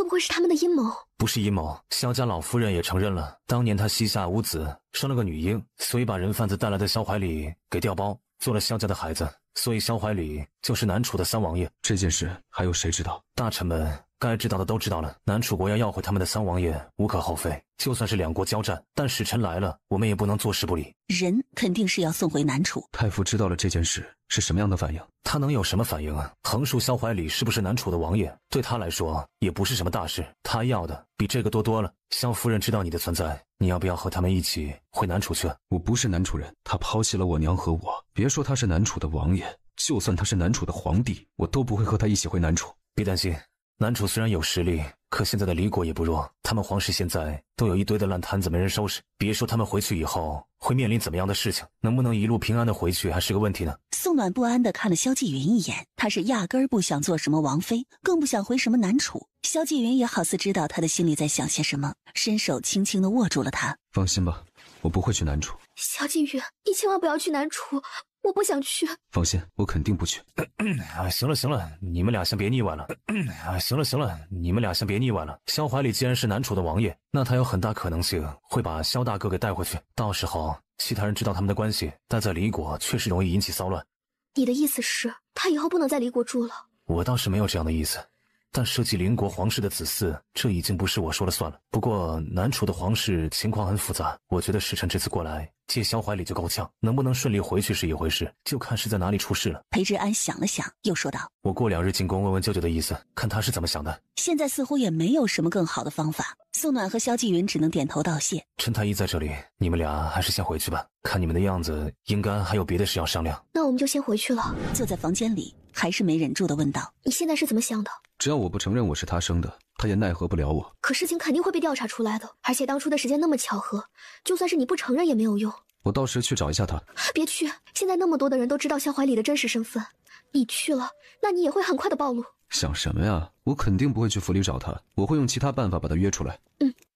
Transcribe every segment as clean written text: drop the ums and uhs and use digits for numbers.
会不会是他们的阴谋？不是阴谋，萧家老夫人也承认了，当年她膝下无子，生了个女婴，所以把人贩子带来的萧怀里给调包，做了萧家的孩子，所以萧怀里就是南楚的三王爷。这件事还有谁知道？大臣们该知道的都知道了，南楚国要回他们的三王爷无可厚非，就算是两国交战，但使臣来了，我们也不能坐视不理。人肯定是要送回南楚。太傅知道了这件事是什么样的反应？他能有什么反应啊？横竖萧怀里是不是南楚的王爷，对他来说也不是什么大事，他要的比这个多了。萧夫人知道你的存在，你要不要和他们一起回南楚去？我不是南楚人，他抛弃了我娘和我，别说他是南楚的王爷，就算他是南楚的皇帝，我都不会和他一起回南楚。别担心，南楚虽然有实力，可现在的离国也不弱，他们皇室现在都有一堆的烂摊子没人收拾，别说他们回去以后会面临怎么样的事情，能不能一路平安的回去还是个问题呢。宋暖不安地看了萧纪云一眼，他是压根儿不想做什么王妃，更不想回什么南楚。萧纪云也好似知道他的心里在想些什么，伸手轻轻地握住了他。放心吧，我不会去南楚。萧纪云，你千万不要去南楚，我不想去。放心，我肯定不去。行了，你们俩先别腻歪了。行了，你们俩先别腻歪了。萧怀里既然是南楚的王爷，那他有很大可能性会把萧大哥给带回去，到时候其他人知道他们的关系，待在离国确实容易引起骚乱。你的意思是，他以后不能在离国住了？我倒是没有这样的意思，但涉及邻国皇室的子嗣，这已经不是我说了算了。不过南楚的皇室情况很复杂，我觉得使臣这次过来借萧怀里就够呛，能不能顺利回去是一回事，就看是在哪里出事了。裴志安想了想，又说道：我过2日进宫问问舅舅的意思，看他是怎么想的。现在似乎也没有什么更好的方法，宋暖和萧纪云只能点头道谢。陈太医在这里，你们俩还是先回去吧，看你们的样子应该还有别的事要商量。那我们就先回去了。坐在房间里，还是没忍住地问道：你现在是怎么想的？只要我不承认我是他生的，他也奈何不了我。可事情肯定会被调查出来的，而且当初的时间那么巧合，就算是你不承认也没有用。我到时去找一下他。别去，现在那么多的人都知道萧怀里的真实身份，你去了，那你也会很快的暴露。想什么呀？我肯定不会去府里找他，我会用其他办法把他约出来。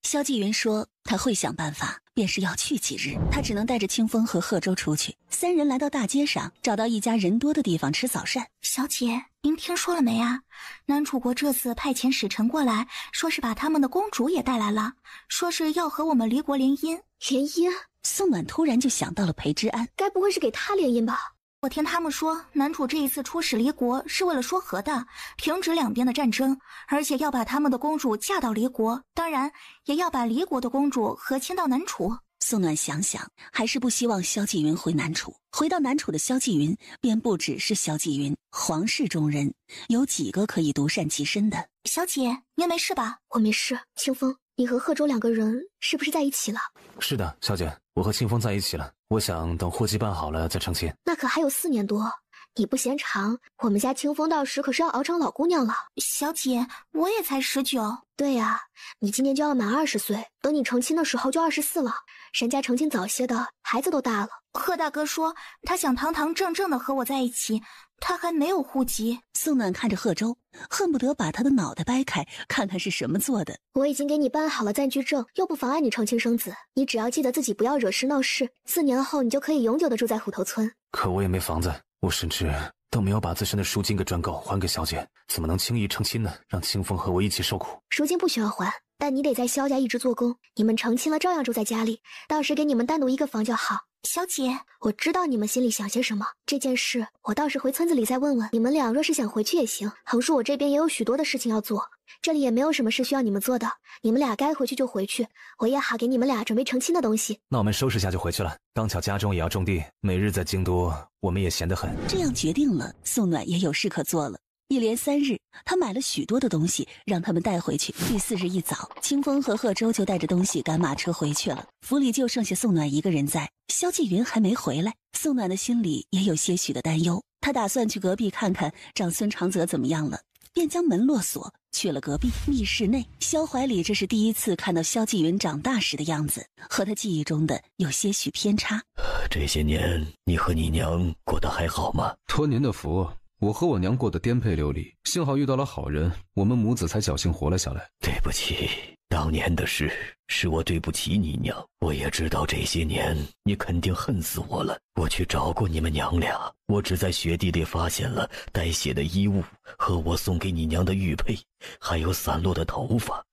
萧纪云说他会想办法，便是要去几日，他只能带着清风和贺州出去。三人来到大街上，找到一家人多的地方吃早膳。小姐，您听说了没啊？南楚国这次派遣使臣过来，说是把他们的公主也带来了，说是要和我们离国联姻。联姻？宋暖突然就想到了裴之安，该不会是给他联姻吧？我听他们说，南楚这一次出使离国是为了说和的，停止两边的战争，而且要把他们的公主嫁到离国，当然也要把离国的公主和亲到南楚。宋暖想想，还是不希望萧纪云回南楚。回到南楚的萧纪云，便不只是萧纪云，皇室中人有几个可以独善其身的？小姐，您没事吧？我没事。清风，你和贺州两个人是不是在一起了？是的，小姐，我和清风在一起了。我想等户籍办好了再成亲。那可还有4年多，你不嫌长，我们家清风到时可是要熬成老姑娘了。小姐，我也才19。对呀，你今年就要满20岁，等你成亲的时候就24了。人家成亲早些的，孩子都大了。贺大哥说他想堂堂正正的和我在一起，他还没有户籍。宋暖看着贺州，恨不得把他的脑袋掰开，看看是什么做的。我已经给你办好了暂居证，又不妨碍你成亲生子。你只要记得自己不要惹事闹事，4年后你就可以永久的住在虎头村。可我也没房子，我甚至都没有把自身的赎金给赚够还给小姐，怎么能轻易成亲呢？让清风和我一起受苦。赎金不需要还，但你得在萧家一直做工，你们成亲了照样住在家里，到时给你们单独一个房就好。小姐，我知道你们心里想些什么，这件事我倒是回村子里再问问，你们俩若是想回去也行。横竖我这边也有许多的事情要做，这里也没有什么事需要你们做的，你们俩该回去就回去，我也好给你们俩准备成亲的东西。那我们收拾下就回去了，刚巧家中也要种地，每日在京都我们也闲得很。这样决定了，宋暖也有事可做了。一连3日，他买了许多的东西，让他们带回去。第4日一早，清风和贺州就带着东西赶马车回去了。府里就剩下宋暖一个人在，萧纪云还没回来。宋暖的心里也有些许的担忧，他打算去隔壁看看长孙长泽怎么样了，便将门落锁，去了隔壁密室内。萧怀里这是第一次看到萧纪云长大时的样子，和他记忆中的有些许偏差。这些年你和你娘过得还好吗？托您的福，我和我娘过得颠沛流离，幸好遇到了好人，我们母子才侥幸活了下来。对不起，当年的事是我对不起你娘，我也知道这些年你肯定恨死我了。我去找过你们娘俩，我只在雪地里发现了带血的衣物和我送给你娘的玉佩，还有散落的头发。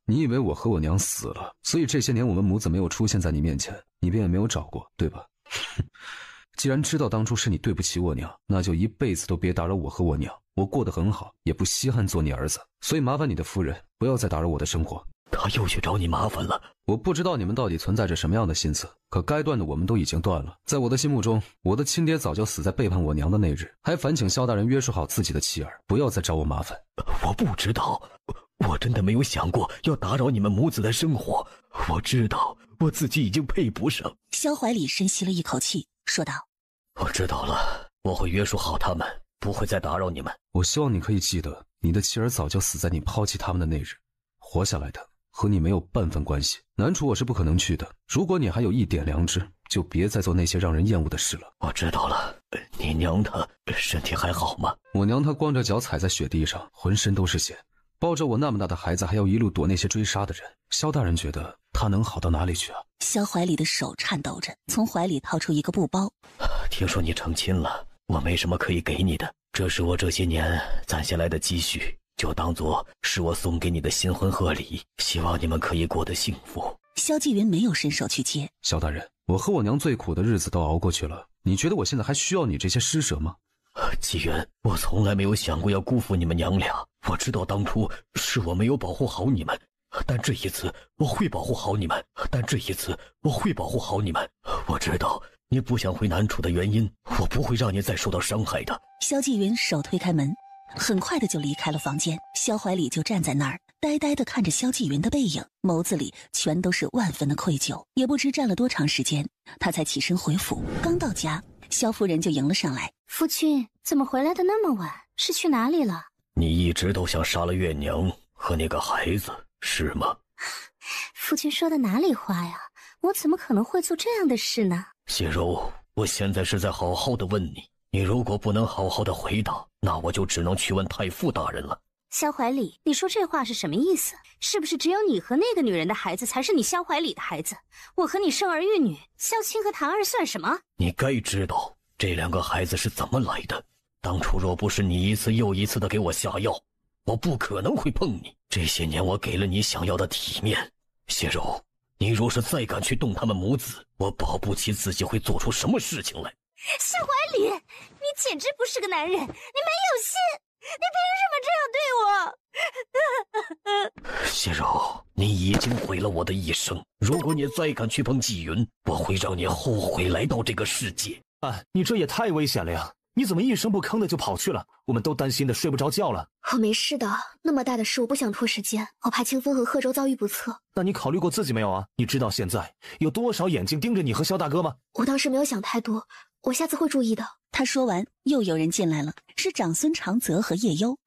你以为我和我娘死了，所以这些年我们母子没有出现在你面前，你便也没有找过，对吧？既然知道当初是你对不起我娘，那就一辈子都别打扰我和我娘。我过得很好，也不稀罕做你儿子，所以麻烦你的夫人不要再打扰我的生活。他又去找你麻烦了。我不知道你们到底存在着什么样的心思，可该断的我们都已经断了。在我的心目中，我的亲爹早就死在背叛我娘的那日，还烦请萧大人约束好自己的妻儿，不要再找我麻烦。我不知道，我真的没有想过要打扰你们母子的生活。我知道我自己已经配不上。萧怀里深吸了一口气，说道：我知道了，我会约束好他们，不会再打扰你们。我希望你可以记得，你的妻儿早就死在你抛弃他们的那日，活下来的和你没有半分关系。南楚我是不可能去的，如果你还有一点良知，就别再做那些让人厌恶的事了。我知道了。你娘她身体还好吗？我娘她光着脚踩在雪地上，浑身都是血，抱着我那么大的孩子，还要一路躲那些追杀的人。萧大人觉得她能好到哪里去啊？萧怀里的手颤抖着，从怀里掏出一个布包。听说你成亲了，我没什么可以给你的，这是我这些年攒下来的积蓄，就当作是我送给你的新婚贺礼，希望你们可以过得幸福。萧继云没有伸手去接。萧大人，我和我娘最苦的日子都熬过去了，你觉得我现在还需要你这些施舍吗？纪云，我从来没有想过要辜负你们娘俩，我知道当初是我没有保护好你们，但这一次我会保护好你们，我知道你不想回南楚的原因，我不会让你再受到伤害的。萧继云手推开门，很快的就离开了房间。萧怀里就站在那儿，呆呆的看着萧继云的背影，眸子里全都是万分的愧疚。也不知站了多长时间，他才起身回府。刚到家，萧夫人就迎了上来：夫君怎么回来的那么晚？是去哪里了？你一直都想杀了月娘和那个孩子，是吗？夫君说的哪里话呀？我怎么可能会做这样的事呢？谢柔，我现在是在好好的问你，你如果不能好好的回答，那我就只能去问太傅大人了。萧怀里，你说这话是什么意思？是不是只有你和那个女人的孩子才是你萧怀里的孩子？我和你生儿育女，萧青和谭儿算什么？你该知道这两个孩子是怎么来的。当初若不是你一次又一次的给我下药，我不可能会碰你。这些年我给了你想要的体面，谢柔，你若是再敢去动他们母子，我保不齐自己会做出什么事情来。萧怀里，你简直不是个男人，你没有心，你凭什么这样对我？谢柔，你已经毁了我的一生，如果你再敢去碰纪云，我会让你后悔来到这个世界。你这也太危险了呀！你怎么一声不吭的就跑去了？我们都担心的睡不着觉了。我没事的，那么大的事我不想拖时间，我怕清风和贺州遭遇不测。那你考虑过自己没有啊？你知道现在有多少眼睛盯着你和萧大哥吗？我当时没有想太多，我下次会注意的。他说完，又有人进来了，是长孙长泽和叶幽。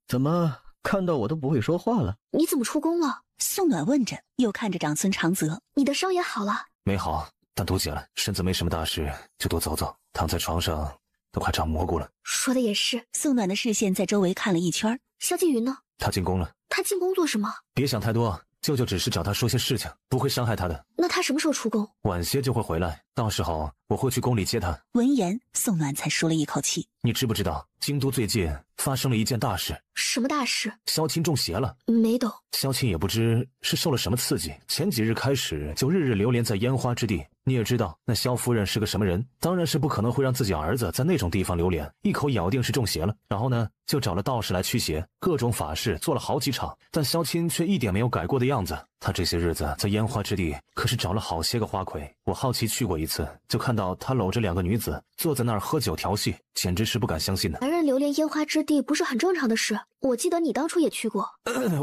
怎么看到我都不会说话了？你怎么出宫了？宋暖问着，又看着长孙长泽。你的伤也好了？没好，但毒解了，身子没什么大事，就多走走。躺在床上都快长蘑菇了。说的也是。宋暖的视线在周围看了一圈。萧继云呢？他进宫了。他进宫做什么？别想太多，舅舅只是找他说些事情，不会伤害他的。那他什么时候出宫？晚些就会回来，到时候我会去宫里接他。闻言，宋暖才舒了一口气。你知不知道京都最近发生了一件大事？什么大事？萧钦中邪了。没懂。萧钦也不知是受了什么刺激，前几日开始就日日流连在烟花之地。你也知道那萧夫人是个什么人，当然是不可能会让自己儿子在那种地方流连，一口咬定是中邪了。然后呢，就找了道士来驱邪，各种法事做了好几场，但萧钦却一点没有改过的样子。他这些日子在烟花之地可是找了好些个花魁，我好奇去过一次，就看到他搂着两个女子坐在那儿喝酒调戏，简直是不敢相信的。男人流连烟花之地不是很正常的事，我记得你当初也去过。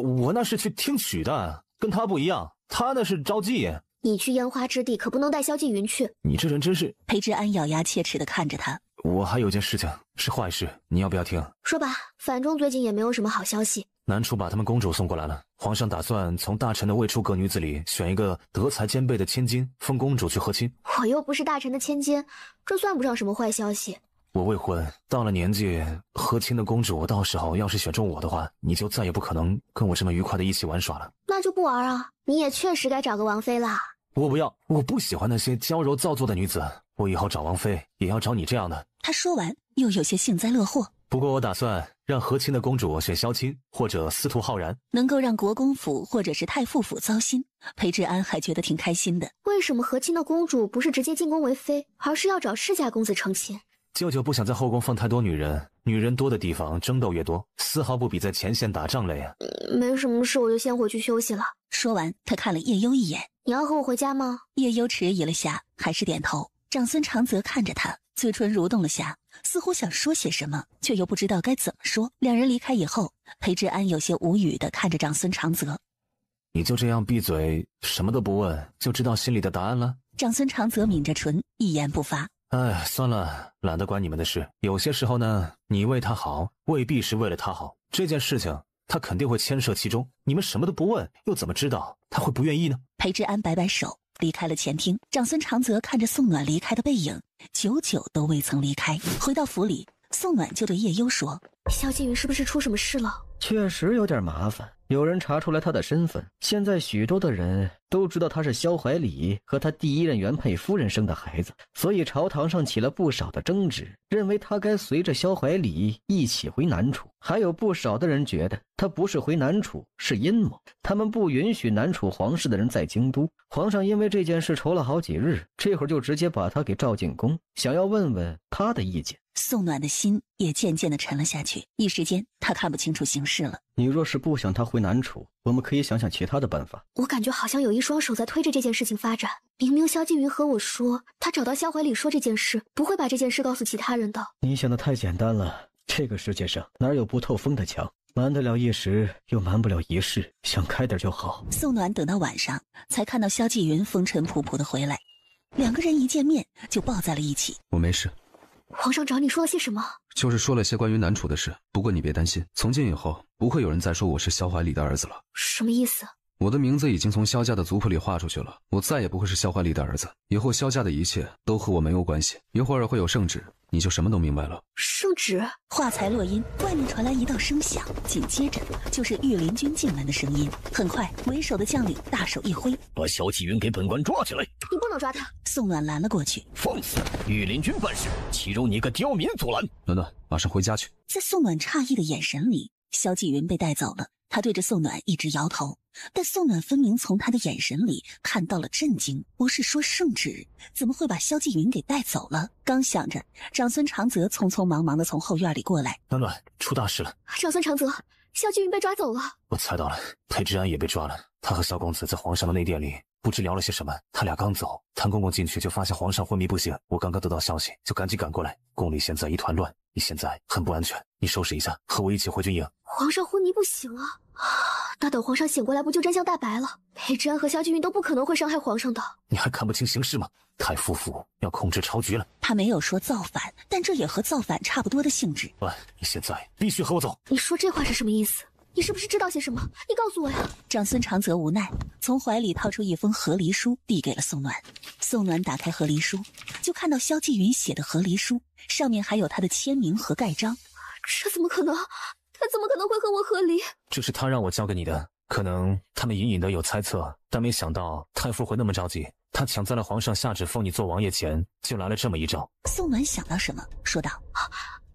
我那是去听曲的，跟他不一样，他那是招妓。你去烟花之地可不能带萧继云去。你这人真是……裴之安咬牙切齿地看着他。我还有件事情是坏事，你要不要听？说吧，反正最近也没有什么好消息。南楚把他们公主送过来了，皇上打算从大臣的未出阁女子里选一个德才兼备的千金，封公主去和亲。我又不是大臣的千金，这算不上什么坏消息。我未婚，到了年纪和亲的公主，到时候要是选中我的话，你就再也不可能跟我这么愉快的一起玩耍了。那那就不玩啊！你也确实该找个王妃啦。我不要，我不喜欢那些娇柔造作的女子。我以后找王妃也要找你这样的。他说完，又有些幸灾乐祸。不过我打算让和亲的公主选萧钦或者司徒浩然，能够让国公府或者是太傅府糟心，裴志安还觉得挺开心的。为什么和亲的公主不是直接进宫为妃，而是要找世家公子成亲？舅舅不想在后宫放太多女人，女人多的地方争斗越多，丝毫不比在前线打仗累啊。没什么事，我就先回去休息了。说完，他看了叶幽一眼。你要和我回家吗？叶幽迟疑了下，还是点头。长孙长泽看着他，嘴唇蠕动了下，似乎想说些什么，却又不知道该怎么说。两人离开以后，裴志安有些无语地看着长孙长泽。你就这样闭嘴，什么都不问，就知道心里的答案了？长孙长泽抿着唇，一言不发。哎，算了，懒得管你们的事。有些时候呢，你为他好，未必是为了他好。这件事情，他肯定会牵涉其中。你们什么都不问，又怎么知道他会不愿意呢？裴志安摆摆手，离开了前厅。长孙长泽看着宋暖离开的背影，久久都未曾离开。回到府里，宋暖就对叶幽说：“萧静云是不是出什么事了？”确实有点麻烦，有人查出来他的身份。现在许多的人都知道他是萧怀里和他第一任原配夫人生的孩子，所以朝堂上起了不少的争执，认为他该随着萧怀里一起回南楚。还有不少的人觉得他不是回南楚，是阴谋。他们不允许南楚皇室的人在京都。皇上因为这件事愁了好几日，这会儿就直接把他给召进宫，想要问问他的意见。宋暖的心也渐渐地沉了下去，一时间他看不清楚形势了。你若是不想他回南楚，我们可以想想其他的办法。我感觉好像有一双手在推着这件事情发展。明明萧静云和我说，他找到萧怀里说这件事，不会把这件事告诉其他人的。你想的太简单了，这个世界上哪有不透风的墙？瞒得了一时，又瞒不了一世，想开点就好。宋暖等到晚上才看到萧继云风尘仆仆的回来，两个人一见面就抱在了一起。我没事。皇上找你说了些什么？就是说了些关于南楚的事，不过你别担心，从今以后不会有人再说我是萧怀里的儿子了。什么意思？我的名字已经从萧家的族谱里划出去了，我再也不会是萧怀里的儿子，以后萧家的一切都和我没有关系。一会儿会有圣旨，你就什么都明白了。圣旨？话才落音，外面传来一道声响，紧接着就是御林军进门的声音。很快，为首的将领大手一挥，把萧继云给本官抓起来！你不能抓他！宋暖拦了过去。放肆！御林军办事，岂容你个刁民阻拦？暖暖，马上回家去。在宋暖诧异的眼神里，萧继云被带走了。他对着宋暖一直摇头，但宋暖分明从他的眼神里看到了震惊。不是说圣旨，怎么会把萧继云给带走了？刚想着，长孙长泽匆匆忙忙地从后院里过来。暖暖，出大事了！长孙长泽，萧继云被抓走了。我猜到了，裴志安也被抓了。他和萧公子在皇上的内殿里不知聊了些什么。他俩刚走，谭公公进去就发现皇上昏迷不醒。我刚刚得到消息，就赶紧赶过来。宫里现在一团乱，你现在很不安全，你收拾一下，和我一起回军营。皇上昏迷不醒了，那等皇上醒过来，不就真相大白了？裴志安和萧继云都不可能会伤害皇上的。你还看不清形势吗？太傅府要控制朝局了。他没有说造反，但这也和造反差不多的性质。喂，你现在必须和我走。你说这话是什么意思？你是不是知道些什么？你告诉我呀！长孙长泽无奈，从怀里掏出一封和离书，递给了宋暖。宋暖打开和离书，就看到萧继云写的和离书，上面还有他的签名和盖章。这怎么可能？他怎么可能会和我和离？这是他让我交给你的，可能他们隐隐的有猜测，但没想到太傅会那么着急。他抢在了皇上下旨封你做王爷前，就来了这么一招。宋暖想到什么，说道：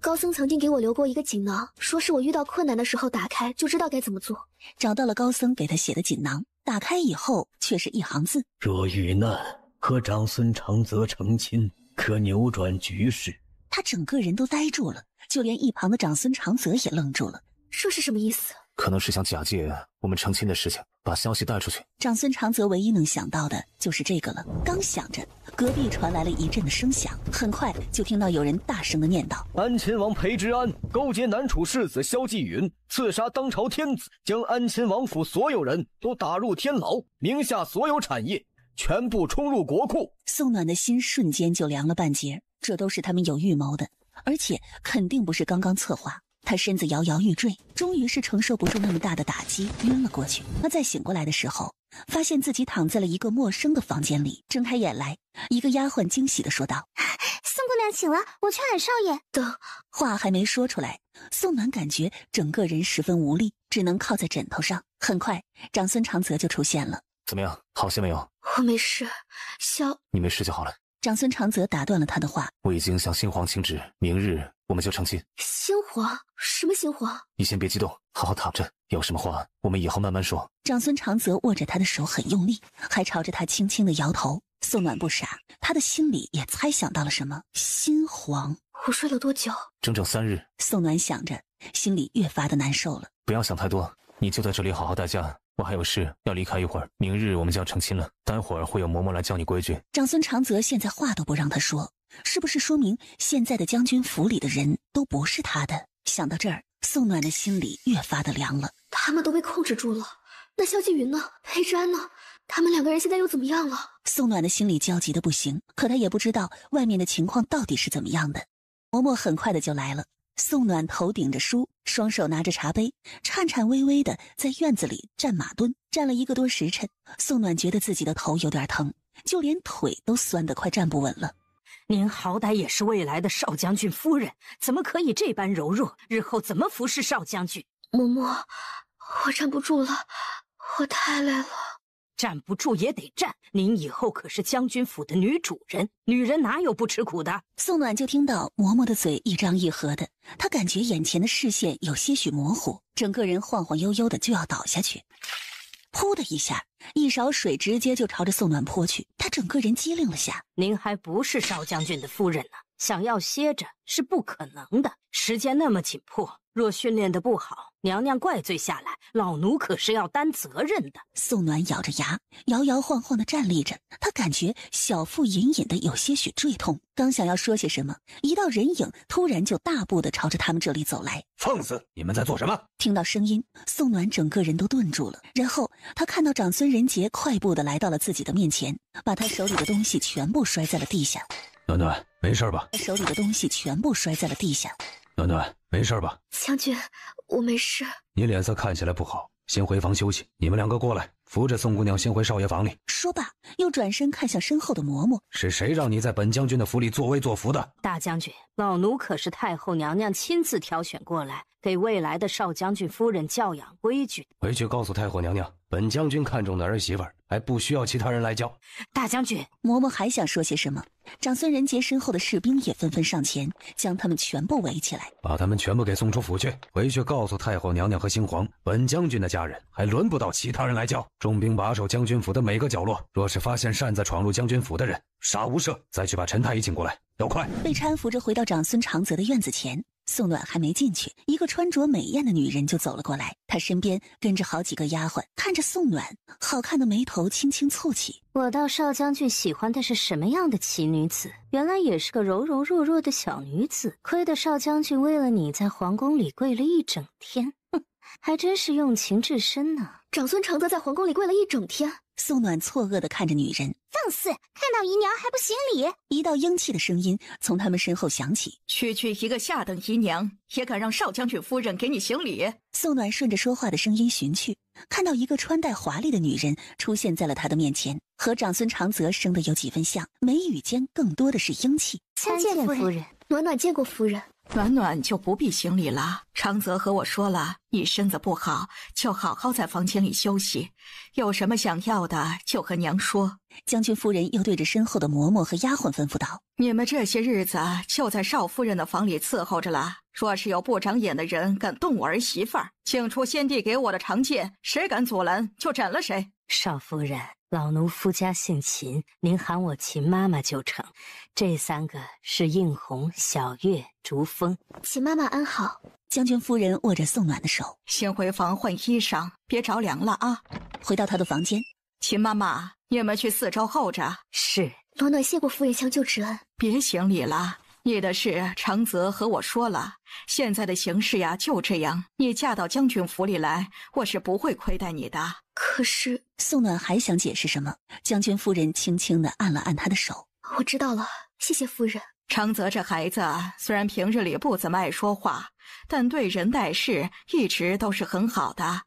高僧曾经给我留过一个锦囊，说是我遇到困难的时候打开就知道该怎么做。找到了高僧给他写的锦囊，打开以后却是一行字：若遇难，和长孙长泽成亲，可扭转局势。他整个人都呆住了，就连一旁的长孙长泽也愣住了。这是什么意思？可能是想假借我们成亲的事情，把消息带出去。长孙长泽唯一能想到的就是这个了。刚想着，隔壁传来了一阵的声响，很快就听到有人大声的念叨：安亲王裴之安勾结南楚世子萧继云，刺杀当朝天子，将安亲王府所有人都打入天牢，名下所有产业全部冲入国库。宋暖的心瞬间就凉了半截，这都是他们有预谋的，而且肯定不是刚刚策划。他身子摇摇欲坠，终于是承受不住那么大的打击，晕了过去。他再醒过来的时候，发现自己躺在了一个陌生的房间里。睁开眼来，一个丫鬟惊喜地说道：宋姑娘醒了，我去喊少爷。话还没说出来，宋暖感觉整个人十分无力，只能靠在枕头上。很快，长孙长泽就出现了。怎么样，好些没有？我没事，你没事就好了。长孙长泽打断了他的话。我已经向新皇请旨，明日我们就成亲。新皇？什么新皇？你先别激动，好好躺着，有什么话我们以后慢慢说。长孙长泽握着他的手很用力，还朝着他轻轻的摇头。宋暖不傻，他的心里也猜想到了什么。新皇？我睡了多久？整整3日。宋暖想着，心里越发的难受了。不要想太多，你就在这里好好待家，我还有事要离开一会儿。明日我们就要成亲了，待会儿会有嬷嬷来教你规矩。长孙长泽现在话都不让他说，是不是说明现在的将军府里的人都不是他的？想到这儿，宋暖的心里越发的凉了。他们都被控制住了，那萧继云呢？裴之安呢？他们2个人现在又怎么样了？宋暖的心里焦急的不行，可他也不知道外面的情况到底是怎么样的。嬷嬷很快的就来了，宋暖头顶着书，双手拿着茶杯，颤颤巍巍的在院子里站马蹲，站了1个多时辰。宋暖觉得自己的头有点疼，就连腿都酸得快站不稳了。您好歹也是未来的少将军夫人，怎么可以这般柔弱？日后怎么服侍少将军？嬷嬷，我站不住了，我太累了。站不住也得站，您以后可是将军府的女主人，女人哪有不吃苦的？宋暖就听到嬷嬷的嘴一张一合的，她感觉眼前的视线有些许模糊，整个人晃晃悠悠的就要倒下去。噗的一下，一勺水直接就朝着宋暖泼去，她整个人机灵了下。您还不是少将军的夫人呢，想要歇着是不可能的，时间那么紧迫，若训练得不好，娘娘怪罪下来，老奴可是要担责任的。宋暖咬着牙，摇摇晃晃地站立着，她感觉小腹隐隐的有些许坠痛，刚想要说些什么，一道人影突然就大步地朝着他们这里走来。放肆！你们在做什么？听到声音，宋暖整个人都顿住了，然后他看到长孙仁杰快步地来到了自己的面前，把他手里的东西全部摔在了地下。暖暖，没事吧？他手里的东西全部摔在了地下。暖暖，没事吧？将军，我没事。你脸色看起来不好，先回房休息。你们2个过来，扶着宋姑娘先回少爷房里。说罢，又转身看向身后的嬷嬷。是谁让你在本将军的府里作威作福的？大将军，老奴可是太后娘娘亲自挑选过来，给未来的少将军夫人教养规矩。回去告诉太后娘娘，本将军看中的儿媳妇还不需要其他人来教。大将军，嬷嬷还想说些什么，长孙仁杰身后的士兵也纷纷上前，将他们全部围起来。把他们全部给送出府去，回去告诉太后娘娘和新皇，本将军的家人还轮不到其他人来教。重兵把守将军府的每个角落，若是发现擅自闯入将军府的人，杀无赦。再去把陈太医请过来，要快。被搀扶着回到长孙长泽的院子前，宋暖还没进去，一个穿着美艳的女人就走了过来，她身边跟着好几个丫鬟，看着宋暖，好看的眉头轻轻蹙起。我道少将军喜欢的是什么样的奇女子？原来也是个柔柔弱弱的小女子，亏得少将军为了你在皇宫里跪了一整天，还真是用情至深呢。长孙长泽在皇宫里跪了一整天。宋暖错愕地看着女人，放肆！看到姨娘还不行礼！一道英气的声音从他们身后响起：区区一个下等姨娘，也敢让少将军夫人给你行礼？宋暖顺着说话的声音寻去，看到一个穿戴华丽的女人出现在了他的面前，和长孙长泽生得有几分像，眉宇间更多的是英气。参见夫人。暖暖见过夫人。暖暖就不必行礼了。长泽和我说了，你身子不好，就好好在房间里休息，有什么想要的就和娘说。将军夫人又对着身后的嬷嬷和丫鬟吩咐道：你们这些日子就在少夫人的房里伺候着了，若是有不长眼的人敢动我儿媳妇儿，请出先帝给我的长剑，谁敢阻拦就斩了谁。少夫人，老奴夫家姓秦，您喊我秦妈妈就成。这3个是应红、小月、竹风。秦妈妈安好。将军夫人握着宋暖的手，先回房换衣裳，别着凉了啊。回到她的房间，秦妈妈，你们去4周候着。是。暖暖谢过夫人相救之恩。别行礼了，你的事长泽和我说了，现在的形势呀就这样，你嫁到将军府里来，我是不会亏待你的。可是宋暖还想解释什么，将军夫人轻轻地按了按她的手。我知道了，谢谢夫人。长泽这孩子虽然平日里不怎么爱说话，但对人待事一直都是很好的，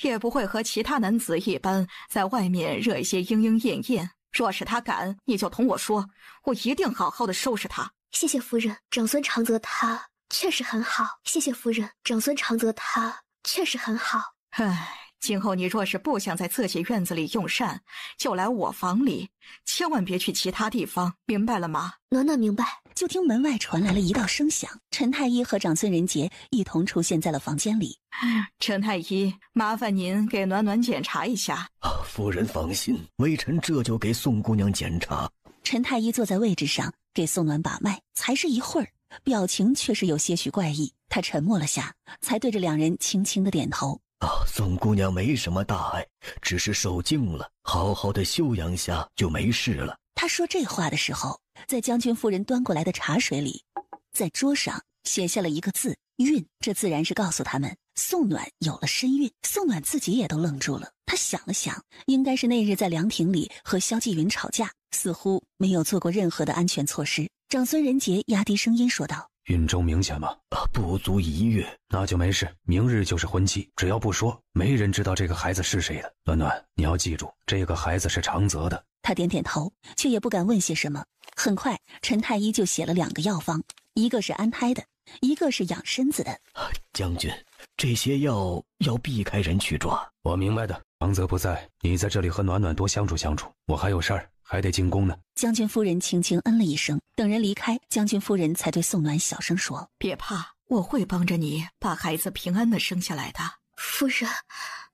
也不会和其他男子一般在外面惹一些莺莺燕燕。若是他敢，你就同我说，我一定好好的收拾他。谢谢夫人，长孙长泽他确实很好。谢谢夫人，长孙长泽他确实很好。唉，今后你若是不想在自己院子里用膳，就来我房里，千万别去其他地方，明白了吗？暖暖明白。就听门外传来了一道声响，陈太医和长孙仁杰一同出现在了房间里。陈太医，麻烦您给暖暖检查一下。夫人放心，微臣这就给宋姑娘检查。陈太医坐在位置上给宋暖把脉，才是一会儿，表情却是有些许怪异。他沉默了下，才对着两人轻轻的点头。宋姑娘没什么大碍，只是受惊了，好好的休养下就没事了。他说这话的时候，在将军夫人端过来的茶水里，在桌上写下了一个字“孕”，这自然是告诉他们宋暖有了身孕。宋暖自己也都愣住了，他想了想，应该是那日在凉亭里和萧继云吵架，似乎没有做过任何的安全措施。长孙仁杰压低声音说道：孕周明显吗？不足1月。那就没事，明日就是婚期，只要不说，没人知道这个孩子是谁的。暖暖，你要记住，这个孩子是长泽的。他点点头，却也不敢问些什么。很快，陈太医就写了2个药方，一个是安胎的，一个是养身子的。将军，这些药要避开人去抓。我明白的，长泽不在，你在这里和暖暖多相处相处，我还有事儿，还得进宫呢。将军夫人轻轻嗯了一声，等人离开，将军夫人才对宋暖小声说：别怕，我会帮着你把孩子平安的生下来的。夫人，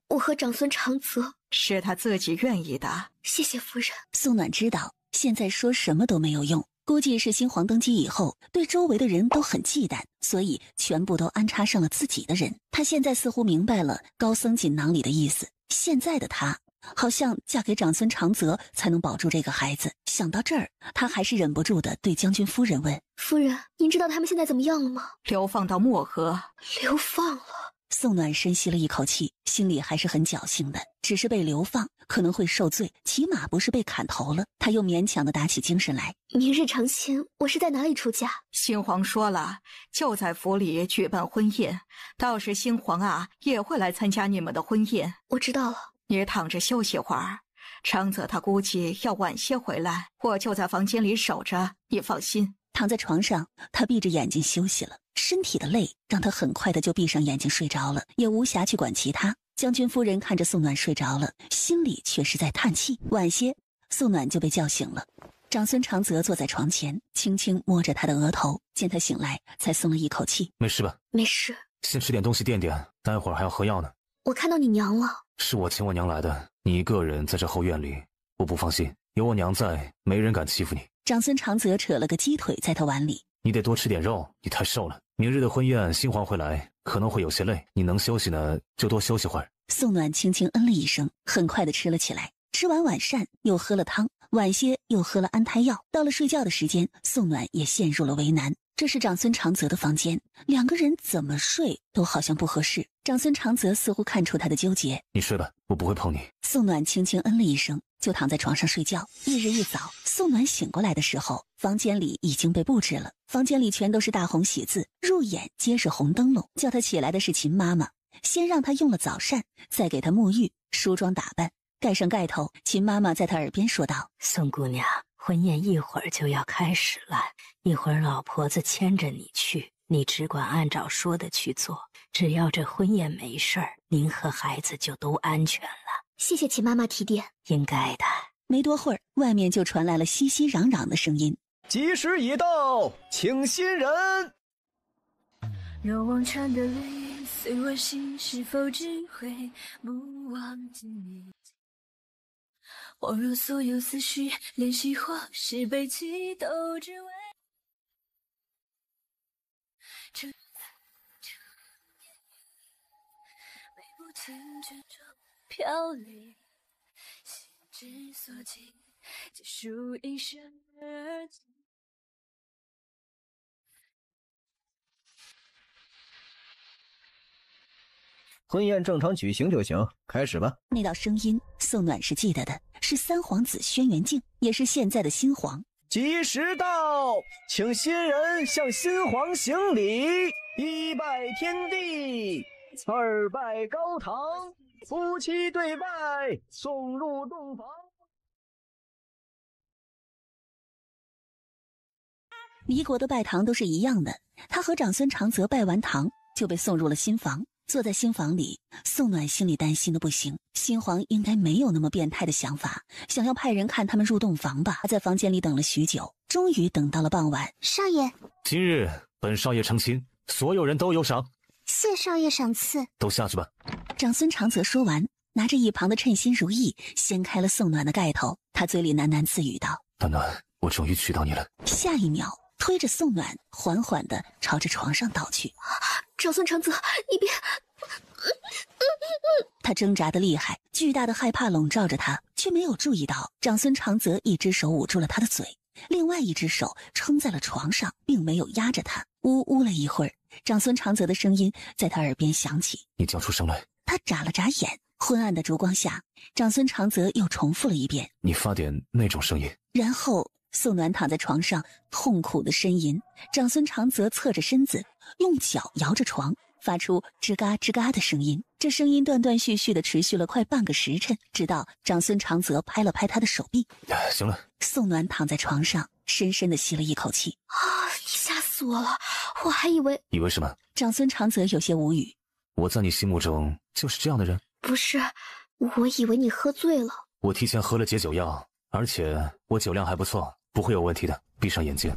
我和长孙长泽是他自己愿意的。谢谢夫人。宋暖知道现在说什么都没有用，估计是新皇登基以后对周围的人都很忌惮，所以全部都安插上了自己的人。他现在似乎明白了高僧锦囊里的意思，现在的他好像嫁给长孙长泽才能保住这个孩子。想到这儿，他还是忍不住的对将军夫人问：夫人，您知道他们现在怎么样了吗？流放到漠河。流放了。宋暖深吸了一口气，心里还是很侥幸的，只是被流放可能会受罪，起码不是被砍头了。他又勉强的打起精神来。明日成亲，我是在哪里出嫁？新皇说了，就在府里举办婚宴，到时新皇也会来参加你们的婚宴。我知道了。你躺着休息会儿，长泽他估计要晚些回来，我就在房间里守着，你放心。躺在床上，他闭着眼睛休息了。身体的累让他很快的就闭上眼睛睡着了，也无暇去管其他。将军夫人看着宋暖睡着了，心里却是在叹气。晚些，宋暖就被叫醒了。长孙长泽坐在床前，轻轻摸着他的额头，见他醒来，才松了一口气。没事吧？没事。先吃点东西垫垫，待会儿还要喝药呢。我看到你娘了。是我请我娘来的，你一个人在这后院里，我不放心。有我娘在，没人敢欺负你。长孙长泽扯了个鸡腿在他碗里。你得多吃点肉，你太瘦了。明日的婚宴，新皇会来，可能会有些累，你能休息呢，就多休息会儿。宋暖轻轻嗯了一声，很快的吃了起来。吃完晚膳，又喝了汤，晚些又喝了安胎药。到了睡觉的时间，宋暖也陷入了为难。这是长孙长泽的房间，2个人怎么睡都好像不合适。长孙长泽似乎看出他的纠结。你睡吧，我不会碰你。宋暖轻轻嗯了一声，就躺在床上睡觉。翌日一早，宋暖醒过来的时候，房间里已经被布置了。房间里全都是大红喜字，入眼皆是红灯笼。叫他起来的是秦妈妈，先让他用了早膳，再给他沐浴、梳妆打扮，盖上盖头。秦妈妈在他耳边说道：宋姑娘，婚宴一会儿就要开始了，一会儿老婆子牵着你去，你只管按照说的去做，只要这婚宴没事儿，您和孩子就都安全了。谢谢秦妈妈提点。应该的。没多会儿，外面就传来了熙熙攘攘的声音。吉时已到，请新人。若望穿的泪随我心，是否只会不忘记你？或若所有思绪联系，或是悲泣，都只为这次眉不停卷中飘零，心之所寄，结束一生而尽。婚宴正常举行就行，开始吧。那道声音，宋暖是记得的，是三皇子轩辕镜，也是现在的新皇。吉时到，请新人向新皇行礼，一拜天地，二拜高堂，夫妻对拜，送入洞房。离国的拜堂都是一样的，他和长孙长泽拜完堂就被送入了新房。坐在新房里，宋暖心里担心的不行。新皇应该没有那么变态的想法，想要派人看他们入洞房吧？他在房间里等了许久，终于等到了傍晚。少爷，今日本少爷成亲，所有人都有赏。谢少爷赏赐。都下去吧。长孙长泽说完，拿着一旁的称心如意掀开了宋暖的盖头，他嘴里喃喃自语道：暖暖，我终于娶到你了。下一秒推着宋暖缓缓地朝着床上倒去。长孙长泽，你别……他挣扎的厉害，巨大的害怕笼罩着他，却没有注意到长孙长泽一只手捂住了他的嘴，另外一只手撑在了床上，并没有压着他。呜呜了一会儿，长孙长泽的声音在他耳边响起：你叫出声来。他眨了眨眼，昏暗的烛光下，长孙长泽又重复了一遍：你发点那种声音。然后宋暖躺在床上痛苦的呻吟，长孙长泽侧着身子，用脚摇着床，发出吱嘎吱嘎的声音。这声音断断续续的持续了快半个时辰，直到长孙长泽拍了拍他的手臂。行了。宋暖躺在床上，深深的吸了一口气。你吓死我了，我还以为……以为什么？长孙长泽有些无语。我在你心目中就是这样的人？不是，我以为你喝醉了。我提前喝了解酒药，而且我酒量还不错，不会有问题的。闭上眼睛，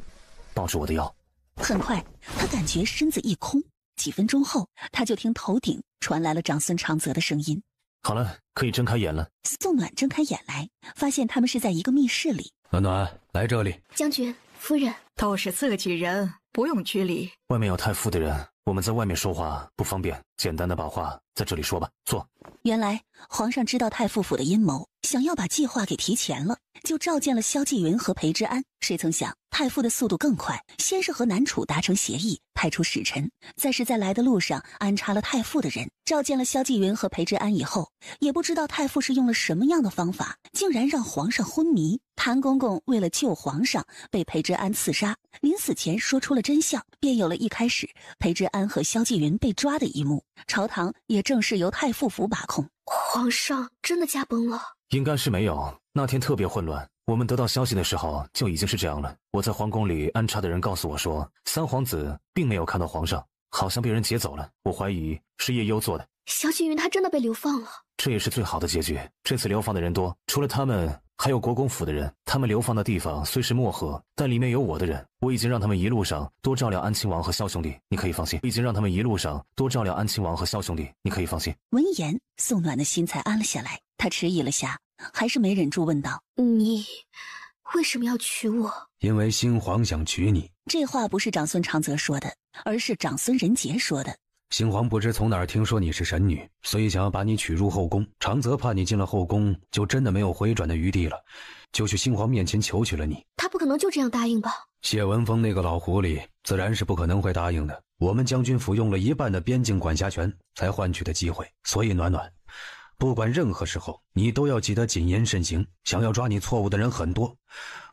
抱住我的腰。很快，他感觉身子一空。几分钟后，他就听头顶传来了长孙长泽的声音：好了，可以睁开眼了。宋暖睁开眼来，发现他们是在一个密室里。暖暖，来这里。将军夫人，都是自己人，不用拘礼。外面有太傅的人，我们在外面说话不方便，简单的把话在这里说吧。坐。原来皇上知道太傅府的阴谋，想要把计划给提前了，就召见了萧继云和裴之安。谁曾想太傅的速度更快，先是和南楚达成协议，派出使臣，再是在来的路上安插了太傅的人。召见了萧继云和裴之安以后，也不知道太傅是用了什么样的方法，竟然让皇上昏迷。谭公公为了救皇上，被裴之安刺杀，临死前说出了真相，便有了一开始裴之安和萧继云被抓的一幕。朝堂也正是由太傅府把控。皇上真的驾崩了？应该是没有，那天特别混乱，我们得到消息的时候就已经是这样了。我在皇宫里安插的人告诉我说，三皇子并没有看到皇上，好像被人劫走了，我怀疑是叶幽做的。萧继云他真的被流放了？这也是最好的结局。这次流放的人多，除了他们还有国公府的人，他们流放的地方虽是漠河，但里面有我的人，我已经让他们一路上多照料安亲王和萧兄弟，你可以放心。你可以放心。闻言，宋暖的心才安了下来，他迟疑了下，还是没忍住问道：你为什么要娶我？因为新皇想娶你。这话不是长孙长泽说的，而是长孙仁杰说的。新皇不知从哪儿听说你是神女，所以想要把你娶入后宫。长泽怕你进了后宫就真的没有回转的余地了，就去新皇面前求娶了你。他不可能就这样答应吧？谢文峰那个老狐狸自然是不可能会答应的。我们将军府用了一半的边境管辖权才换取的机会，所以暖暖，不管任何时候你都要记得谨言慎行。想要抓你错误的人很多，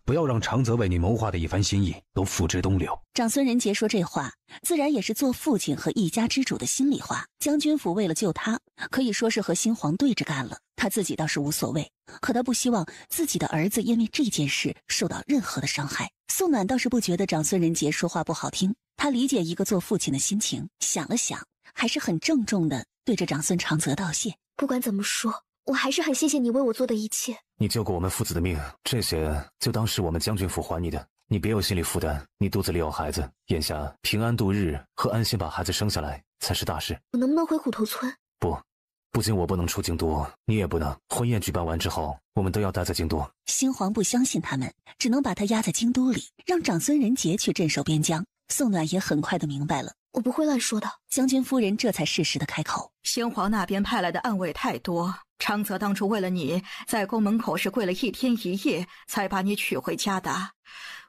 不要让长泽为你谋划的一番心意都付之东流。长孙仁杰说这话，自然也是做父亲和一家之主的心里话。将军府为了救他，可以说是和新皇对着干了。他自己倒是无所谓，可他不希望自己的儿子因为这件事受到任何的伤害。宋暖倒是不觉得长孙仁杰说话不好听，他理解一个做父亲的心情，想了想，还是很郑重的对着长孙长泽道谢。不管怎么说，我还是很谢谢你为我做的一切。你救过我们父子的命，这些就当是我们将军府还你的。你别有心理负担，你肚子里有孩子，眼下平安度日和安心把孩子生下来才是大事。我能不能回虎头村？不仅我不能出京都，你也不能。婚宴举办完之后，我们都要待在京都。新皇不相信他们，只能把他压在京都里，让长孙仁杰去镇守边疆。宋暖也很快的明白了，我不会乱说的。将军夫人这才适时的开口：新皇那边派来的暗卫太多，长泽当初为了你在宫门口是跪了1天1夜才把你娶回家的。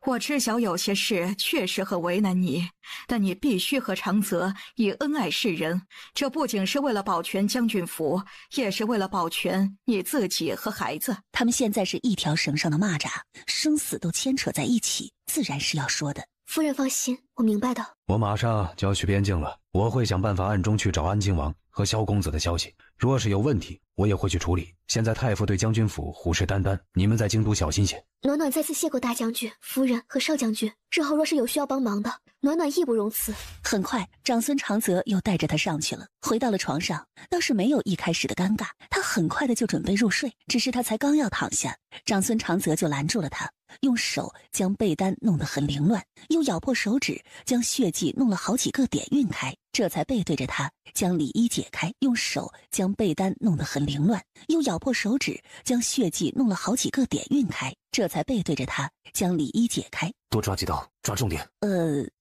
我知晓有些事确实很为难你，但你必须和长泽以恩爱示人，这不仅是为了保全将军府，也是为了保全你自己和孩子。他们现在是一条绳上的蚂蚱，生死都牵扯在一起，自然是要说的。夫人放心，我明白的。我马上就要去边境了，我会想办法暗中去找安亲王和萧公子的消息。若是有问题，我也会去处理。现在太傅对将军府虎视眈眈，你们在京都小心些。暖暖再次谢过大将军、夫人和少将军，日后若是有需要帮忙的，暖暖义不容辞。很快，长孙长泽又带着他上去了，回到了床上，倒是没有一开始的尴尬。他很快的就准备入睡，只是他才刚要躺下，长孙长泽就拦住了他，用手将被单弄得很凌乱，又咬破手指将血迹弄了好几个点晕开，这才背对着他将里衣解开，用手将被单弄得很凌乱，又咬破手指将血迹弄了好几个点晕开，这才背对着他将里衣解开。多抓几刀，抓重点。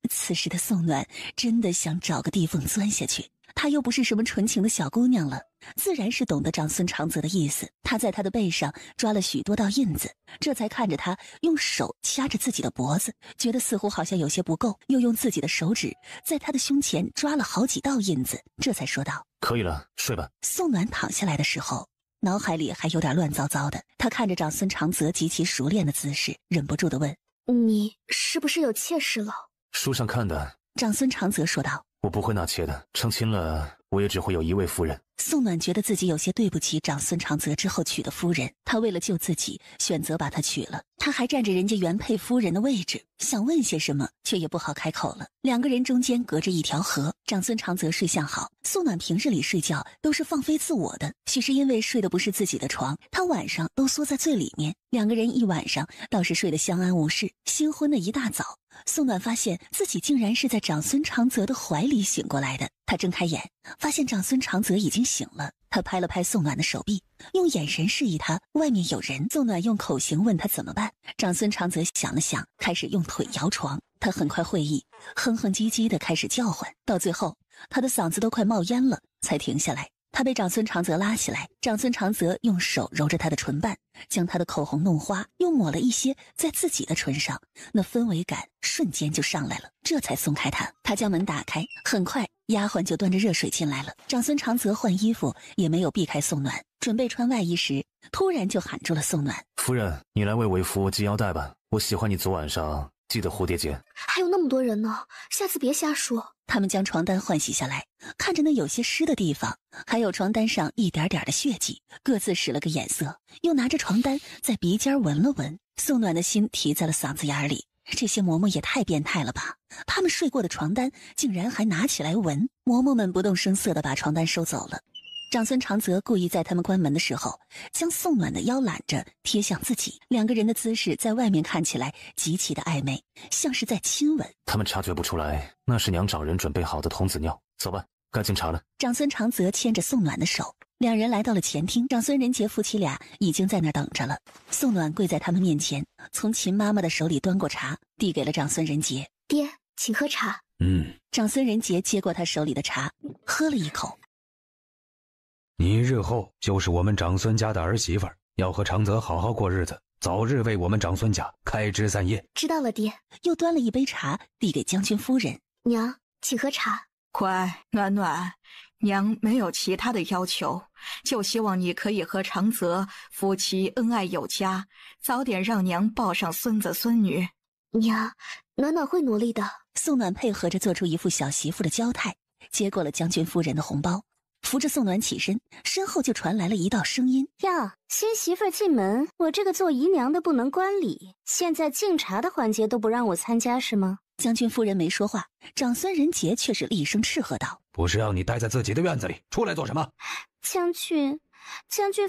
此时的宋暖真的想找个地缝钻下去，她又不是什么纯情的小姑娘了，自然是懂得长孙长泽的意思。她在他的背上抓了许多道印子，这才看着他用手掐着自己的脖子，觉得似乎好像有些不够，又用自己的手指在他的胸前抓了好几道印子，这才说道：可以了，睡吧。宋暖躺下来的时候，脑海里还有点乱糟糟的，他看着长孙长泽极其熟练的姿势，忍不住地问：你是不是有妾室了？书上看的。长孙长泽说道：我不会纳妾的，成亲了我也只会有一位夫人。宋暖觉得自己有些对不起长孙长泽之后娶的夫人，他为了救自己选择把她娶了，他还占着人家原配夫人的位置，想问些什么却也不好开口了。两个人中间隔着一条河，长孙长泽睡相好，宋暖平日里睡觉都是放飞自我的，许是因为睡的不是自己的床，他晚上都缩在最里面，两个人一晚上倒是睡得相安无事。新婚的一大早，宋暖发现自己竟然是在长孙长泽的怀里醒过来的。他睁开眼，发现长孙长泽已经醒了，他拍了拍宋暖的手臂，用眼神示意他外面有人。宋暖用口型问他怎么办，长孙长泽想了想，开始用腿摇床。他很快会意，哼哼唧唧地开始叫唤，到最后他的嗓子都快冒烟了，才停下来。他被长孙长泽拉起来，长孙长泽用手揉着他的唇瓣，将他的口红弄花，又抹了一些在自己的唇上，那氛围感瞬间就上来了，这才松开他。他将门打开，很快丫鬟就端着热水进来了。长孙长泽换衣服也没有避开宋暖，准备穿外衣时，突然就喊住了宋暖：夫人，你来为为夫系腰带吧，我喜欢你昨晚上系的蝴蝶结。还有那么多人呢，下次别瞎说。他们将床单换洗下来，看着那有些湿的地方，还有床单上一点点的血迹，各自使了个眼色，又拿着床单在鼻尖闻了闻。宋暖的心提在了嗓子眼里，这些嬷嬷也太变态了吧，他们睡过的床单竟然还拿起来闻。嬷嬷们不动声色地把床单收走了。长孙长泽故意在他们关门的时候，将宋暖的腰揽着贴向自己，两个人的姿势在外面看起来极其的暧昧，像是在亲吻。他们察觉不出来，那是娘找人准备好的童子尿。走吧，该敬茶了。长孙长泽牵着宋暖的手，两人来到了前厅，长孙仁杰夫妻俩已经在那儿等着了。宋暖跪在他们面前，从秦妈妈的手里端过茶，递给了长孙仁杰。爹，请喝茶。长孙仁杰接过他手里的茶，喝了一口。你日后就是我们长孙家的儿媳妇儿，要和长泽好好过日子，早日为我们长孙家开枝散叶。知道了，爹。又端了一杯茶递给将军夫人。娘，请喝茶。乖，暖暖，娘没有其他的要求，就希望你可以和长泽夫妻恩爱有加，早点让娘抱上孙子孙女。娘，暖暖会努力的。宋暖配合着做出一副小媳妇的娇态，接过了将军夫人的红包，扶着宋暖起身，身后就传来了一道声音：呀，新媳妇进门，我这个做姨娘的不能观礼，现在敬茶的环节都不让我参加是吗？将军夫人没说话，长孙仁杰却是厉声斥喝道：不是让你待在自己的院子里，出来做什么？将军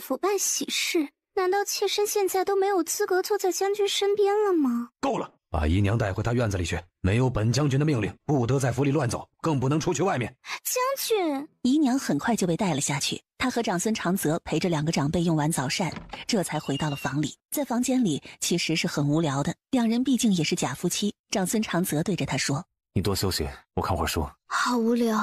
府办喜事，难道妾身现在都没有资格坐在将军身边了吗？够了，把姨娘带回他院子里去，没有本将军的命令，不得在府里乱走，更不能出去外面。将军，姨娘很快就被带了下去。她和长孙长泽陪着两个长辈用完早膳，这才回到了房里。在房间里其实是很无聊的，两人毕竟也是假夫妻。长孙长泽对着他说：你多休息，我看会儿书。好无聊。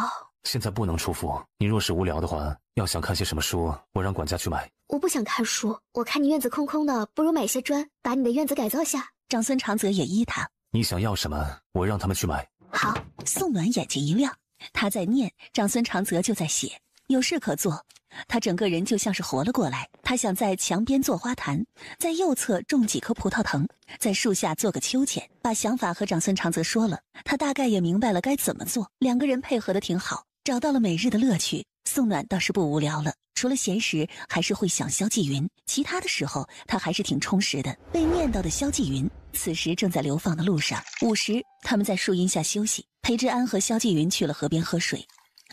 现在不能出府，你若是无聊的话，要想看些什么书，我让管家去买。我不想看书，我看你院子空空的，不如买些砖，把你的院子改造下。长孙长泽也依他。你想要什么，我让他们去买。好。宋暖眼睛一亮，他在念，长孙长泽就在写。有事可做。他整个人就像是活了过来。他想在墙边做花坛，在右侧种几棵葡萄藤，在树下做个秋千。把想法和长孙长泽说了，他大概也明白了该怎么做。两个人配合得挺好，找到了每日的乐趣。宋暖倒是不无聊了，除了闲时还是会想萧纪云，其他的时候他还是挺充实的。被念叨的萧纪云此时正在流放的路上。午时，他们在树荫下休息。裴志安和萧纪云去了河边喝水，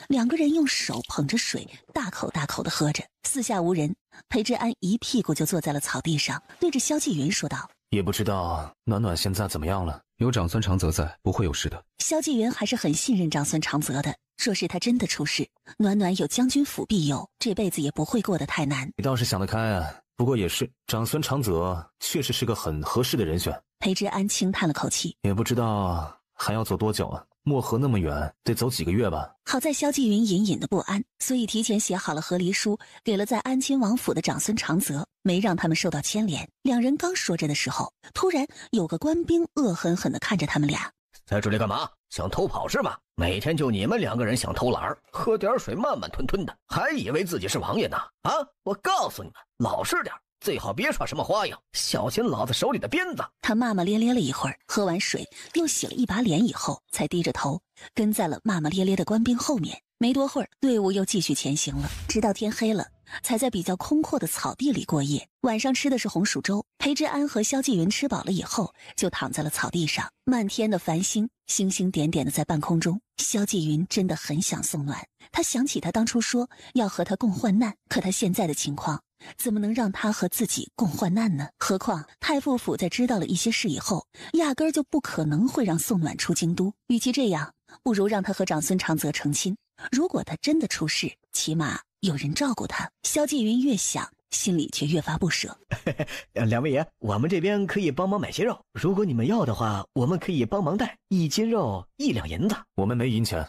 两个人用手捧着水，大口大口地喝着。四下无人，裴志安一屁股就坐在了草地上，对着萧纪云说道：“也不知道暖暖现在怎么样了。有长孙长泽在，不会有事的。”萧纪云还是很信任长孙长泽的，说是他真的出事，暖暖有将军府庇佑，这辈子也不会过得太难。你倒是想得开啊，不过也是，长孙长泽确实是个很合适的人选。裴志安轻叹了口气，也不知道还要走多久啊。漠河那么远，得走几个月吧。好在萧纪云隐隐的不安，所以提前写好了和离书，给了在安亲王府的长孙长泽，没让他们受到牵连。两人刚说着的时候，突然有个官兵恶狠狠地看着他们俩：“在这里干嘛？想偷跑是吧？每天就你们两个人想偷懒，喝点水慢慢吞吞的，还以为自己是王爷呢？啊！我告诉你们，老实点，最好别耍什么花样，小心老子手里的鞭子。”他骂骂咧咧了一会儿，喝完水又洗了一把脸以后，才低着头跟在了骂骂咧咧的官兵后面。没多会儿，队伍又继续前行了，直到天黑了，才在比较空阔的草地里过夜。晚上吃的是红薯粥。裴志安和萧纪云吃饱了以后，就躺在了草地上。漫天的繁星，星星点点的在半空中。萧纪云真的很想宋暖，他想起他当初说要和他共患难，可他现在的情况怎么能让他和自己共患难呢？何况太傅府在知道了一些事以后，压根儿就不可能会让宋暖出京都。与其这样，不如让他和长孙长泽成亲。如果他真的出事，起码有人照顾他。萧纪云越想，心里却越发不舍。两位爷，我们这边可以帮忙买些肉，如果你们要的话，我们可以帮忙带，1斤肉1两银子。我们没银钱。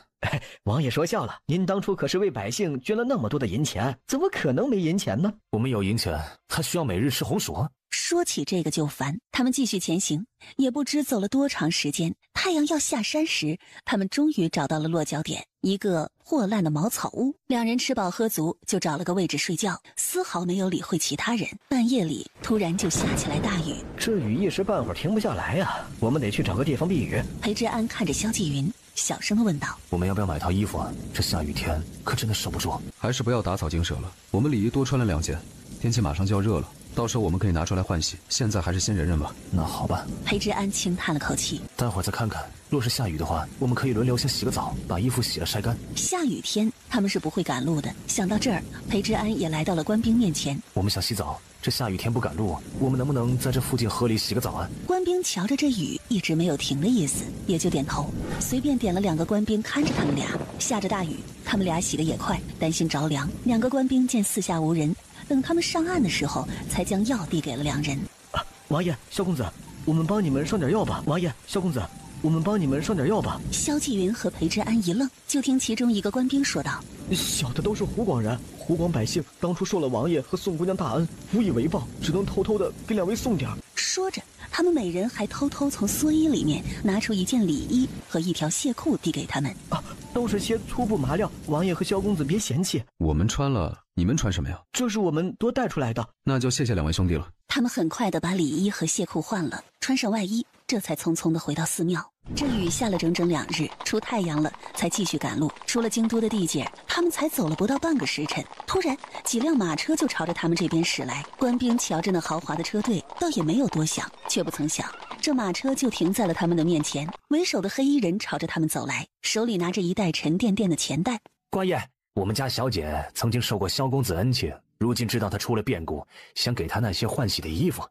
王爷说笑了，您当初可是为百姓捐了那么多的银钱，怎么可能没银钱呢？我们有银钱，还需要每日吃红薯。说起这个就烦。他们继续前行，也不知走了多长时间。太阳要下山时，他们终于找到了落脚点，一个破烂的茅草屋。两人吃饱喝足，就找了个位置睡觉，丝毫没有理会其他人。半夜里突然就下起来大雨，这雨一时半会儿停不下来呀，我们得去找个地方避雨。裴志安看着萧纪云，小声地问道：“我们要不要买套衣服啊？这下雨天可真的守不住。”还是不要打草惊蛇了。我们李姨多穿了2件，天气马上就要热了，到时候我们可以拿出来换洗。现在还是先忍忍吧。那好吧。裴志安轻叹了口气，待会儿再看看。若是下雨的话，我们可以轮流先洗个澡，把衣服洗了晒干。下雨天他们是不会赶路的。想到这儿，裴志安也来到了官兵面前。我们想洗澡，这下雨天不赶路，我们能不能在这附近河里洗个澡啊？官兵瞧着这雨一直没有停的意思，也就点头，随便点了2个官兵看着他们俩。下着大雨，他们俩洗得也快，担心着凉。2个官兵见四下无人，等他们上岸的时候，才将药递给了2人。王爷，萧公子，我们帮你们上点药吧。王爷，萧公子，我们帮你们上点药吧。萧纪云和裴志安一愣，就听其中一个官兵说道：“小的都是湖广人，湖广百姓当初受了王爷和宋姑娘大恩，无以为报，只能偷偷的给2位送点。”说着，他们每人还偷偷从蓑衣里面拿出1件里衣和1条蟹裤递给他们。都是些粗布麻料，王爷和萧公子别嫌弃。我们穿了，你们穿什么呀？这是我们多带出来的。那就谢谢2位兄弟了。他们很快的把里衣和蟹裤换了，穿上外衣，这才匆匆的回到寺庙。这雨下了整整2日，出太阳了，才继续赶路。出了京都的地界，他们才走了不到半个时辰，突然几辆马车就朝着他们这边驶来。官兵瞧着那豪华的车队，倒也没有多想，却不曾想这马车就停在了他们的面前。为首的黑衣人朝着他们走来，手里拿着1袋沉甸甸的钱袋。官爷，我们家小姐曾经受过萧公子恩情，如今知道他出了变故，想给他那些换洗的衣服，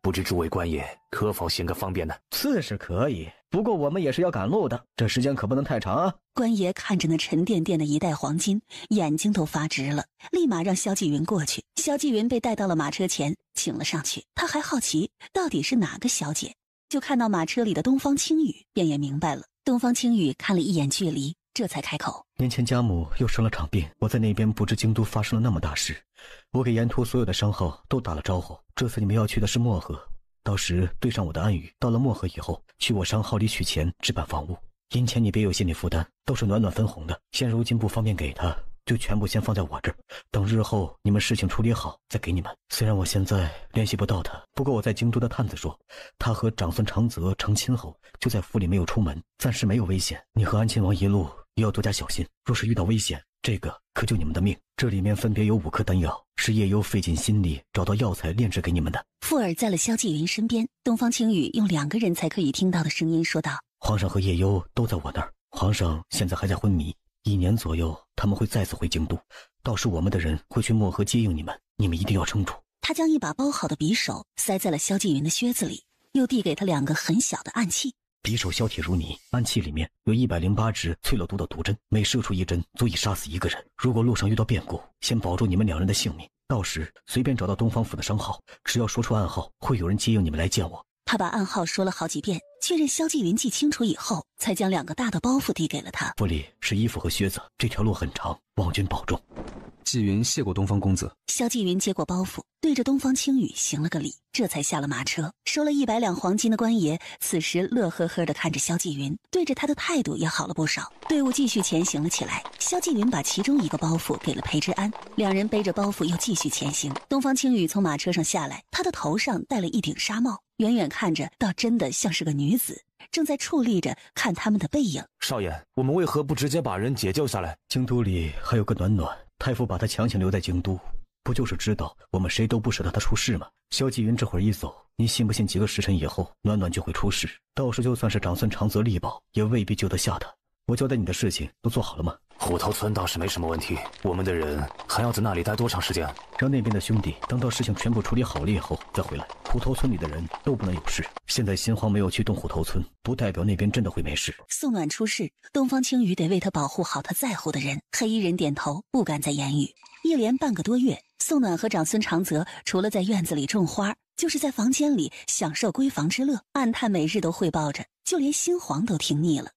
不知诸位官爷可否行个方便呢？自是可以，不过我们也是要赶路的，这时间可不能太长啊。官爷看着那沉甸甸的1袋黄金，眼睛都发直了，立马让萧纪云过去。萧纪云被带到了马车前，请了上去。他还好奇到底是哪个小姐，就看到马车里的东方青羽，便也明白了。东方青羽看了一眼距离，这才开口：“年前家母又生了场病，我在那边不知京都发生了那么大事，我给沿途所有的商号都打了招呼。这次你们要去的是漠河，到时对上我的暗语，到了漠河以后，去我商号里取钱置办房屋。银钱你别有心理负担，都是暖暖分红的，现如今不方便给他，就全部先放在我这儿，等日后你们事情处理好再给你们。虽然我现在联系不到他，不过我在京都的探子说，他和长孙长泽成亲后就在府里没有出门，暂时没有危险。你和安亲王一路也要多加小心，若是遇到危险，这个可救你们的命。这里面分别有5颗丹药，是叶幽费尽心力找到药材炼制给你们的。附耳在了萧纪云身边，东方青羽用2个人才可以听到的声音说道：皇上和叶幽都在我那儿，皇上现在还在昏迷，1年左右他们会再次回京都，到时我们的人会去漠河接应你们，你们一定要撑住。他将一把包好的匕首塞在了萧纪云的靴子里，又递给他2个很小的暗器。匕首削铁如泥，暗器里面有108支淬了毒的毒针，每射出1针足以杀死1个人。如果路上遇到变故，先保住你们2人的性命，到时随便找到东方府的商号，只要说出暗号，会有人接应你们来见我。他把暗号说了好几遍，确认萧纪云记清楚以后，才将2个大的包袱递给了他。府里是衣服和靴子，这条路很长，望君保重。纪云谢过东方公子。萧纪云接过包袱，对着东方青羽行了个礼，这才下了马车。收了100两黄金的官爷此时乐呵呵地看着萧纪云，对着他的态度也好了不少。队伍继续前行了起来，萧纪云把其中1个包袱给了裴之安，2人背着包袱又继续前行。东方青羽从马车上下来，他的头上戴了一顶纱帽，远远看着倒真的像是个女子，正在矗立着看他们的背影。少爷，我们为何不直接把人解救下来？京都里还有个暖暖，太傅把他强行留在京都，不就是知道我们谁都不舍得他出事吗？萧纪云这会儿一走，你信不信几个时辰以后暖暖就会出事，到时就算是长孙长泽力保也未必救得下他。我交代你的事情都做好了吗？虎头村倒是没什么问题，我们的人还要在那里待多长时间？让那边的兄弟等到事情全部处理好了以后再回来。虎头村里的人都不能有事，现在新皇没有去动虎头村，不代表那边真的会没事。宋暖出事，东方青羽得为他保护好他在乎的人。黑衣人点头，不敢再言语。一连半个多月，宋暖和长孙长泽除了在院子里种花，就是在房间里享受闺房之乐。暗探每日都汇报着，就连新皇都听腻了。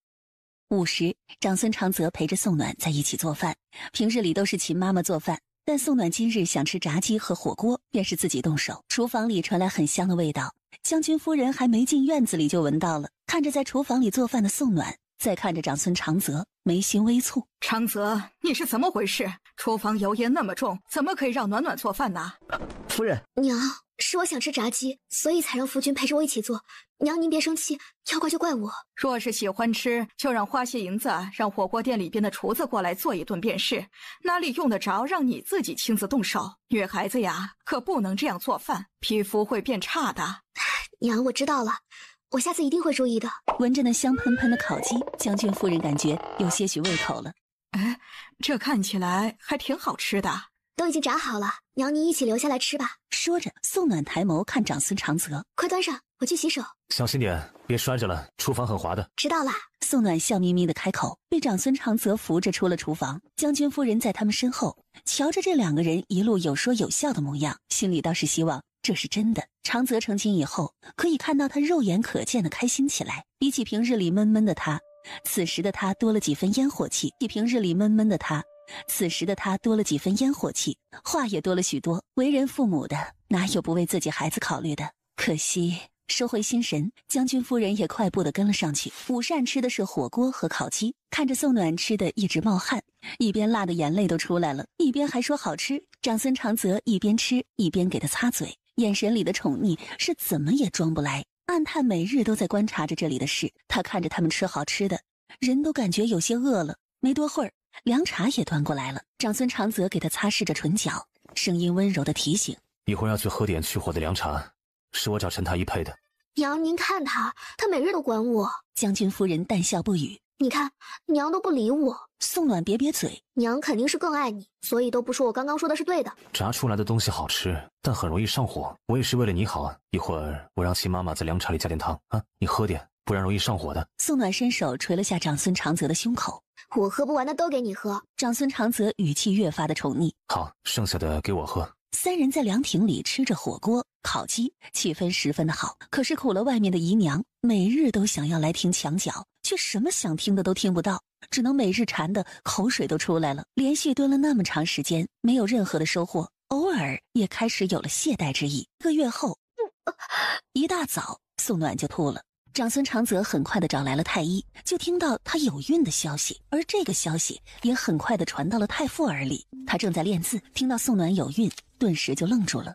午时，长孙长泽陪着宋暖在一起做饭。平日里都是秦妈妈做饭，但宋暖今日想吃炸鸡和火锅，便是自己动手。厨房里传来很香的味道，将军夫人还没进院子里就闻到了。看着在厨房里做饭的宋暖，再看着长孙长泽，眉心微蹙。长泽，你是怎么回事？厨房油烟那么重，怎么可以让暖暖做饭呢？夫人，娘，是我想吃炸鸡，所以才让夫君陪着我一起做。娘，您别生气，要怪就怪我。若是喜欢吃，就让花些银子，让火锅店里边的厨子过来做一顿便是，哪里用得着让你自己亲自动手？女孩子呀，可不能这样做饭，皮肤会变差的。娘，我知道了，我下次一定会注意的。闻着那香喷喷的烤鸡，将军夫人感觉有些许胃口了。哎，这看起来还挺好吃的。都已经炸好了，娘您一起留下来吃吧。说着，宋暖抬眸看长孙长泽，快端上，我去洗手。小心点，别摔着了，厨房很滑的。知道了。宋暖笑眯眯的开口，被长孙长泽扶着出了厨房。将军夫人在他们身后，瞧着这2个人一路有说有笑的模样，心里倒是希望这是真的。长泽成亲以后，可以看到他肉眼可见的开心起来，比起平日里闷闷的他，此时的他多了几分烟火气。话也多了许多。为人父母的，哪有不为自己孩子考虑的？可惜收回心神，将军夫人也快步地跟了上去。午膳吃的是火锅和烤鸡，看着宋暖吃的一直冒汗，一边辣的眼泪都出来了，一边还说好吃。长孙长泽一边吃一边给他擦嘴，眼神里的宠溺是怎么也装不来。暗探每日都在观察着这里的事，他看着他们吃好吃的，人都感觉有些饿了。没多会儿，凉茶也端过来了。长孙长泽给他擦拭着唇角，声音温柔的提醒：一会儿要去喝点去火的凉茶，是我找陈太医配的。娘，您看他每日都管我。将军夫人淡笑不语。你看，娘都不理我。宋暖瘪瘪嘴，娘肯定是更爱你，所以都不说我刚刚说的是对的。炸出来的东西好吃，但很容易上火。我也是为了你好，一会儿我让秦妈妈在凉茶里加点汤啊，你喝点，不然容易上火的。宋暖伸手捶了下长孙长泽的胸口。我喝不完的都给你喝。长孙长泽语气越发的宠溺。好，剩下的给我喝。3人在凉亭里吃着火锅、烤鸡，气氛十分的好。可是苦了外面的姨娘，每日都想要来听墙角，却什么想听的都听不到，只能每日馋的口水都出来了。连续蹲了那么长时间，没有任何的收获，偶尔也开始有了懈怠之意。1个月后，一大早宋暖就吐了。长孙长泽很快的找来了太医，就听到他有孕的消息，而这个消息也很快的传到了太傅耳里。他正在练字，听到宋暖有孕，顿时就愣住了。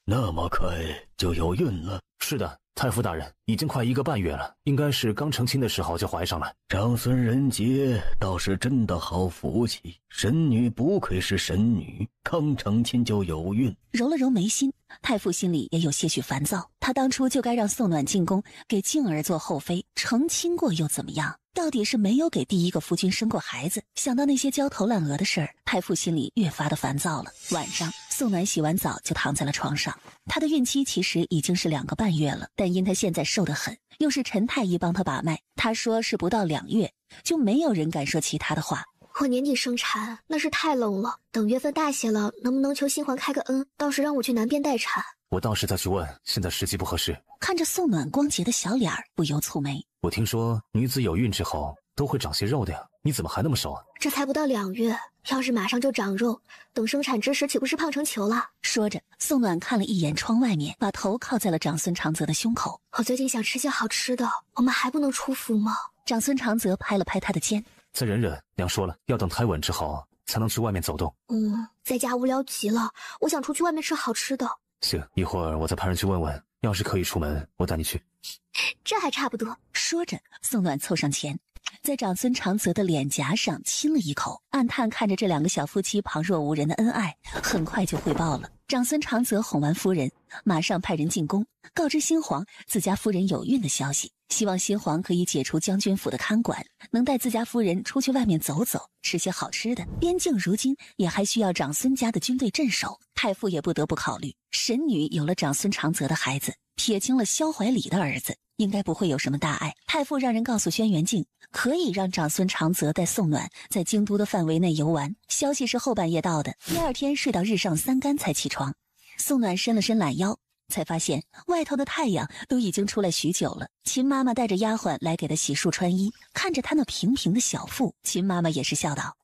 那么快就有孕了？是的，太傅大人，已经快1个半月了，应该是刚成亲的时候就怀上了。长孙仁杰倒是真的好福气，神女不愧是神女，刚成亲就有孕。揉了揉眉心，太傅心里也有些许烦躁。他当初就该让宋暖进宫，给静儿做后妃，成亲过又怎么样？到底是没有给第一个夫君生过孩子。想到那些焦头烂额的事儿，太傅心里越发的烦躁了。晚上，宋暖洗完澡就躺在了床上。她的孕期其实已经是2个半月了，但因她现在瘦得很，又是陈太医帮她把脉，她说是不到2月，就没有人敢说其他的话。我年底生产，那是太冷了。等月份大些了，能不能求新皇开个恩，到时让我去南边待产？我到时再去问，现在时机不合适。看着宋暖光洁的小脸儿，不由蹙眉。我听说女子有孕之后都会长些肉的呀，你怎么还那么瘦啊？这才不到2月，要是马上就长肉，等生产之时岂不是胖成球了？说着，宋暖看了一眼窗外面，把头靠在了长孙长泽的胸口。我最近想吃些好吃的，我们还不能出府吗？长孙长泽拍了拍他的肩。再忍忍，娘说了，要等胎稳之后才能去外面走动。在家无聊极了，我想出去外面吃好吃的。行，一会儿我再派人去问问，要是可以出门，我带你去。这还差不多。说着，宋暖凑上前，在长孙长泽的脸颊上亲了一口，暗叹看着这2个小夫妻旁若无人的恩爱，很快就汇报了。长孙长泽哄完夫人，马上派人进宫，告知新皇自家夫人有孕的消息，希望新皇可以解除将军府的看管，能带自家夫人出去外面走走，吃些好吃的。边境如今也还需要长孙家的军队镇守，太傅也不得不考虑，神女有了长孙长泽的孩子，撇清了萧怀里的儿子，应该不会有什么大碍。太傅让人告诉轩辕镜，可以让长孙长泽带宋暖在京都的范围内游玩。消息是后半夜到的，第2天睡到日上3竿才起床。宋暖伸了伸懒腰，才发现外头的太阳都已经出来许久了。秦妈妈带着丫鬟来给她洗漱穿衣，看着她那平平的小腹，秦妈妈也是笑道：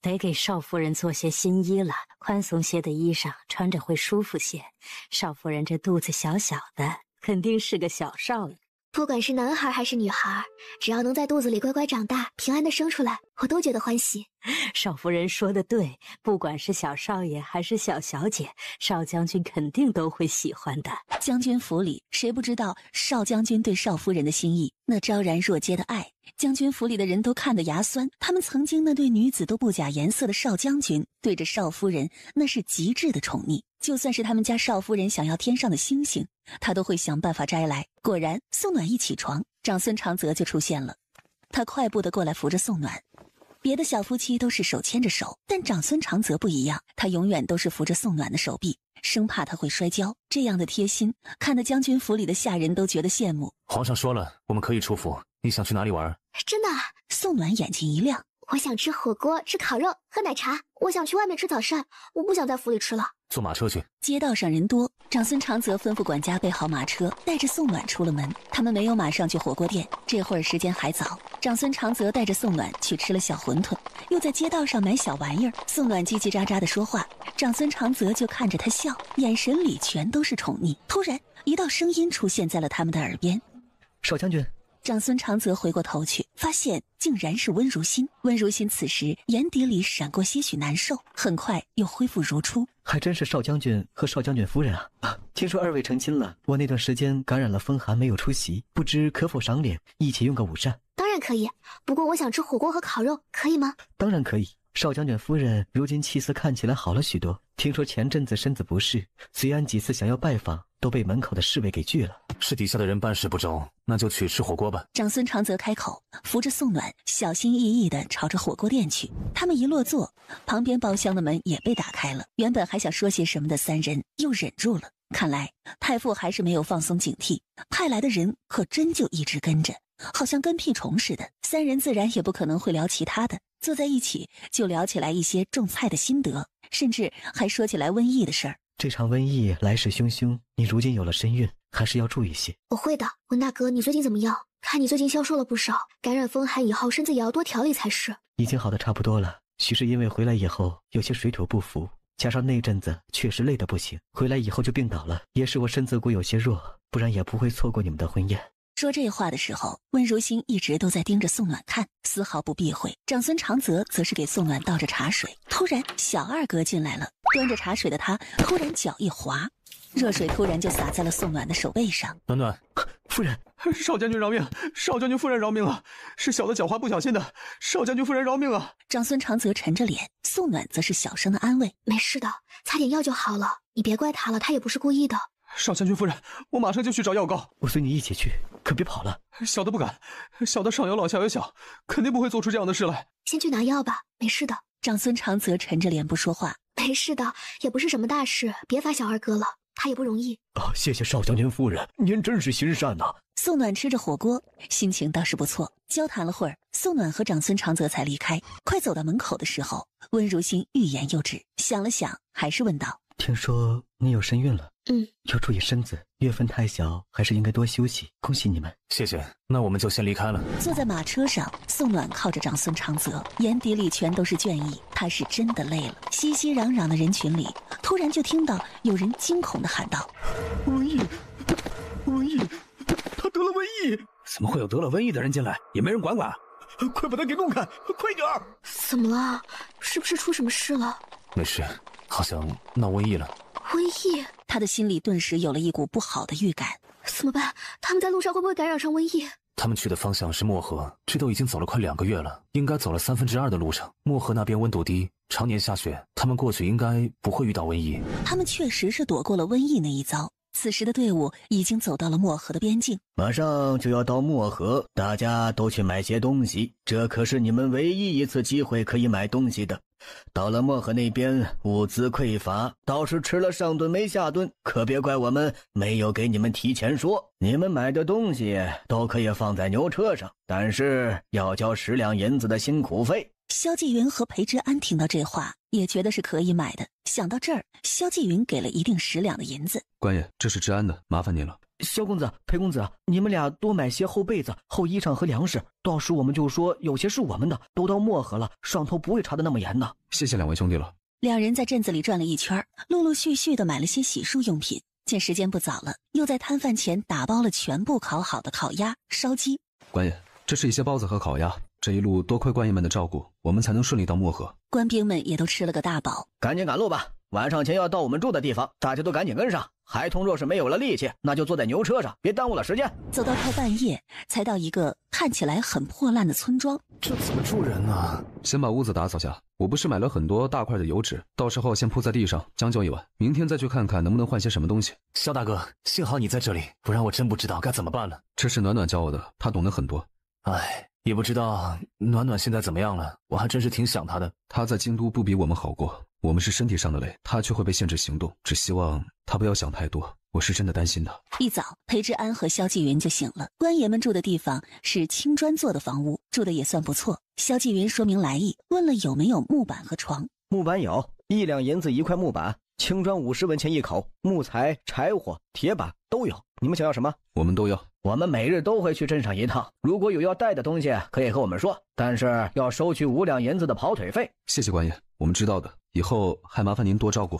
得给少夫人做些新衣了，宽松些的衣裳穿着会舒服些。少夫人这肚子小小的，肯定是个小少爷。不管是男孩还是女孩，只要能在肚子里乖乖长大，平安的生出来，我都觉得欢喜。少夫人说的对，不管是小少爷还是小小姐，少将军肯定都会喜欢的。将军府里谁不知道少将军对少夫人的心意，那昭然若揭的爱，将军府里的人都看得牙酸。他们曾经那对女子都不假颜色的少将军，对着少夫人那是极致的宠溺。就算是他们家少夫人想要天上的星星，他都会想办法摘来。果然，宋暖一起床，长孙长泽就出现了。他快步的过来扶着宋暖。别的小夫妻都是手牵着手，但长孙长泽不一样，他永远都是扶着宋暖的手臂，生怕他会摔跤。这样的贴心，看得将军府里的下人都觉得羡慕。皇上说了，我们可以出府，你想去哪里玩？真的？宋暖眼睛一亮。我想吃火锅，吃烤肉，喝奶茶。我想去外面吃早膳，我不想在府里吃了。坐马车去。街道上人多，长孙长泽吩咐管家备好马车，带着宋暖出了门。他们没有马上去火锅店，这会儿时间还早。长孙长泽带着宋暖去吃了小馄饨，又在街道上买小玩意儿。宋暖叽叽喳喳的说话，长孙长泽就看着他笑，眼神里全都是宠溺。突然，一道声音出现在了他们的耳边：少将军。长孙长泽回过头去，发现竟然是温如心。温如心此时眼底里闪过些许难受，很快又恢复如初。还真是少将军和少将军夫人啊！听说2位成亲了，我那段时间感染了风寒，没有出席，不知可否赏脸，一起用个午膳？当然可以，不过我想吃火锅和烤肉，可以吗？当然可以。少将军夫人如今气色看起来好了许多，听说前阵子身子不适，随安几次想要拜访，都被门口的侍卫给拒了。是底下的人办事不周，那就去吃火锅吧。长孙长泽开口，扶着宋暖，小心翼翼地朝着火锅店去。他们一落座，旁边包厢的门也被打开了。原本还想说些什么的3人又忍住了。看来太傅还是没有放松警惕，派来的人可真就一直跟着，好像跟屁虫似的。3人自然也不可能会聊其他的，坐在一起就聊起来一些种菜的心得，甚至还说起来瘟疫的事儿。这场瘟疫来势汹汹，你如今有了身孕，还是要注意些。我会的。温大哥，你最近怎么样？看你最近消瘦了不少，感染风寒以后身子也要多调理才是。已经好的差不多了，许是因为回来以后有些水土不服，加上那阵子确实累得不行，回来以后就病倒了。也是我身子骨有些弱，不然也不会错过你们的婚宴。说这话的时候，温如心一直都在盯着宋暖看，丝毫不避讳。长孙长泽则是给宋暖倒着茶水。突然，小二哥进来了，端着茶水的他突然脚一滑，热水突然就洒在了宋暖的手背上。暖暖，夫人，少将军饶命！少将军夫人饶命啊！是小的狡猾不小心的，少将军夫人饶命啊！长孙长泽沉着脸，宋暖则是小声的安慰：“没事的，擦点药就好了。你别怪他了，他也不是故意的。”少将军夫人，我马上就去找药膏。我随你一起去，可别跑了。小的不敢，小的上有老下有小，肯定不会做出这样的事来。先去拿药吧，没事的。长孙长泽沉着脸不说话。没事的，也不是什么大事，别罚小二哥了，他也不容易。谢谢少将军夫人，您真是心善呐。宋暖吃着火锅，心情倒是不错。交谈了会儿，宋暖和长孙长泽才离开。快走到门口的时候，温如心欲言又止，想了想，还是问道：“听说你有身孕了？要注意身子，月份太小，还是应该多休息。恭喜你们。”谢谢，那我们就先离开了。坐在马车上，宋暖靠着长孙长泽，眼底里全都是倦意，他是真的累了。熙熙攘攘的人群里，突然就听到有人惊恐地喊道：“瘟疫！瘟疫！他得了瘟疫！怎么会有得了瘟疫的人进来？也没人管管。快把他给弄开！快点儿！怎么了？是不是出什么事了？”没事，好像闹瘟疫了。瘟疫？他的心里顿时有了一股不好的预感。怎么办？他们在路上会不会感染上瘟疫？他们去的方向是漠河，这都已经走了快2个月了，应该走了2/3的路程。漠河那边温度低，常年下雪，他们过去应该不会遇到瘟疫。他们确实是躲过了瘟疫那一遭。此时的队伍已经走到了漠河的边境，马上就要到漠河，大家都去买些东西，这可是你们唯一一次机会可以买东西的。到了漠河那边，物资匮乏，倒是吃了上顿没下顿，可别怪我们没有给你们提前说。你们买的东西都可以放在牛车上，但是要交10两银子的辛苦费。萧继云和裴之安听到这话，也觉得是可以买的。想到这儿，萧继云给了一定10两的银子。官爷，这是治安的，麻烦您了。萧公子、裴公子，你们俩多买些厚被子、厚衣裳和粮食，到时我们就说有些是我们的。都到漠河了，上头不会查得那么严的。谢谢2位兄弟了。2人在镇子里转了一圈，陆陆续续的买了些洗漱用品。见时间不早了，又在摊贩前打包了全部烤好的烤鸭、烧鸡。官爷，这是一些包子和烤鸭。这一路多亏官爷们的照顾，我们才能顺利到漠河。官兵们也都吃了个大饱。赶紧赶路吧，晚上前要到我们住的地方，大家都赶紧跟上。孩童若是没有了力气，那就坐在牛车上，别耽误了时间。走到快半夜，才到一个看起来很破烂的村庄。这怎么住人啊？先把屋子打扫下。我不是买了很多大块的油纸，到时候先铺在地上将就一晚，明天再去看看能不能换些什么东西。萧大哥，幸好你在这里，不然我真不知道该怎么办了。这是暖暖教我的，他懂得很多。唉，也不知道暖暖现在怎么样了，我还真是挺想他的。他在京都不比我们好过，我们是身体上的累，他却会被限制行动。只希望他不要想太多，我是真的担心他。一早，裴之安和萧继云就醒了。官爷们住的地方是青砖做的房屋，住的也算不错。萧继云说明来意，问了有没有木板和床。木板有，1两银子1块木板，青砖50文钱1口，木材、柴火、铁板都有。你们想要什么？我们都要。我们每日都会去镇上一趟，如果有要带的东西，可以和我们说，但是要收取5两银子的跑腿费。谢谢官爷，我们知道的，以后还麻烦您多照顾。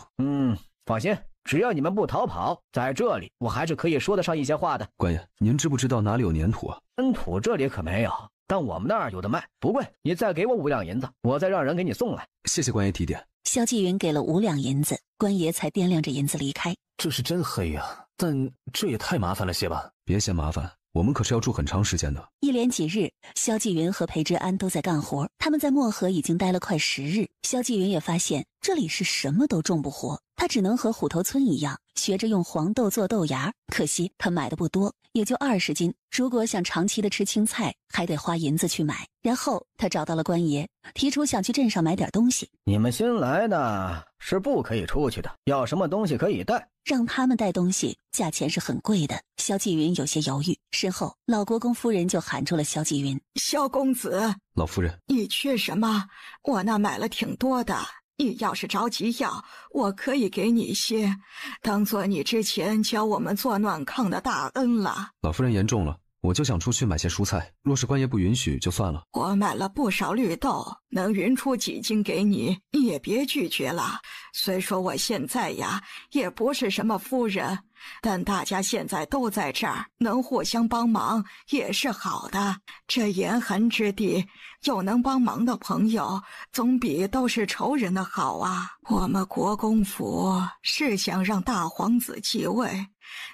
放心，只要你们不逃跑，在这里我还是可以说得上一些话的。官爷，您知不知道哪里有粘土啊？粘土这里可没有，但我们那儿有的卖，不贵。你再给我5两银子，我再让人给你送来。谢谢官爷提点。萧继云给了5两银子，官爷才掂量着银子离开。这是真黑呀，但这也太麻烦了些吧？别嫌麻烦，我们可是要住很长时间的。一连几日，萧继云和裴之安都在干活。他们在漠河已经待了快10日。萧继云也发现这里是什么都种不活，他只能和虎头村一样，学着用黄豆做豆芽。可惜他买的不多，也就20斤。如果想长期的吃青菜，还得花银子去买。然后他找到了官爷，提出想去镇上买点东西。你们新来的是不可以出去的，要什么东西可以带。让他们带东西，价钱是很贵的。萧继云有些犹豫，身后老国公夫人就喊住了萧继云：“萧公子，老夫人，你缺什么？我那买了挺多的。你要是着急要，我可以给你些，当做你之前教我们做暖炕的大恩了。”老夫人言重了，我就想出去买些蔬菜，若是官爷不允许就算了。我买了不少绿豆，能匀出几斤给你，你也别拒绝了。虽说我现在呀也不是什么夫人，但大家现在都在这儿，能互相帮忙也是好的。这严寒之地，有能帮忙的朋友，总比都是仇人的好啊。我们国公府是想让大皇子继位，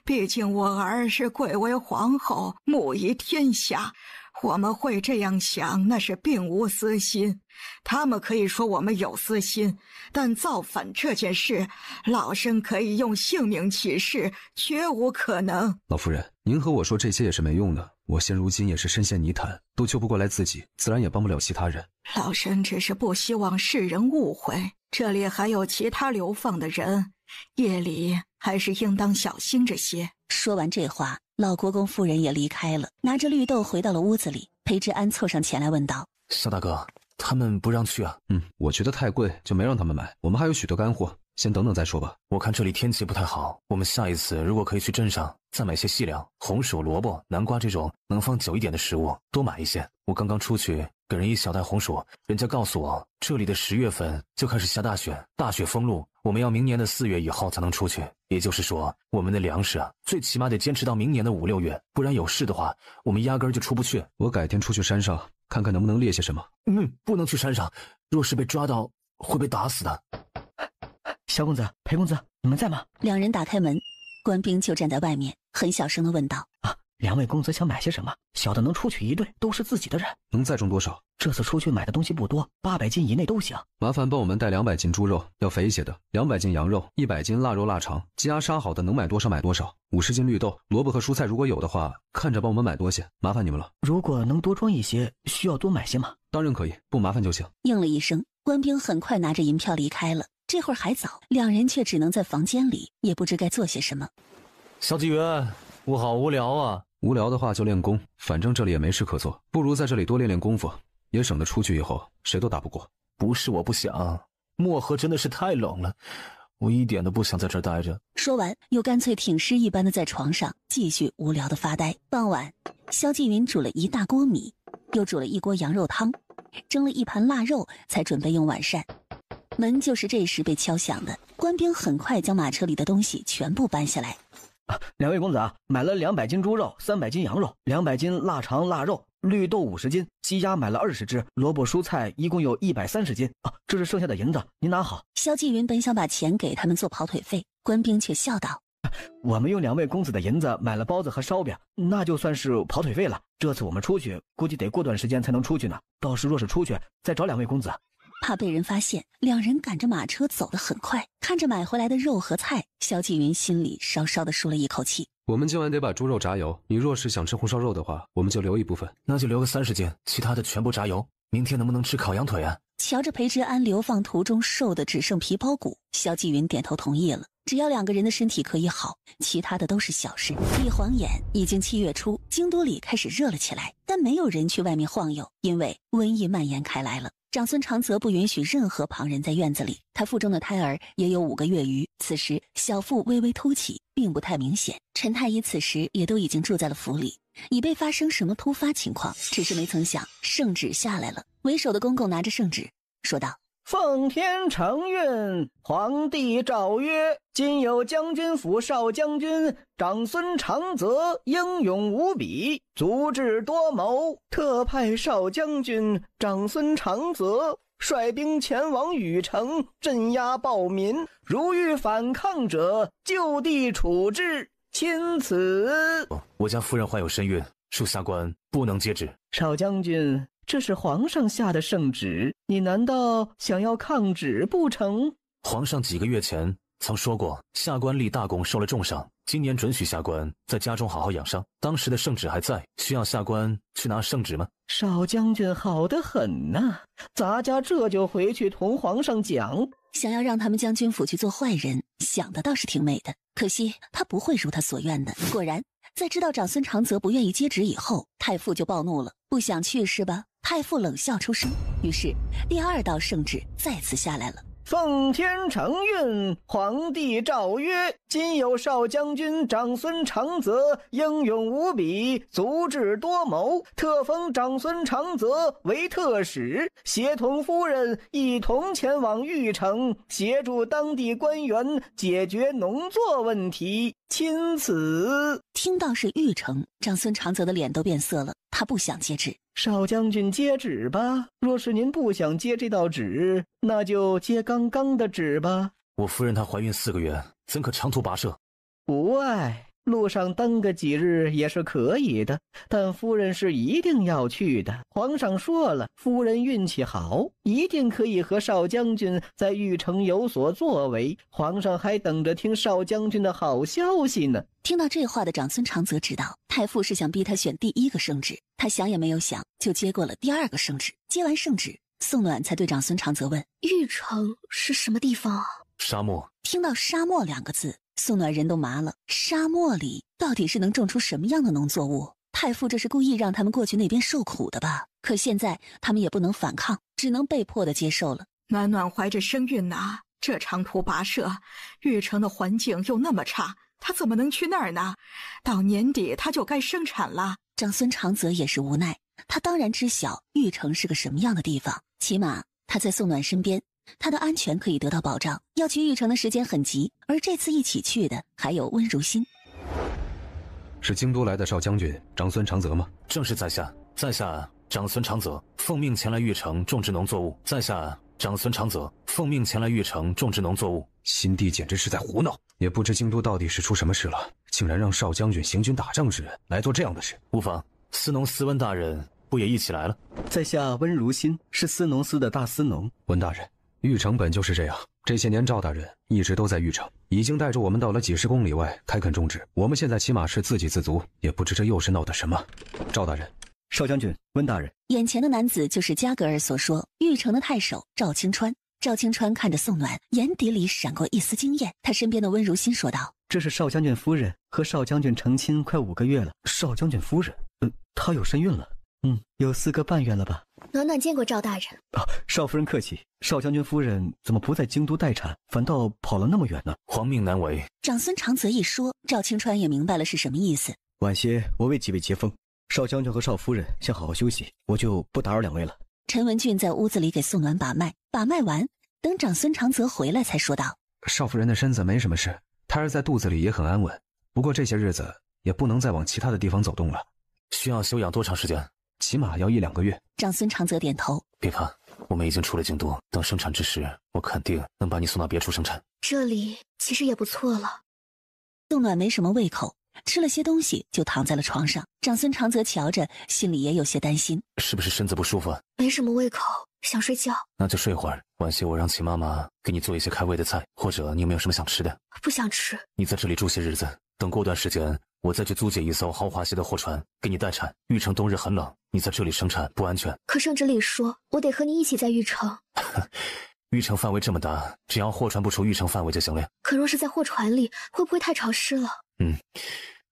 毕竟我儿是贵为皇后，母仪天下。我们会这样想，那是并无私心。他们可以说我们有私心，但造反这件事，老身可以用性命起誓，绝无可能。老夫人，您和我说这些也是没用的。我现如今也是深陷泥潭，都救不过来自己，自然也帮不了其他人。老身只是不希望世人误会，这里还有其他流放的人，夜里还是应当小心这些。说完这话，老国公夫人也离开了，拿着绿豆回到了屋子里。裴志安凑上前来问道：肖大哥，他们不让去啊？我觉得太贵，就没让他们买。我们还有许多干货，先等等再说吧。我看这里天气不太好，我们下一次如果可以去镇上再买些细粮，红薯、萝卜、南瓜这种能放久一点的食物多买一些。我刚刚出去给人一小袋红薯，人家告诉我这里的10月份就开始下大雪，大雪封路，我们要明年的4月以后才能出去。也就是说，我们的粮食最起码得坚持到明年的5、6月，不然有事的话，我们压根儿就出不去。我改天出去山上看看能不能猎些什么。不能去山上，若是被抓到会被打死的。萧公子、裴公子，你们在吗？两人打开门，官兵就站在外面，很小声地问道：两位公子想买些什么？小的能出去一队，都是自己的人。能再种多少？这次出去买的东西不多，800斤以内都行。麻烦帮我们带200斤猪肉，要肥一些的；200斤羊肉，100斤腊肉腊肠，鸡鸭杀好的能买多少买多少。50斤绿豆、萝卜和蔬菜如果有的话，看着帮我们买多些，麻烦你们了。如果能多装一些，需要多买些吗？当然可以，不麻烦就行。应了一声，官兵很快拿着银票离开了。这会儿还早，两人却只能在房间里，也不知该做些什么。小纪元，我好无聊啊。无聊的话就练功，反正这里也没事可做，不如在这里多练练功夫，也省得出去以后谁都打不过。不是我不想，漠河真的是太冷了，我一点都不想在这儿待着。说完，又干脆挺尸一般的在床上继续无聊的发呆。傍晚，萧纪云煮了一大锅米，又煮了一锅羊肉汤，蒸了一盘腊肉，才准备用晚膳。门就是这时被敲响的，官兵很快将马车里的东西全部搬下来。两位公子啊，买了200斤猪肉，300斤羊肉，200斤腊肠腊肉，绿豆50斤，鸡鸭买了20只，萝卜蔬菜一共有130斤。这是剩下的银子，您拿好。萧纪云本想把钱给他们做跑腿费，官兵却笑道：我们用2位公子的银子买了包子和烧饼，那就算是跑腿费了。这次我们出去，估计得过段时间才能出去呢。到时若是出去，再找2位公子。怕被人发现，两人赶着马车走得很快。看着买回来的肉和菜，萧纪云心里稍稍地舒了一口气。我们今晚得把猪肉炸油，你若是想吃红烧肉的话，我们就留一部分。那就留个30斤，其他的全部炸油。明天能不能吃烤羊腿啊？瞧着裴志安流放途中瘦的只剩皮包骨，萧纪云点头同意了。只要2个人的身体可以好，其他的都是小事。一晃眼，已经7月初，京都里开始热了起来，但没有人去外面晃悠，因为瘟疫蔓延开来了。长孙长泽不允许任何旁人在院子里，他腹中的胎儿也有5个月余，此时小腹微微凸起，并不太明显。陈太医此时也都已经住在了府里，以备发生什么突发情况，只是没曾想圣旨下来了。为首的公公拿着圣旨说道：奉天承运，皇帝诏曰：今有将军府少将军长孙长泽英勇无比，足智多谋，特派少将军长孙长泽率兵前往禹城镇压暴民，如遇反抗者，就地处置。钦此。我家夫人怀有身孕，属下官不能接旨。少将军，这是皇上下的圣旨，你难道想要抗旨不成？皇上几个月前曾说过，下官立大功，受了重伤，今年准许下官在家中好好养伤。当时的圣旨还在，需要下官去拿圣旨吗？少将军好得很呐，咱家这就回去同皇上讲。想要让他们将军府去做坏人，想的倒是挺美的，可惜他不会如他所愿的。果然，在知道长孙长泽不愿意接旨以后，太傅就暴怒了。不想去是吧？太傅冷笑出声。于是第2道圣旨再次下来了。奉天承运，皇帝诏曰：今有少将军长孙长泽英勇无比，足智多谋，特封长孙长泽为特使，协同夫人一同前往玉城，协助当地官员解决农作问题。钦此。听到是玉城，长孙长泽的脸都变色了，他不想接旨。少将军接旨吧，若是您不想接这道旨，那就接刚刚的旨吧。我夫人她怀孕4个月，怎可长途跋涉？无碍，路上耽搁几日也是可以的，但夫人是一定要去的。皇上说了，夫人运气好，一定可以和少将军在玉城有所作为。皇上还等着听少将军的好消息呢。听到这话的长孙长泽知道太傅是想逼他选第一个圣旨，他想也没有想就接过了第2个圣旨。接完圣旨，宋暖才对长孙长泽问：玉城是什么地方啊？沙漠。听到沙漠2个字，宋暖人都麻了。沙漠里到底是能种出什么样的农作物？太傅这是故意让他们过去那边受苦的吧？可现在他们也不能反抗，只能被迫的接受了。暖暖怀着身孕呐，这长途跋涉，玉城的环境又那么差，他怎么能去那儿呢？到年底他就该生产了。长孙长泽也是无奈，他当然知晓玉城是个什么样的地方，起码他在宋暖身边，他的安全可以得到保障。要去玉城的时间很急，而这次一起去的还有温如心。是京都来的少将军长孙长泽吗？正是在下。在下长孙长泽，奉命前来玉城种植农作物。在下长孙长泽，奉命前来玉城种植农作物。新帝简直是在胡闹，也不知京都到底是出什么事了，竟然让少将军行军打仗之人来做这样的事。无妨，司农司温大人不也一起来了？在下温如心，是司农司的大司农。温大人，玉城本就是这样，这些年赵大人一直都在玉城，已经带着我们到了几十公里外开垦种植，我们现在起码是自给自足，也不知这又是闹的什么。赵大人，少将军，温大人。眼前的男子就是加格尔所说玉城的太守赵清川。赵清川看着宋暖，眼底里闪过一丝惊艳。他身边的温如心说道：这是少将军夫人，和少将军成亲快5个月了。少将军夫人，她有身孕了，有4个半月了吧。暖暖见过赵大人。少夫人客气。少将军夫人怎么不在京都待产，反倒跑了那么远呢？皇命难违。长孙长泽一说，赵清川也明白了是什么意思。晚些我为几位接风，少将军和少夫人先好好休息，我就不打扰2位了。陈文俊在屋子里给宋暖把脉，把脉完，等长孙长泽回来才说道：少夫人的身子没什么事，胎儿在肚子里也很安稳，不过这些日子也不能再往其他的地方走动了。需要休养多长时间？起码要1-2个月。长孙长泽点头。别怕，我们已经出了京都，等生产之时，我肯定能把你送到别处生产。这里其实也不错了。宋暖没什么胃口，吃了些东西就躺在了床上。长孙长泽瞧着，心里也有些担心。是不是身子不舒服？没什么胃口，想睡觉。那就睡会儿，晚些我让齐妈妈给你做一些开胃的菜，或者你有没有什么想吃的？不想吃。你在这里住些日子，等过段时间我再去租借一艘豪华些的货船给你代产。玉城冬日很冷，你在这里生产不安全。可圣旨里说我得和你一起在玉城。玉城范围这么大，只要货船不出玉城范围就行了。可若是在货船里，会不会太潮湿了？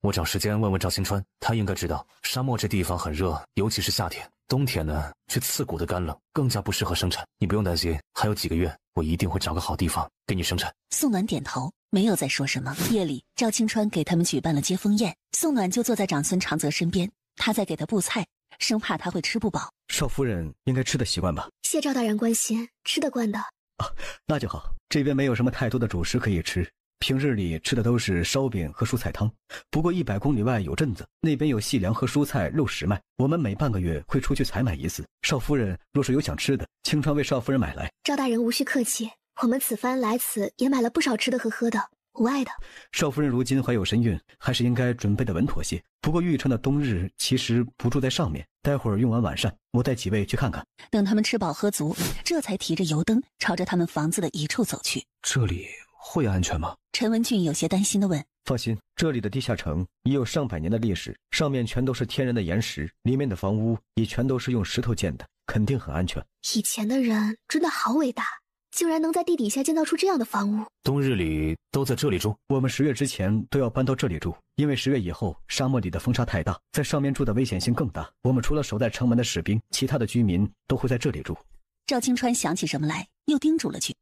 我找时间问问赵新川，他应该知道。沙漠这地方很热，尤其是夏天，冬天呢却刺骨的干冷，更加不适合生产。你不用担心，还有几个月，我一定会找个好地方给你生产。宋暖点头，没有再说什么。夜里，赵清川给他们举办了接风宴，宋暖就坐在长孙长泽身边，他在给他布菜，生怕他会吃不饱。少夫人应该吃得习惯吧？谢赵大人关心，吃得惯的。那就好。这边没有什么太多的主食可以吃，平日里吃的都是烧饼和蔬菜汤。不过100公里外有镇子，那边有细粮和蔬菜、肉食卖，我们每半个月会出去采买一次。少夫人若是有想吃的，清川为少夫人买来。赵大人无需客气，我们此番来此也买了不少吃的和喝的，无碍的。少夫人如今怀有身孕，还是应该准备的稳妥些。不过玉城的冬日其实不住在上面，待会儿用完晚膳，我带几位去看看。等他们吃饱喝足，这才提着油灯朝着他们房子的一处走去。这里会安全吗？陈文俊有些担心地问。放心，这里的地下城已有上百年的历史，上面全都是天然的岩石，里面的房屋也全都是用石头建的，肯定很安全。以前的人真的好伟大，竟然能在地底下建造出这样的房屋。冬日里都在这里住？我们10月之前都要搬到这里住，因为10月以后沙漠里的风沙太大，在上面住的危险性更大。我们除了守在城门的士兵，其他的居民都会在这里住。赵青川想起什么来，又叮嘱了句：“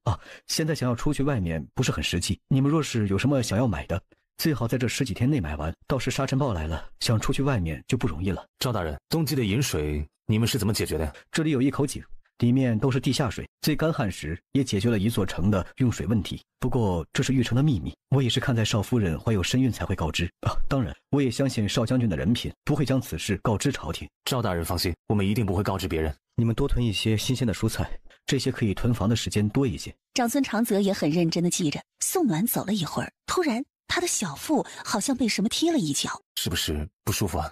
现在想要出去外面不是很实际，你们若是有什么想要买的，最好在这10几天内买完，到时沙尘暴来了，想出去外面就不容易了。”赵大人，冬季的饮水你们是怎么解决的？这里有一口井，里面都是地下水，最干旱时也解决了一座城的用水问题。不过这是玉成的秘密，我也是看在少夫人怀有身孕才会告知。当然，我也相信少将军的人品，不会将此事告知朝廷。赵大人放心，我们一定不会告知别人。你们多囤一些新鲜的蔬菜，这些可以囤房的时间多一些。长孙长泽也很认真地记着。宋暖走了一会儿，突然他的小腹好像被什么踢了一脚，是不是不舒服啊？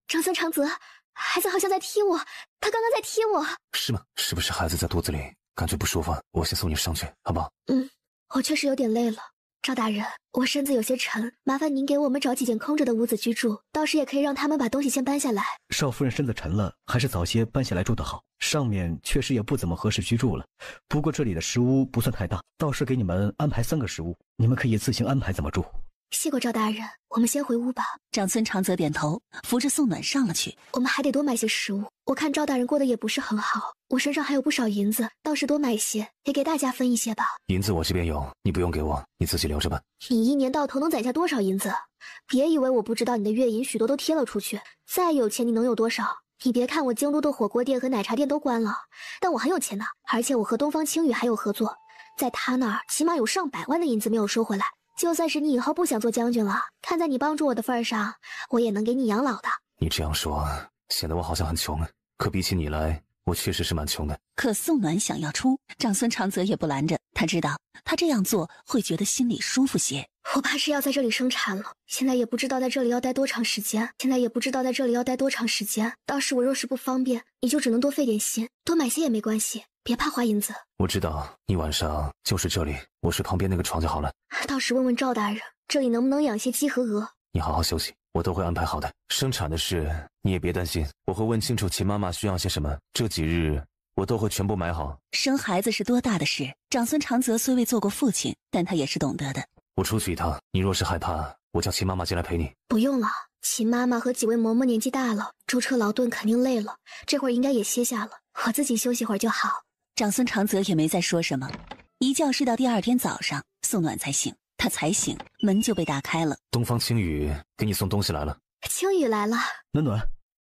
长孙长泽，孩子好像在踢我，他刚刚在踢我。是吗？是不是孩子在肚子里感觉不舒服？我先送你上去，好不好？我确实有点累了。赵大人，我身子有些沉，麻烦您给我们找几间空着的屋子居住，到时也可以让他们把东西先搬下来。少夫人身子沉了，还是早些搬下来住得好。上面确实也不怎么合适居住了，不过这里的食屋不算太大，倒是给你们安排3个食屋，你们可以自行安排怎么住。谢过赵大人，我们先回屋吧。长孙长泽点头，扶着宋暖上了去。我们还得多买些食物，我看赵大人过得也不是很好，我身上还有不少银子，倒是多买些，也给大家分一些吧。银子我这边有，你不用给我，你自己留着吧。你一年到头能攒下多少银子？别以为我不知道你的月银许多都贴了出去，再有钱你能有多少？你别看我京都的火锅店和奶茶店都关了，但我很有钱呢，而且我和东方青羽还有合作，在他那儿起码有上百万的银子没有收回来。就算是你以后不想做将军了，看在你帮助我的份上，我也能给你养老的。你这样说，显得我好像很穷，可比起你来，我确实是蛮穷的。可宋暖想要出，长孙长泽也不拦着，他知道他这样做会觉得心里舒服些。我怕是要在这里生产了，现在也不知道在这里要待多长时间，到时我若是不方便，你就只能多费点心，多买些也没关系，别怕花银子。我知道，你晚上就是这里，我睡旁边那个床就好了。到时问问赵大人，这里能不能养些鸡和鹅？你好好休息，我都会安排好的。生产的事你也别担心，我会问清楚秦妈妈需要些什么，这几日我都会全部买好。生孩子是多大的事，长孙长泽虽未做过父亲，但他也是懂得的。我出去一趟，你若是害怕，我叫秦妈妈进来陪你。不用了，秦妈妈和几位嬷嬷年纪大了，舟车劳顿肯定累了，这会儿应该也歇下了，我自己休息会儿就好。长孙长泽也没再说什么，一觉睡到第2天早上，宋暖才醒。他才醒，门就被打开了。东方青羽给你送东西来了。青羽来了。暖暖，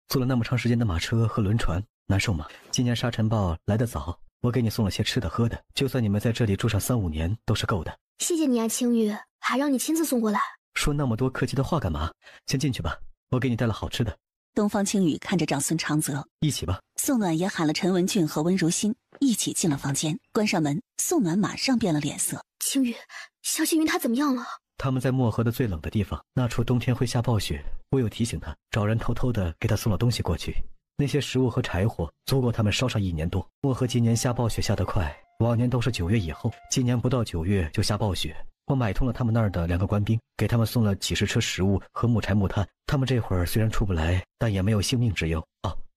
坐了那么长时间的马车和轮船，难受吗？今年沙尘暴来得早，我给你送了些吃的喝的，就算你们在这里住上3、5年都是够的。谢谢你啊，青羽，还让你亲自送过来。说那么多客气的话干嘛？先进去吧，我给你带了好吃的。东方青羽看着长孙长泽，一起吧。宋暖也喊了陈文俊和温如心一起进了房间，关上门，宋暖马上变了脸色。青羽，小青云他怎么样了？他们在漠河的最冷的地方，那处冬天会下暴雪，我有提醒他，找人偷偷的给他送了东西过去。那些食物和柴火足够他们烧上1年多。漠河今年下暴雪下得快，往年都是9月以后，今年不到9月就下暴雪。我买通了他们那儿的2个官兵，给他们送了几十车食物和木柴木炭。他们这会儿虽然出不来，但也没有性命之忧。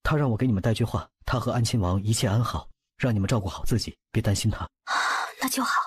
他让我给你们带句话，他和安亲王一切安好，让你们照顾好自己，别担心他。那就好，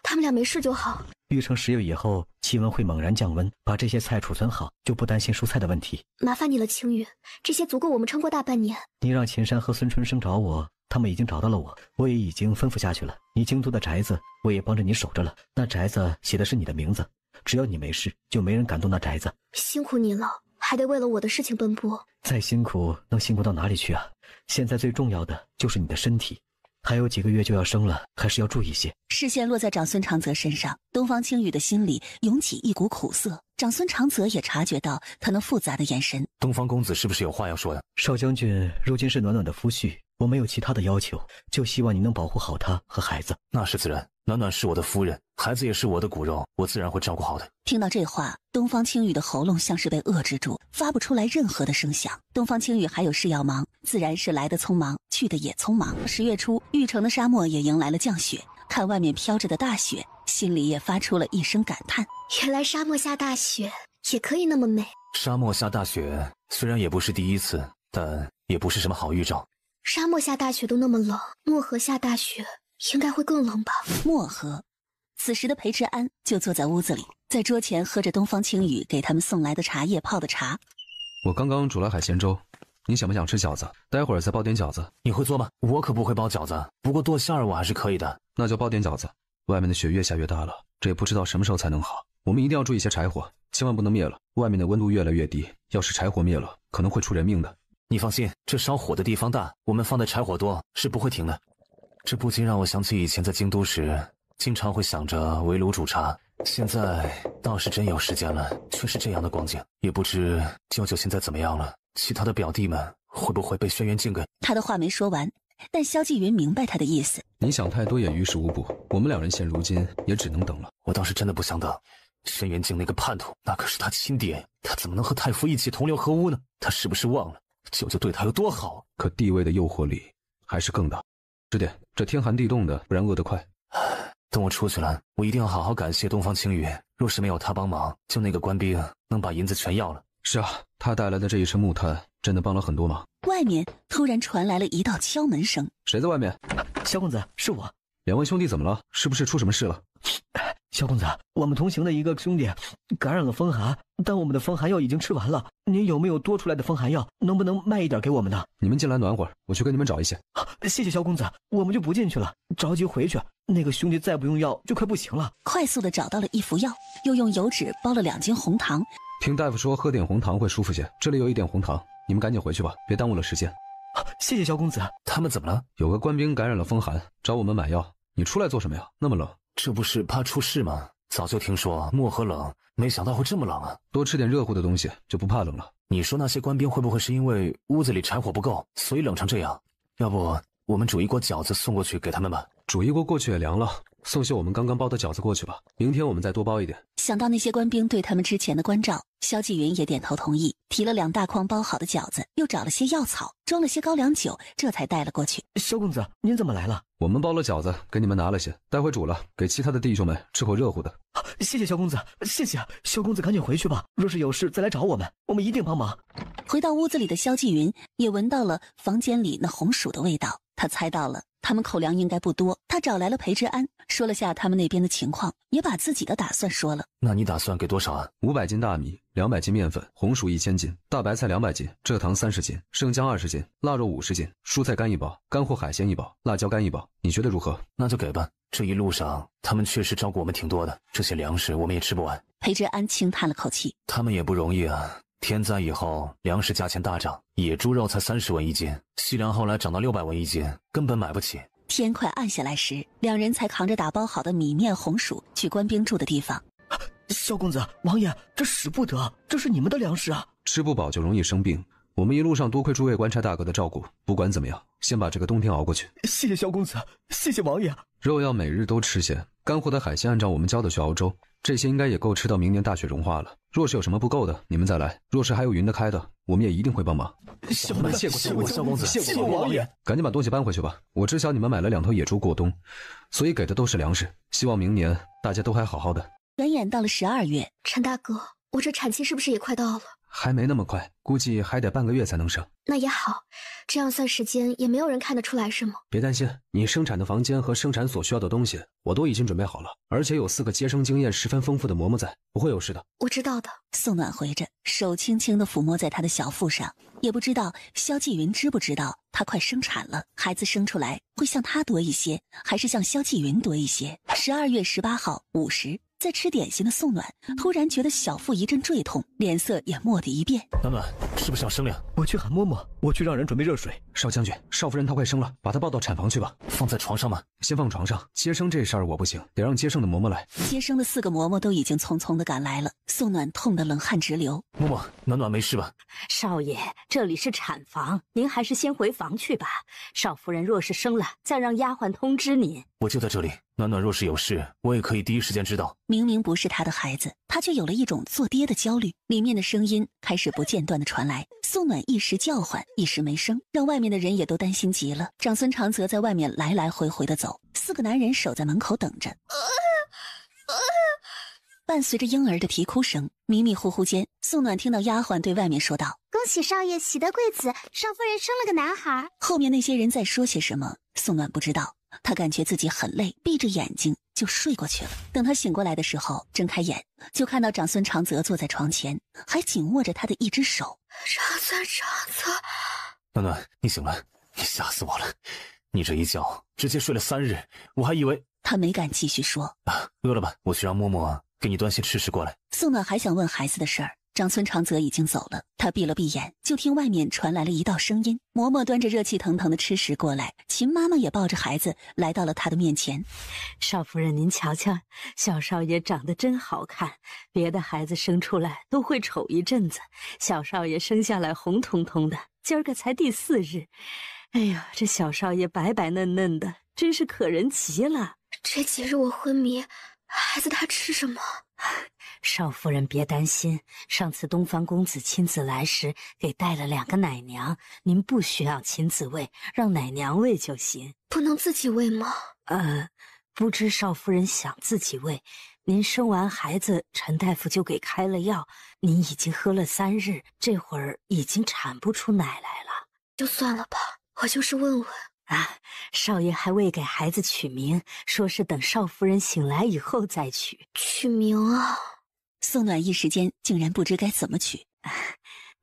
他们俩没事就好。玉成10月以后，气温会猛然降温，把这些菜储存好，就不担心蔬菜的问题。麻烦你了，青羽，这些足够我们撑过大半年。你让秦山和孙春生找我，他们已经找到了我，我也已经吩咐下去了。你京都的宅子，我也帮着你守着了。那宅子写的是你的名字，只要你没事，就没人敢动那宅子。辛苦你了，还得为了我的事情奔波。再辛苦能辛苦到哪里去啊？现在最重要的就是你的身体，还有几个月就要生了，还是要注意些。视线落在长孙长泽身上，东方青羽的心里涌起一股苦涩。长孙长泽也察觉到他那复杂的眼神。东方公子是不是有话要说呀？少将军如今是暖暖的夫婿，我没有其他的要求，就希望你能保护好他和孩子。那是自然，暖暖是我的夫人，孩子也是我的骨肉，我自然会照顾好的。听到这话，东方青羽的喉咙像是被遏制住，发不出来任何的声响。东方青羽还有事要忙，自然是来得匆忙，去得也匆忙。10月初，玉城的沙漠也迎来了降雪，看外面飘着的大雪，心里也发出了一声感叹：原来沙漠下大雪也可以那么美。沙漠下大雪虽然也不是第一次，但也不是什么好预兆。沙漠下大雪都那么冷，漠河下大雪应该会更冷吧？漠河。此时的裴志安就坐在屋子里，在桌前喝着东方青羽给他们送来的茶叶泡的茶。我刚刚煮了海鲜粥，你想不想吃饺子？待会儿再包点饺子。你会做吗？我可不会包饺子，不过剁馅儿我还是可以的。那就包点饺子。外面的雪越下越大了，这也不知道什么时候才能好。我们一定要注意些柴火，千万不能灭了。外面的温度越来越低，要是柴火灭了，可能会出人命的。你放心，这烧火的地方大，我们放的柴火多，是不会停的。这不禁让我想起以前在京都时，经常会想着围炉煮茶。现在倒是真有时间了，却是这样的光景。也不知舅舅现在怎么样了，其他的表弟们会不会被轩辕镜给……他的话没说完，但萧继云明白他的意思。你想太多也于事无补，我们两人现如今也只能等了。我倒是真的不想等。轩辕镜那个叛徒，那可是他亲爹，他怎么能和太傅一起同流合污呢？他是不是忘了舅舅对他有多好？可地位的诱惑力还是更大。师弟，这天寒地冻的，不然饿得快。等我出去了，我一定要好好感谢东方青羽。若是没有他帮忙，就那个官兵能把银子全要了。是啊，他带来的这一车木炭真的帮了很多忙。外面突然传来了一道敲门声。谁在外面？萧公子，是我。两位兄弟怎么了？是不是出什么事了？萧公子，我们同行的一个兄弟感染了风寒，但我们的风寒药已经吃完了。您有没有多出来的风寒药？能不能卖一点给我们呢？你们进来暖会儿，我去给你们找一些。谢谢萧公子，我们就不进去了，着急回去。那个兄弟再不用药就快不行了。快速的找到了一服药，又用油纸包了2斤红糖。听大夫说喝点红糖会舒服些，这里有一点红糖，你们赶紧回去吧，别耽误了时间。谢谢萧公子。他们怎么了？有个官兵感染了风寒，找我们买药。你出来做什么呀？那么冷。这不是怕出事吗？早就听说漠河冷，没想到会这么冷啊！多吃点热乎的东西就不怕冷了。你说那些官兵会不会是因为屋子里柴火不够，所以冷成这样？要不我们煮一锅饺子送过去给他们吧？煮一锅过去也凉了，送些我们刚刚包的饺子过去吧。明天我们再多包一点。想到那些官兵对他们之前的关照，萧继云也点头同意，提了2大筐包好的饺子，又找了些药草，装了些高粱酒，这才带了过去。萧公子，您怎么来了？我们包了饺子，给你们拿了些，待会煮了，给其他的弟兄们吃口热乎的。谢谢萧公子，谢谢。萧公子赶紧回去吧，若是有事再来找我们，我们一定帮忙。回到屋子里的萧继云也闻到了房间里那红薯的味道，他猜到了他们口粮应该不多，他找来了裴志安，说了下他们那边的情况，也把自己的打算说了。那你打算给多少啊？500斤大米，200斤面粉，红薯1000斤，大白菜200斤，蔗糖30斤，生姜20斤，腊肉50斤，蔬菜干1包，干货海鲜1包，辣椒干1包。你觉得如何？那就给吧。这一路上他们确实照顾我们挺多的，这些粮食我们也吃不完。裴志安轻叹了口气，他们也不容易啊。天灾以后，粮食价钱大涨，野猪肉才30文1斤，西凉后来涨到600文1斤，根本买不起。天快暗下来时，两人才扛着打包好的米面红薯去官兵住的地方。萧公子，王爷，这使不得，这是你们的粮食啊！吃不饱就容易生病，我们一路上多亏诸位官差大哥的照顾，不管怎么样，先把这个冬天熬过去。谢谢萧公子，谢谢王爷。肉要每日都吃些，干货的海鲜按照我们教的去熬粥，这些应该也够吃到明年大雪融化了。若是有什么不够的，你们再来；若是还有匀得开的，我们也一定会帮忙。谢过萧公子，谢过王爷。赶紧把东西搬回去吧，我知晓你们买了2头野猪过冬，所以给的都是粮食，希望明年大家都还好好的。转眼到了12月，陈大哥，我这产期是不是也快到了？还没那么快，估计还得半个月才能生。那也好，这样算时间也没有人看得出来是吗？别担心，你生产的房间和生产所需要的东西我都已经准备好了，而且有4个接生经验十分丰富的嬷嬷在，不会有事的。我知道的。宋暖回着，手轻轻地抚摸在他的小腹上，也不知道萧继云知不知道他快生产了，孩子生出来会像他多一些，还是像萧继云多一些。12月18号午时，在吃点心的宋暖突然觉得小腹一阵坠痛，脸色也蓦地一变。暖暖，是不是要生了？我去喊嬷嬷，我去让人准备热水。少将军，少夫人她快生了，把她抱到产房去吧。放在床上吗？先放床上，接生这事儿我不行，得让接生的嬷嬷来。接生的4个嬷嬷都已经匆匆地赶来了，宋暖痛得冷汗直流。嬷嬷，暖暖没事吧？少爷，这里是产房，您还是先回房去吧。少夫人若是生了，再让丫鬟通知您。我就在这里，暖暖若是有事，我也可以第一时间知道。明明不是他的孩子，他却有了一种做爹的焦虑。里面的声音开始不间断地传来，宋暖一时叫唤，一时没声，让外面的人也都担心极了。长孙长泽在外面来来回回地走，4个男人守在门口等着。伴随着婴儿的啼哭声，迷迷糊糊间，宋暖听到丫鬟对外面说道：“恭喜少爷，喜得贵子，少夫人生了个男孩。”后面那些人在说些什么，宋暖不知道。他感觉自己很累，闭着眼睛就睡过去了。等他醒过来的时候，睁开眼就看到长孙长泽坐在床前，还紧握着他的一只手。长孙长泽。暖暖，你醒了，你吓死我了！你这一觉直接睡了3日，我还以为……他没敢继续说。饿了吧？我去让嬷嬷给你端些吃食过来。宋暖还想问孩子的事儿，长孙长泽已经走了。他闭了闭眼，就听外面传来了一道声音。嬷嬷端着热气腾腾的吃食过来，秦妈妈也抱着孩子来到了他的面前。少夫人，您瞧瞧，小少爷长得真好看，别的孩子生出来都会丑一阵子，小少爷生下来红彤彤的，今儿个才第4日。哎呀，这小少爷白白嫩嫩的，真是可人极了。这几日我昏迷，孩子他吃什么？少夫人别担心，上次东方公子亲自来时给带了2个奶娘，您不需要亲自喂，让奶娘喂就行。不能自己喂吗？不知少夫人想自己喂，您生完孩子，陈大夫就给开了药，您已经喝了3日，这会儿已经产不出奶来了。就算了吧，我就是问问。少爷还未给孩子取名，说是等少夫人醒来以后再取。取名啊？宋暖一时间竟然不知该怎么取。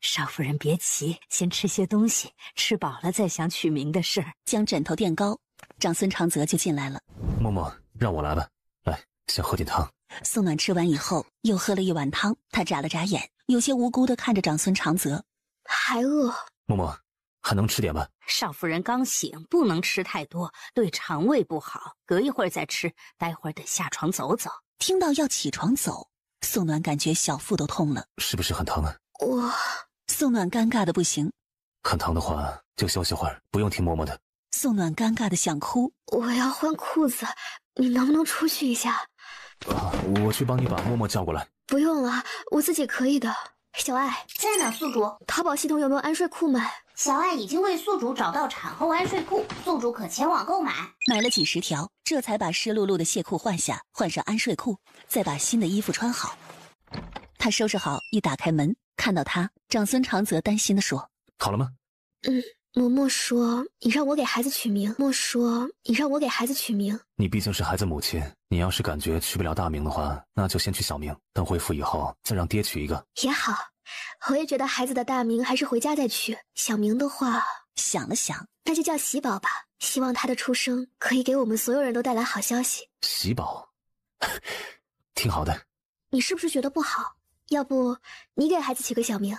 少夫人别急，先吃些东西，吃饱了再想取名的事儿。将枕头垫高，长孙长泽就进来了。嬷嬷，让我来吧，来，先喝点汤。宋暖吃完以后又喝了一碗汤，他眨了眨眼，有些无辜地看着长孙长泽。还饿？嬷嬷，还能吃点吧？少夫人刚醒，不能吃太多，对肠胃不好，隔一会儿再吃，待会儿得下床走走。听到要起床走，宋暖感觉小腹都痛了。是不是很疼啊？宋暖尴尬的不行。很疼的话就休息会儿，不用听嬷嬷的。宋暖尴尬的想哭。我要换裤子，你能不能出去一下？我去帮你把嬷嬷叫过来。不用了，我自己可以的。小爱在呢，宿主。淘宝系统有没有安睡裤买？小爱已经为宿主找到产后安睡裤，宿主可前往购买。买了几10条，这才把湿漉漉的蟹裤换下，换上安睡裤，再把新的衣服穿好。他收拾好，一打开门，看到他，长孙长泽担心地说：“好了吗？”嬷嬷说你让我给孩子取名。你毕竟是孩子母亲，你要是感觉取不了大名的话，那就先取小名，等恢复以后再让爹取一个也好。我也觉得孩子的大名还是回家再取，小名的话，想了想，那就叫喜宝吧。希望他的出生可以给我们所有人都带来好消息。喜宝挺好的。你是不是觉得不好？要不你给孩子起个小名？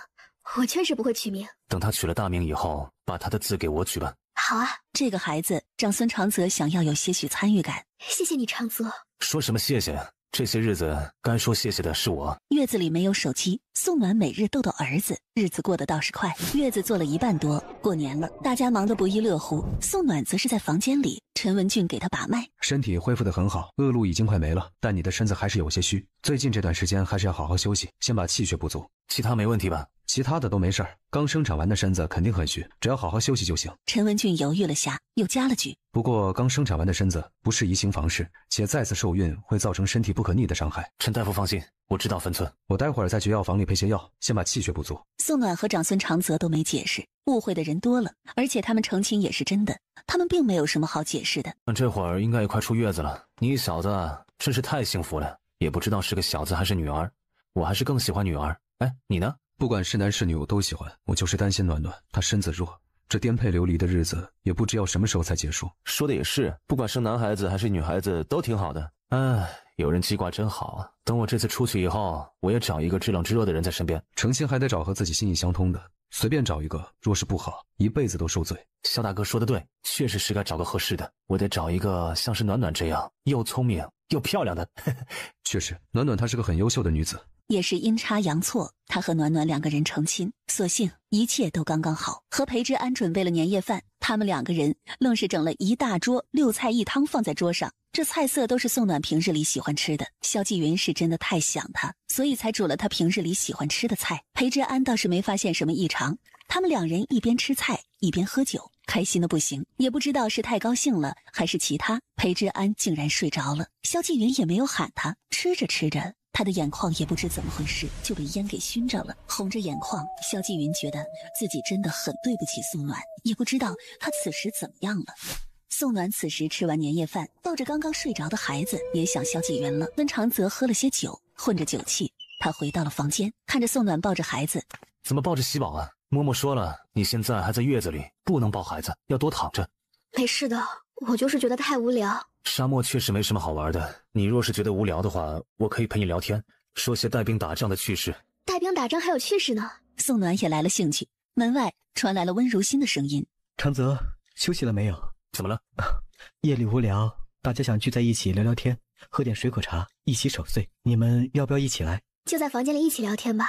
我确实不会取名。等他取了大名以后，把他的字给我取吧。好啊。这个孩子长孙长泽想要有些许参与感。谢谢你，长泽。说什么谢谢？这些日子该说谢谢的是我。月子里没有手机，宋暖每日逗逗儿子，日子过得倒是快。月子做了1半多，过年了，大家忙得不亦乐乎。宋暖则是在房间里，陈文俊给他把脉，身体恢复得很好，恶露已经快没了，但你的身子还是有些虚，最近这段时间还是要好好休息，先把气血补足。其他没问题吧？其他的都没事儿，刚生产完的身子肯定很虚，只要好好休息就行。陈文俊犹豫了下，又加了句：不过刚生产完的身子不适宜行房事，且再次受孕会造成身体不可逆的伤害。陈大夫放心，我知道分寸。我待会儿在绝药房里配些药，先把气血补足。宋暖和长孙长泽都没解释，误会的人多了，而且他们成亲也是真的，他们并没有什么好解释的。这会儿应该也快出月子了，你小子真是太幸福了，也不知道是个小子还是女儿，我还是更喜欢女儿。哎，你呢？不管是男是女我都喜欢，我就是担心暖暖，她身子弱，这颠沛流离的日子也不知要什么时候才结束。说的也是，不管生男孩子还是女孩子都挺好的。有人记挂真好啊！等我这次出去以后，我也找一个知冷知热的人在身边。成亲还得找和自己心意相通的，随便找一个，若是不好，一辈子都受罪。肖大哥说的对，确实是该找个合适的。我得找一个像是暖暖这样又聪明又漂亮的。确实，暖暖她是个很优秀的女子。也是阴差阳错，他和暖暖2个人成亲，所幸一切都刚刚好。和裴之安准备了年夜饭，他们2个人愣是整了一大桌6菜1汤放在桌上，这菜色都是宋暖平日里喜欢吃的。萧纪云是真的太想他，所以才煮了他平日里喜欢吃的菜。裴之安倒是没发现什么异常，他们2人一边吃菜一边喝酒，开心的不行，也不知道是太高兴了还是其他，裴之安竟然睡着了。萧纪云也没有喊他，吃着吃着他的眼眶也不知怎么回事就被烟给熏着了，红着眼眶，萧纪云觉得自己真的很对不起宋暖，也不知道他此时怎么样了。宋暖此时吃完年夜饭，抱着刚刚睡着的孩子，也想萧纪云了。温长泽喝了些酒，混着酒气，他回到了房间，看着宋暖抱着孩子。怎么抱着喜宝啊？嬷嬷说了，你现在还在月子里，不能抱孩子，要多躺着。没事的，我就是觉得太无聊。沙漠确实没什么好玩的，你若是觉得无聊的话，我可以陪你聊天，说些带兵打仗的趣事。带兵打仗还有趣事呢。宋暖也来了兴趣。门外传来了温如心的声音：“长泽，休息了没有？怎么了？夜里无聊，大家想聚在一起聊聊天，喝点水果茶，一起守岁。你们要不要一起来？就在房间里一起聊天吧。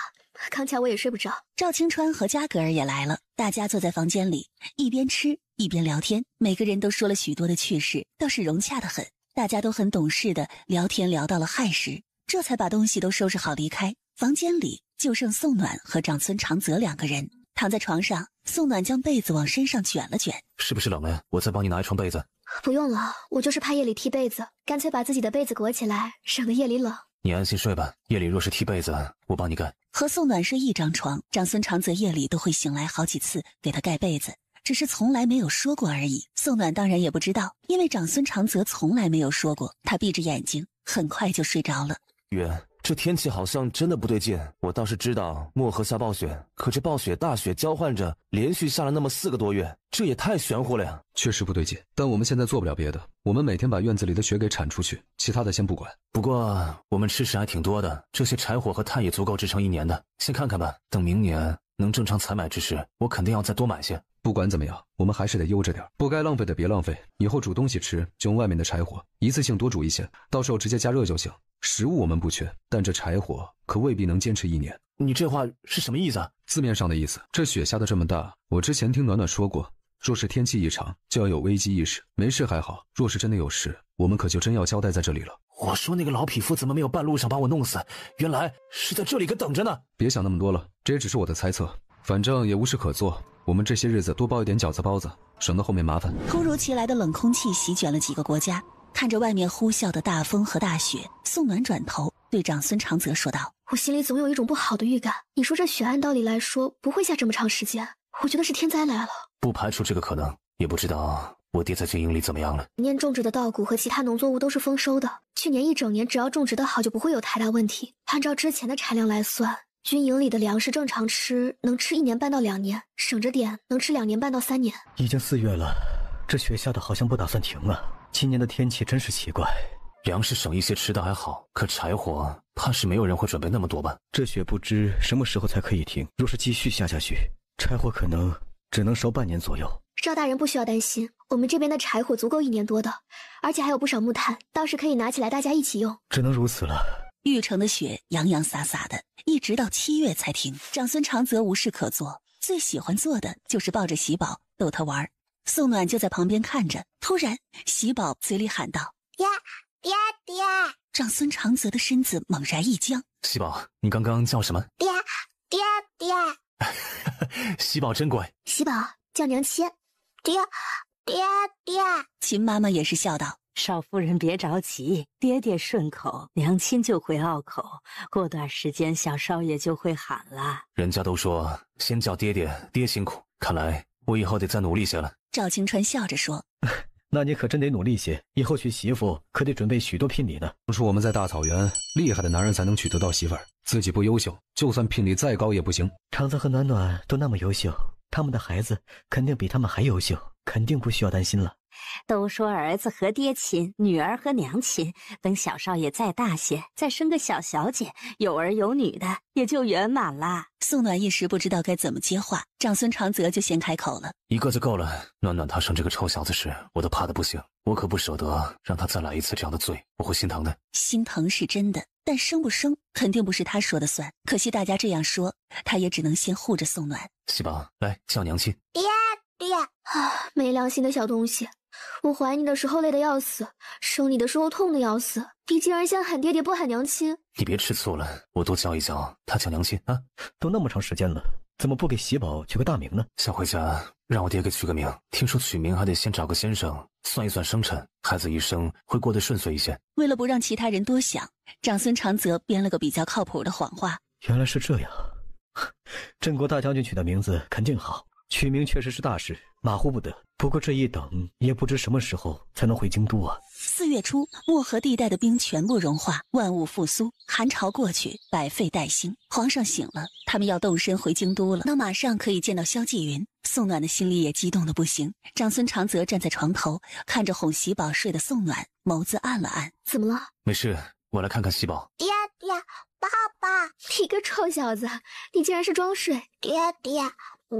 刚巧我也睡不着。”赵清川和加格尔也来了，大家坐在房间里，一边吃一边聊天，每个人都说了许多的趣事，倒是融洽得很。大家都很懂事的聊天，聊到了亥时，这才把东西都收拾好离开。房间里就剩宋暖和长孙长泽两个人，躺在床上，宋暖将被子往身上卷了卷。是不是冷了？我再帮你拿一床被子。不用了，我就是怕夜里踢被子，干脆把自己的被子裹起来，省得夜里冷。你安心睡吧，夜里若是踢被子，我帮你盖。和宋暖睡一张床，长孙长泽夜里都会醒来好几次给他盖被子，只是从来没有说过而已。宋暖当然也不知道，因为长孙长泽从来没有说过。他闭着眼睛，很快就睡着了。月，这天气好像真的不对劲。我倒是知道漠河下暴雪，可这暴雪大雪交换着，连续下了那么4个多月，这也太玄乎了呀。确实不对劲，但我们现在做不了别的，我们每天把院子里的雪给铲出去，其他的先不管。不过我们吃食还挺多的，这些柴火和炭也足够支撑1年的，先看看吧。等明年能正常采买之时，我肯定要再多买些。不管怎么样，我们还是得悠着点，不该浪费的别浪费。以后煮东西吃，就用外面的柴火，一次性多煮一些，到时候直接加热就行。食物我们不缺，但这柴火可未必能坚持1年。你这话是什么意思啊？字面上的意思，这雪下的这么大，我之前听暖暖说过，若是天气异常，就要有危机意识。没事还好，若是真的有事，我们可就真要交代在这里了。我说那个老匹夫怎么没有半路上把我弄死？原来是在这里给等着呢。别想那么多了，这也只是我的猜测，反正也无事可做。我们这些日子多包一点饺子包子，省得后面麻烦。突如其来的冷空气席卷了几个国家，看着外面呼啸的大风和大雪，宋暖转头对长孙长泽说道：“我心里总有一种不好的预感。你说这雪按道理来说不会下这么长时间，我觉得是天灾来了。不排除这个可能，也不知道我爹在军营里怎么样了。年种植的稻谷和其他农作物都是丰收的，去年1整年只要种植得好就不会有太大问题。按照之前的产量来算，军营里的粮食正常吃能吃1年半到2年，省着点能吃2年半到3年。已经4月了，这雪下的好像不打算停啊。今年的天气真是奇怪。粮食省一些吃的还好，可柴火怕是没有人会准备那么多吧。这雪不知什么时候才可以停，若是继续下去，柴火可能只能烧半年左右。赵大人不需要担心，我们这边的柴火足够1年多的，而且还有不少木炭，倒是可以拿起来大家一起用。只能如此了。玉城的雪洋洋洒洒的，一直到7月才停。长孙长泽无事可做，最喜欢做的就是抱着喜宝逗他玩。宋暖就在旁边看着，突然喜宝嘴里喊道：“爹，爹爹！”长孙长泽的身子猛然一僵。喜宝，你刚刚叫什么？爹，爹爹！喜宝真乖。喜宝叫娘亲。爹，爹爹！秦妈妈也是笑道：“少夫人别着急，爹爹顺口，娘亲就会拗口，过段时间小少爷就会喊了。”人家都说先叫爹爹，爹辛苦，看来我以后得再努力些了。赵青川笑着说：“那你可真得努力些，以后娶媳妇可得准备许多聘礼呢。当初我们在大草原，厉害的男人才能娶得到媳妇儿，自己不优秀，就算聘礼再高也不行。长泽和暖暖都那么优秀，他们的孩子肯定比他们还优秀，肯定不需要担心了。都说儿子和爹亲，女儿和娘亲，等小少爷再大些，再生个小小姐，有儿有女的，也就圆满啦。”宋暖一时不知道该怎么接话，长孙长泽就先开口了：“一个就够了。暖暖他生这个臭小子时，我都怕得不行，我可不舍得让他再来一次这样的罪，我会心疼的。”心疼是真的，但生不生肯定不是他说的算。可惜大家这样说，他也只能先护着宋暖。喜宝，来叫娘亲。爹爹！没良心的小东西，我怀你的时候累得要死，生你的时候痛得要死，你竟然先喊爹爹不喊娘亲。你别吃醋了，我多教一教他叫娘亲啊。都那么长时间了，怎么不给喜宝取个大名呢？想回家让我爹给取个名，听说取名还得先找个先生算一算生辰，孩子一生会过得顺遂一些。为了不让其他人多想，长孙长泽编了个比较靠谱的谎话：“原来是这样，镇国大将军取的名字肯定好，取名确实是大事，马虎不得。不过这一等，也不知什么时候才能回京都啊。4月初，漠河地带的冰全部融化，万物复苏，寒潮过去，百废待兴。皇上醒了，他们要动身回京都了，那马上可以见到萧继云。宋暖的心里也激动的不行。长孙长泽站在床头，看着哄喜宝睡的宋暖，眸子暗了暗。怎么了？没事，我来看看喜宝。爹爹，爸爸，你个臭小子，你竟然是装睡！爹爹，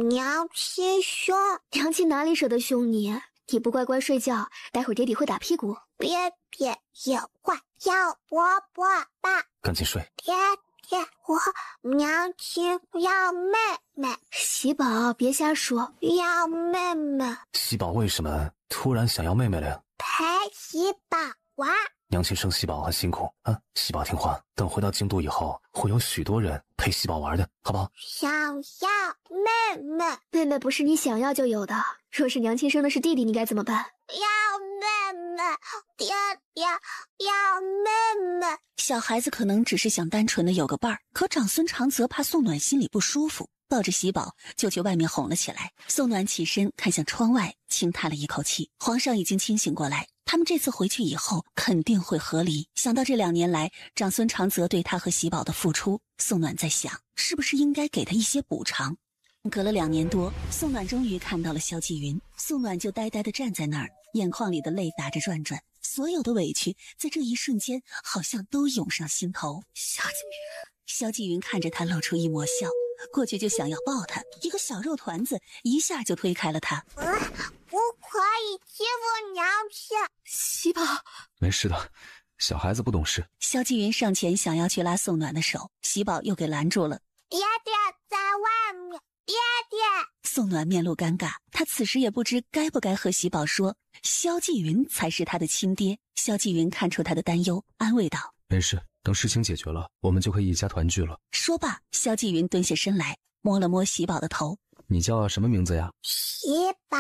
娘亲凶。娘亲哪里舍得凶你？你不乖乖睡觉，待会儿爹地会打屁股。爹爹有话要伯伯爸。赶紧睡。爹爹，我娘亲要妹妹。喜宝，别瞎说。要妹妹。喜宝为什么突然想要妹妹了呀？陪喜宝玩。娘亲生喜宝很辛苦啊，喜宝听话，等回到京都以后，会有许多人陪喜宝玩的，好不好？想要妹妹。妹妹不是你想要就有的，若是娘亲生的是弟弟，你该怎么办？要妹妹，爹爹要妹妹。小孩子可能只是想单纯的有个伴儿，可长孙长泽怕宋暖心里不舒服，抱着喜宝就去外面哄了起来。宋暖起身看向窗外，轻叹了一口气。皇上已经清醒过来，他们这次回去以后肯定会和离。想到这2年来长孙长泽对他和喜宝的付出，宋暖在想，是不是应该给他一些补偿。隔了2年多，宋暖终于看到了萧继云。宋暖就呆呆地站在那儿，眼眶里的泪打着转转，所有的委屈在这一瞬间好像都涌上心头。萧继云看着他露出一抹笑，过去就想要抱他，一个小肉团子一下就推开了他。不可以欺负娘亲。喜宝，没事的，小孩子不懂事。萧继云上前想要去拉宋暖的手，喜宝又给拦住了。爹爹在外面。爹爹。宋暖面露尴尬，他此时也不知该不该和喜宝说萧继云才是他的亲爹。萧继云看出他的担忧，安慰道：没事，等事情解决了，我们就可以一家团聚了。说罢，萧继云蹲下身来，摸了摸喜宝的头。你叫什么名字呀？喜宝。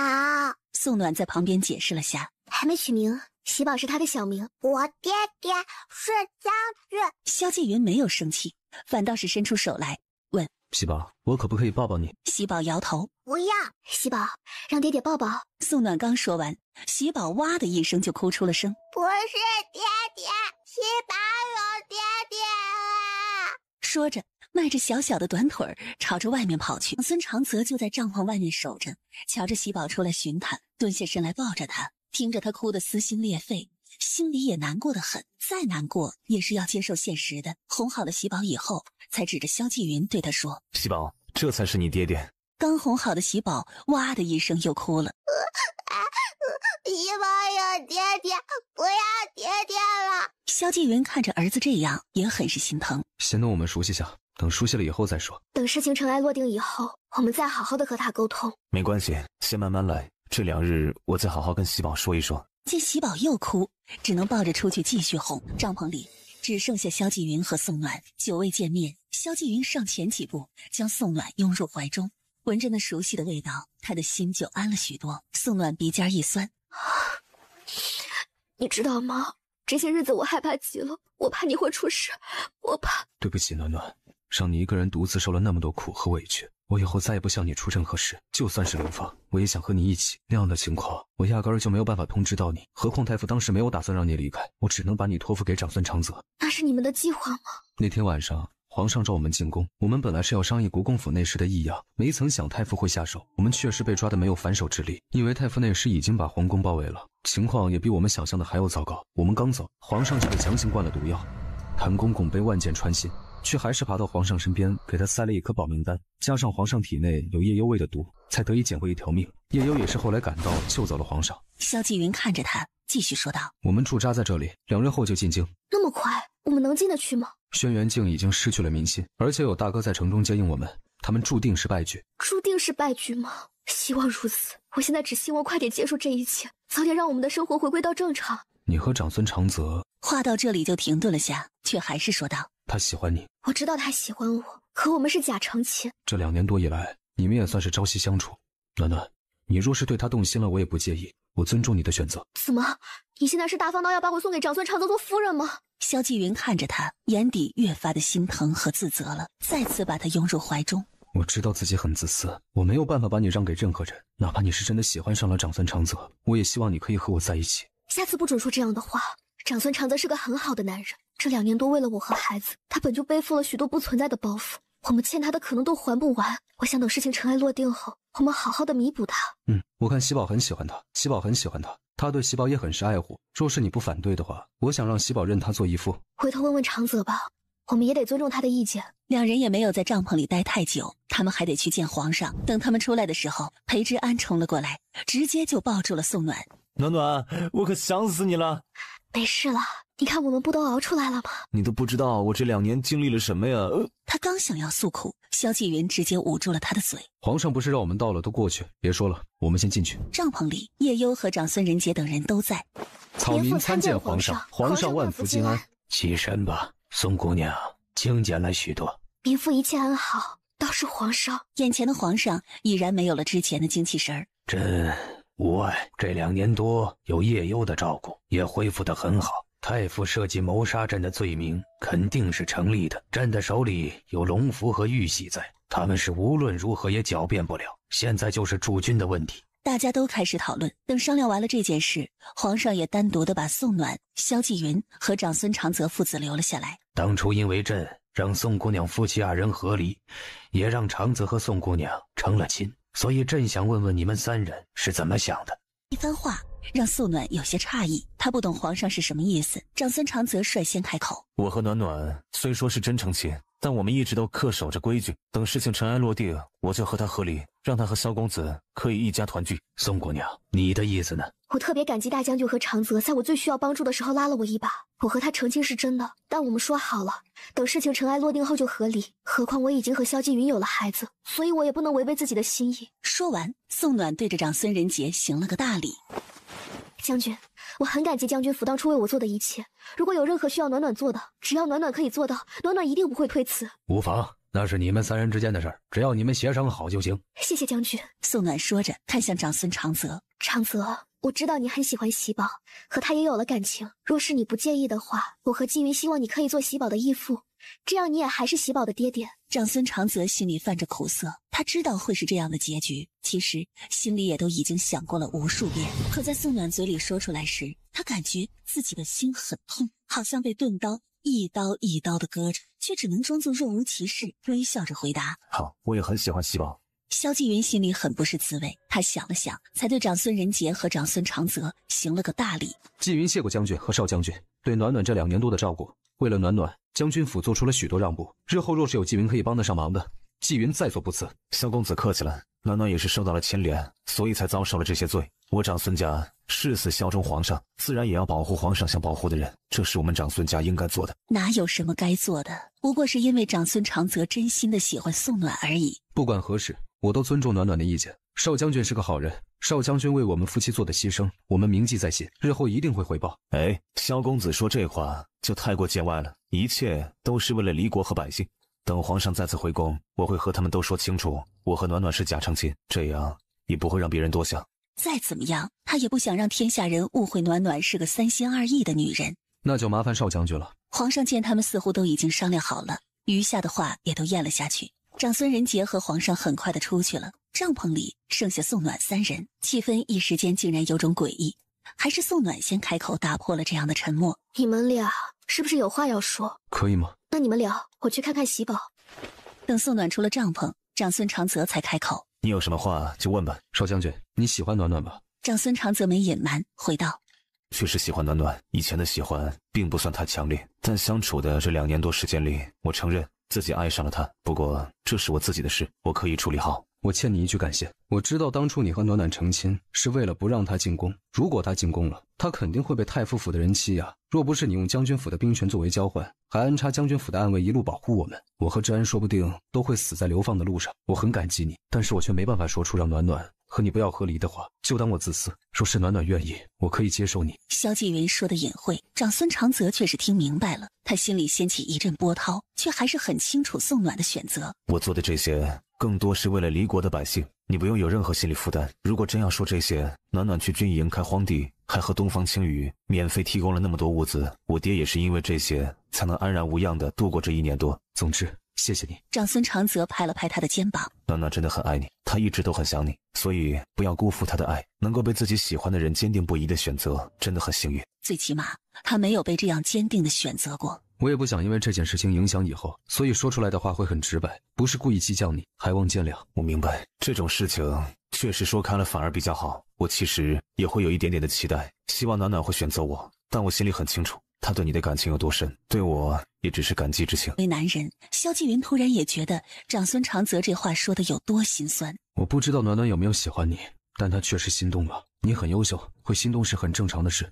宋暖在旁边解释了下，还没取名，喜宝是他的小名。我爹爹是将军。萧继云没有生气，反倒是伸出手来问：喜宝，我可不可以抱抱你？喜宝摇头，不要。喜宝，让爹爹抱抱。宋暖刚说完，喜宝哇的一声就哭出了声。不是爹爹，喜宝有爹爹啊！说着，迈着小小的短腿儿朝着外面跑去。孙长泽就在帐篷外面守着，瞧着喜宝出来寻他，蹲下身来抱着他，听着他哭得撕心裂肺，心里也难过得很。再难过也是要接受现实的。哄好了喜宝以后，才指着萧继云对他说：喜宝，这才是你爹爹。刚哄好的喜宝哇的一声又哭了。喜宝有爹爹，不要爹爹了。萧继云看着儿子这样，也很是心疼。先等我们熟悉下，等熟悉了以后再说。等事情尘埃落定以后，我们再好好的和他沟通。没关系，先慢慢来。这2日我再好好跟喜宝说一说。见喜宝又哭，只能抱着出去继续哄。帐篷里只剩下萧继云和宋暖，久未见面。萧继云上前几步，将宋暖拥入怀中，闻着那熟悉的味道，他的心就安了许多。宋暖鼻尖一酸，你知道吗？这些日子我害怕极了，我怕你会出事，我怕。对不起，暖暖，让你一个人独自受了那么多苦和委屈。我以后再也不向你出任何事，就算是流放，我也想和你一起。那样的情况，我压根儿就没有办法通知到你。何况太傅当时没有打算让你离开，我只能把你托付给长孙长泽。那是你们的计划吗？那天晚上，皇上召我们进宫，我们本来是要商议国公府内侍的异样，没曾想太傅会下手。我们确实被抓得没有反手之力，因为太傅内侍已经把皇宫包围了，情况也比我们想象的还要糟糕。我们刚走，皇上就被强行灌了毒药。谭公公被万箭穿心，却还是爬到皇上身边，给他塞了一颗保命丹，加上皇上体内有夜幽味的毒，才得以捡回一条命。夜幽也是后来赶到救走了皇上。萧继云看着他，继续说道：我们驻扎在这里，2日后就进京。那么快，我们能进得去吗？轩辕镜已经失去了民心，而且有大哥在城中接应我们，他们注定是败局。注定是败局吗？希望如此。我现在只希望快点结束这一切，早点让我们的生活回归到正常。你和长孙长泽……话到这里就停顿了下，却还是说道：他喜欢你。我知道他喜欢我，可我们是假成亲。这2年多以来，你们也算是朝夕相处。暖暖，你若是对他动心了，我也不介意，我尊重你的选择。怎么，你现在是大方到要把我送给长孙长泽做夫人吗？萧继云看着他，眼底越发的心疼和自责了，再次把他拥入怀中。我知道自己很自私，我没有办法把你让给任何人，哪怕你是真的喜欢上了长孙长泽，我也希望你可以和我在一起。下次不准说这样的话。长孙长泽是个很好的男人，这2年多为了我和孩子，他本就背负了许多不存在的包袱，我们欠他的可能都还不完。我想等事情尘埃落定后，我们好好的弥补他。我看喜宝很喜欢他，喜宝很喜欢他，他对喜宝也很是爱护。若是你不反对的话，我想让喜宝认他做义父。回头问问长泽吧，我们也得尊重他的意见。2人也没有在帐篷里待太久，他们还得去见皇上。等他们出来的时候，裴之安冲了过来，直接就抱住了宋暖。暖暖，我可想死你了。没事了，你看我们不都熬出来了吗？你都不知道我这2年经历了什么呀！他刚想要诉苦，萧继云直接捂住了他的嘴。皇上不是让我们到了都过去，别说了，我们先进去。帐篷里，叶幽和长孙仁杰等人都在。草民参见皇上，皇上万福金安。起身吧，宋姑娘，请见了许多。民妇一切安好，倒是皇上。眼前的皇上已然没有了之前的精气神儿。朕无碍，这2年多有叶幽的照顾，也恢复得很好。太傅设计谋杀朕的罪名肯定是成立的，朕的手里有龙符和玉玺在，他们是无论如何也狡辩不了。现在就是驻军的问题。大家都开始讨论。等商量完了这件事，皇上也单独的把宋暖、萧继云和长孙长泽父子留了下来。当初因为朕让宋姑娘夫妻2人和离，也让长泽和宋姑娘成了亲，所以朕想问问你们3人是怎么想的。一番话让宋暖有些诧异，他不懂皇上是什么意思。长孙长泽率先开口：我和暖暖虽说是真成亲，但我们一直都恪守着规矩，等事情尘埃落定，我就和他和离，让他和萧公子可以一家团聚。宋姑娘，你的意思呢？我特别感激大将军和长泽在我最需要帮助的时候拉了我一把。我和他成亲是真的，但我们说好了，等事情尘埃落定后就和离。何况我已经和萧继云有了孩子，所以我也不能违背自己的心意。说完，宋暖对着长孙仁杰行了个大礼。将军，我很感激将军府当初为我做的一切。如果有任何需要暖暖做的，只要暖暖可以做到，暖暖一定不会推辞。无妨，那是你们3人之间的事儿，只要你们协商好就行。谢谢将军。宋暖说着，看向长孙长泽。长泽，我知道你很喜欢喜宝，和他也有了感情。若是你不介意的话，我和纪云希望你可以做喜宝的义父，这样你也还是喜宝的爹爹。长孙长泽心里泛着苦涩，他知道会是这样的结局，其实心里也都已经想过了无数遍。可在宋暖嘴里说出来时，他感觉自己的心很痛，好像被钝刀一刀一刀的割着，却只能装作若无其事，微笑着回答：好，我也很喜欢喜宝。萧继云心里很不是滋味，他想了想，才对长孙仁杰和长孙长泽行了个大礼。纪云谢过将军和少将军对暖暖这2年多的照顾，为了暖暖，将军府做出了许多让步，日后若是有纪云可以帮得上忙的，纪云在所不辞。萧公子客气了，暖暖也是受到了牵连，所以才遭受了这些罪。我长孙家誓死效忠皇上，自然也要保护皇上想保护的人，这是我们长孙家应该做的。哪有什么该做的，不过是因为长孙长泽真心的喜欢宋暖而已。不管何时，我都尊重暖暖的意见。少将军是个好人，少将军为我们夫妻做的牺牲，我们铭记在心，日后一定会回报。萧公子说这话就太过见外了，一切都是为了离国和百姓。等皇上再次回宫，我会和他们都说清楚，我和暖暖是假成亲，这样也不会让别人多想。再怎么样，他也不想让天下人误会暖暖是个3心2意的女人。那就麻烦少将军了。皇上见他们似乎都已经商量好了，余下的话也都咽了下去。长孙仁杰和皇上很快的出去了，帐篷里剩下宋暖3人，气氛一时间竟然有种诡异。还是宋暖先开口打破了这样的沉默：你们俩是不是有话要说？可以吗？那你们聊，我去看看喜宝。等宋暖出了帐篷，长孙长泽才开口：你有什么话就问吧。少将军，你喜欢暖暖吧？长孙长泽没隐瞒，回道：确实喜欢暖暖，以前的喜欢并不算太强烈，但相处的这2年多时间里，我承认自己爱上了他，不过这是我自己的事，我可以处理好。我欠你一句感谢。我知道当初你和暖暖成亲是为了不让他进宫，如果他进宫了，他肯定会被太傅府的人欺压。若不是你用将军府的兵权作为交换，还安插将军府的暗卫一路保护我们，我和治安说不定都会死在流放的路上。我很感激你，但是我却没办法说出让暖暖和你不要和离的话，就当我自私。若是暖暖愿意，我可以接受你。萧继云说的隐晦，长孙长泽却是听明白了，他心里掀起一阵波涛，却还是很清楚宋暖的选择。我做的这些更多是为了离国的百姓，你不用有任何心理负担。如果真要说这些，暖暖去军营开荒地，还和东方青羽免费提供了那么多物资，我爹也是因为这些才能安然无恙地度过这1年多。总之，谢谢你。长孙长泽拍了拍他的肩膀。暖暖真的很爱你，他一直都很想你，所以不要辜负他的爱。能够被自己喜欢的人坚定不移的选择，真的很幸运。最起码，他没有被这样坚定的选择过。我也不想因为这件事情影响以后，所以说出来的话会很直白，不是故意激将你，还望见谅。我明白，这种事情确实说开了反而比较好。我其实也会有一点点的期待，希望暖暖会选择我，但我心里很清楚，他对你的感情有多深，对我也只是感激之情。为男人，萧继云突然也觉得长孙长泽这话说的有多心酸。我不知道暖暖有没有喜欢你，但他确实心动了。你很优秀，会心动是很正常的事。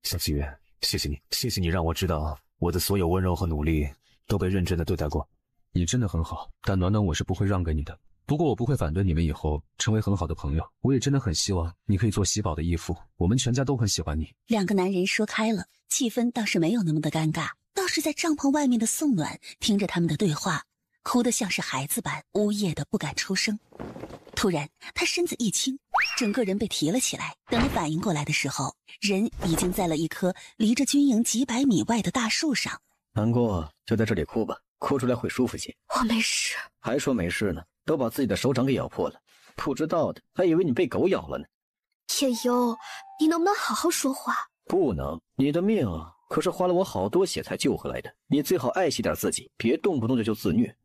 小纪元，谢谢你，谢谢你让我知道我的所有温柔和努力都被认真的对待过。你真的很好，但暖暖我是不会让给你的。不过我不会反对你们以后成为很好的朋友。我也真的很希望你可以做喜宝的义父，我们全家都很喜欢你。两个男人说开了，气氛倒是没有那么的尴尬。倒是在帐篷外面的宋暖听着他们的对话，哭得像是孩子般呜咽的不敢出声。突然他身子一轻，整个人被提了起来。等他反应过来的时候，人已经在了一棵离着军营几百米外的大树上。难过就在这里哭吧，哭出来会舒服些。我没事。还说没事呢，都把自己的手掌给咬破了，不知道的还以为你被狗咬了呢。叶幽，你能不能好好说话？不能，你的命可是花了我好多血才救回来的，你最好爱惜点自己，别动不动就自虐。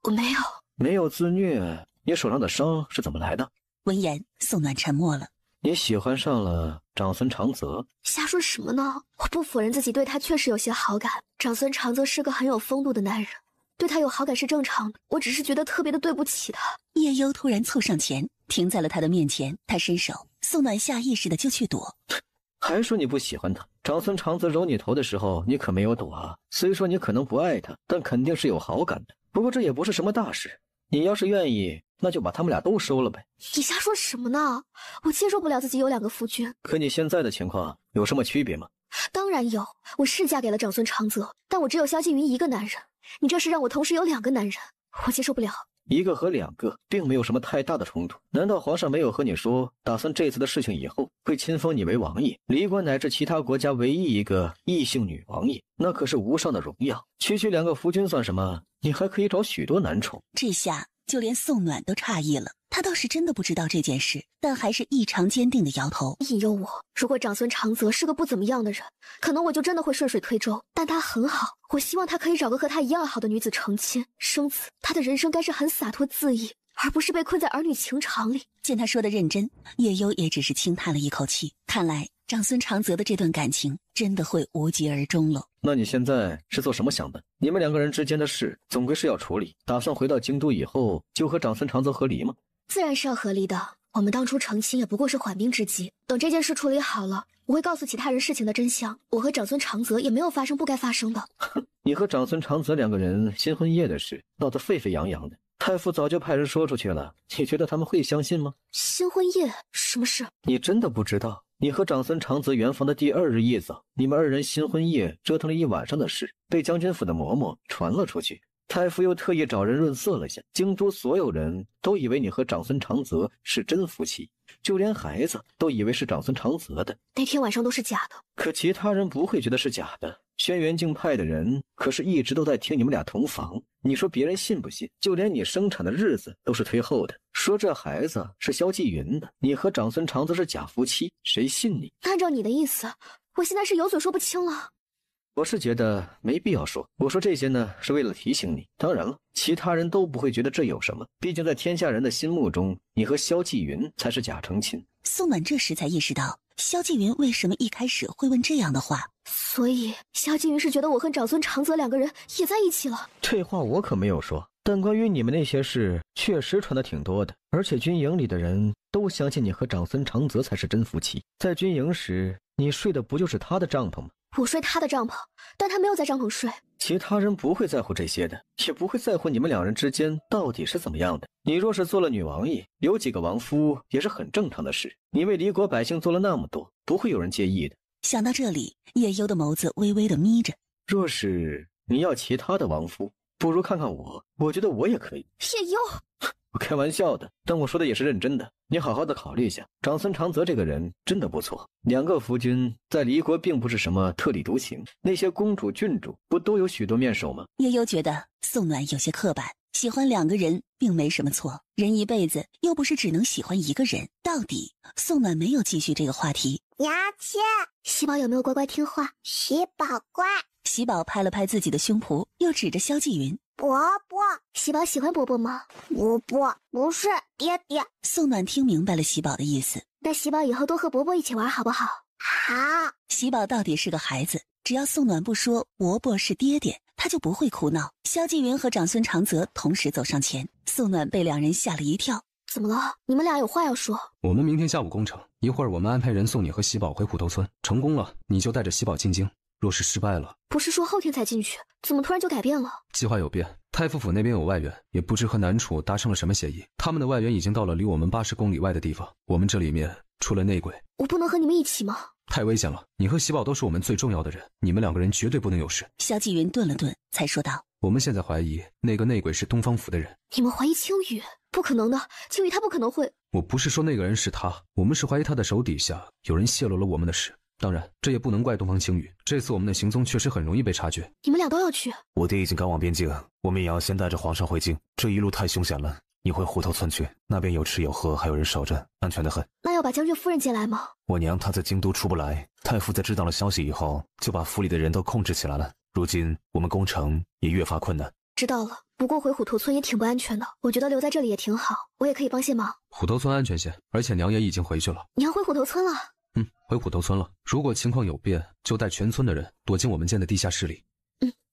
我没有。没有自虐，你手上的伤是怎么来的？闻言，宋暖沉默了。你喜欢上了长孙长泽？瞎说什么呢？我不否认自己对他确实有些好感。长孙长泽是个很有风度的男人，对他有好感是正常的。我只是觉得特别的对不起他。叶幽突然凑上前，停在了他的面前。他伸手，宋暖下意识的就去躲。还说你不喜欢他？长孙长泽揉你头的时候，你可没有躲啊。虽说你可能不爱他，但肯定是有好感的。不过这也不是什么大事。你要是愿意，那就把他们俩都收了呗。你瞎说什么呢？我接受不了自己有2个夫君。可你现在的情况有什么区别吗？当然有，我是嫁给了长孙长泽，但我只有萧敬云一个男人。你这是让我同时有2个男人，我接受不了。1个和2个并没有什么太大的冲突。难道皇上没有和你说，打算这次的事情以后会亲封你为王爷，离国乃至其他国家唯一一个异姓女王爷？那可是无上的荣耀。区区2个夫君算什么？你还可以找许多男宠。这下就连宋暖都诧异了，他倒是真的不知道这件事，但还是异常坚定的摇头。引诱我，如果长孙长泽是个不怎么样的人，可能我就真的会顺水推舟。但他很好，我希望他可以找个和他一样好的女子成亲生子。他的人生该是很洒脱恣意，而不是被困在儿女情长里。见他说的认真，叶幽也只是轻叹了一口气。看来长孙长泽的这段感情真的会无疾而终了。那你现在是做什么想的？你们2个人之间的事总归是要处理，打算回到京都以后就和长孙长泽和离吗？自然是要和离的。我们当初成亲也不过是缓兵之计，等这件事处理好了，我会告诉其他人事情的真相。我和长孙长泽也没有发生不该发生的。你和长孙长泽2个人新婚夜的事闹得沸沸扬扬的，太傅早就派人说出去了，你觉得他们会相信吗？新婚夜什么事？你真的不知道？你和长孙长泽圆房的第2日一早，你们2人新婚夜折腾了1晚上的事，被将军府的嬷嬷传了出去。太傅又特意找人润色了下，京都所有人都以为你和长孙长泽是真夫妻，就连孩子都以为是长孙长泽的。那天晚上都是假的，可其他人不会觉得是假的。轩辕镜派的人可是一直都在听你们俩同房，你说别人信不信？就连你生产的日子都是推后的，说这孩子是萧继云的，你和长孙长泽是假夫妻，谁信你？按照你的意思，我现在是有嘴说不清了。我是觉得没必要说，我说这些呢是为了提醒你。当然了，其他人都不会觉得这有什么，毕竟在天下人的心目中，你和萧继云才是假成亲。宋暖这时才意识到萧继云为什么一开始会问这样的话，所以萧继云是觉得我和长孙长泽2个人也在一起了。这话我可没有说，但关于你们那些事确实传得挺多的，而且军营里的人都相信你和长孙长泽才是真夫妻。在军营时，你睡的不就是他的帐篷吗？我睡他的帐篷，但他没有在帐篷睡。其他人不会在乎这些的，也不会在乎你们两人之间到底是怎么样的。你若是做了女王爷，有几个王夫也是很正常的事。你为离国百姓做了那么多，不会有人介意的。想到这里，叶幽的眸子微微的眯着。若是你要其他的王夫，不如看看我觉得我也可以。叶幽，我开玩笑的，但我说的也是认真的。你好好的考虑一下，长孙长泽这个人真的不错。2个夫君在离国并不是什么特立独行，那些公主郡主不都有许多面首吗？叶幽觉得宋暖有些刻板，喜欢2个人并没什么错，人一辈子又不是只能喜欢1个人。到底宋暖没有继续这个话题。娘亲，喜宝有没有乖乖听话？喜宝乖。喜宝拍了拍自己的胸脯，又指着萧继云。伯伯，喜宝喜欢伯伯吗？伯伯，不是爹爹。宋暖听明白了喜宝的意思。那喜宝以后多和伯伯一起玩好不好？好。喜宝到底是个孩子，只要宋暖不说伯伯是爹爹，他就不会哭闹。萧继云和长孙长泽同时走上前，宋暖被2人吓了一跳。怎么了？你们俩有话要说？我们明天下午攻城，一会儿我们安排人送你和喜宝回虎头村，成功了你就带着喜宝进京，若是失败了，不是说后天才进去，怎么突然就改变了？计划有变，太傅府那边有外援，也不知和南楚达成了什么协议，他们的外援已经到了离我们80公里外的地方，我们这里面出了内鬼。我不能和你们一起吗？太危险了，你和喜宝都是我们最重要的人，你们2个人绝对不能有事。萧继云顿了顿，才说道：我们现在怀疑那个内鬼是东方府的人。你们怀疑青羽？不可能的，青羽他不可能会。我不是说那个人是他，我们是怀疑他的手底下有人泄露了我们的事。当然，这也不能怪东方青羽，这次我们的行踪确实很容易被察觉。你们俩都要去？我爹已经赶往边境，我们也要先带着皇上回京。这一路太凶险了，你回虎头村去，那边有吃有喝，还有人守着，安全得很。那要把将军夫人接来吗？我娘她在京都出不来，太傅在知道了消息以后，就把府里的人都控制起来了。如今我们攻城也越发困难。知道了，不过回虎头村也挺不安全的，我觉得留在这里也挺好，我也可以帮些忙。虎头村安全些，而且娘也已经回去了。你要回虎头村了？回虎头村了。如果情况有变，就带全村的人躲进我们建的地下室里。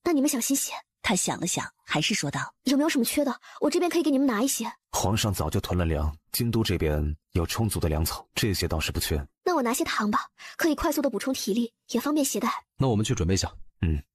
那你们小心些。他想了想，还是说道：有没有什么缺的？我这边可以给你们拿一些。皇上早就囤了粮，京都这边有充足的粮草，这些倒是不缺。那我拿些糖吧，可以快速的补充体力，也方便携带。那我们去准备下。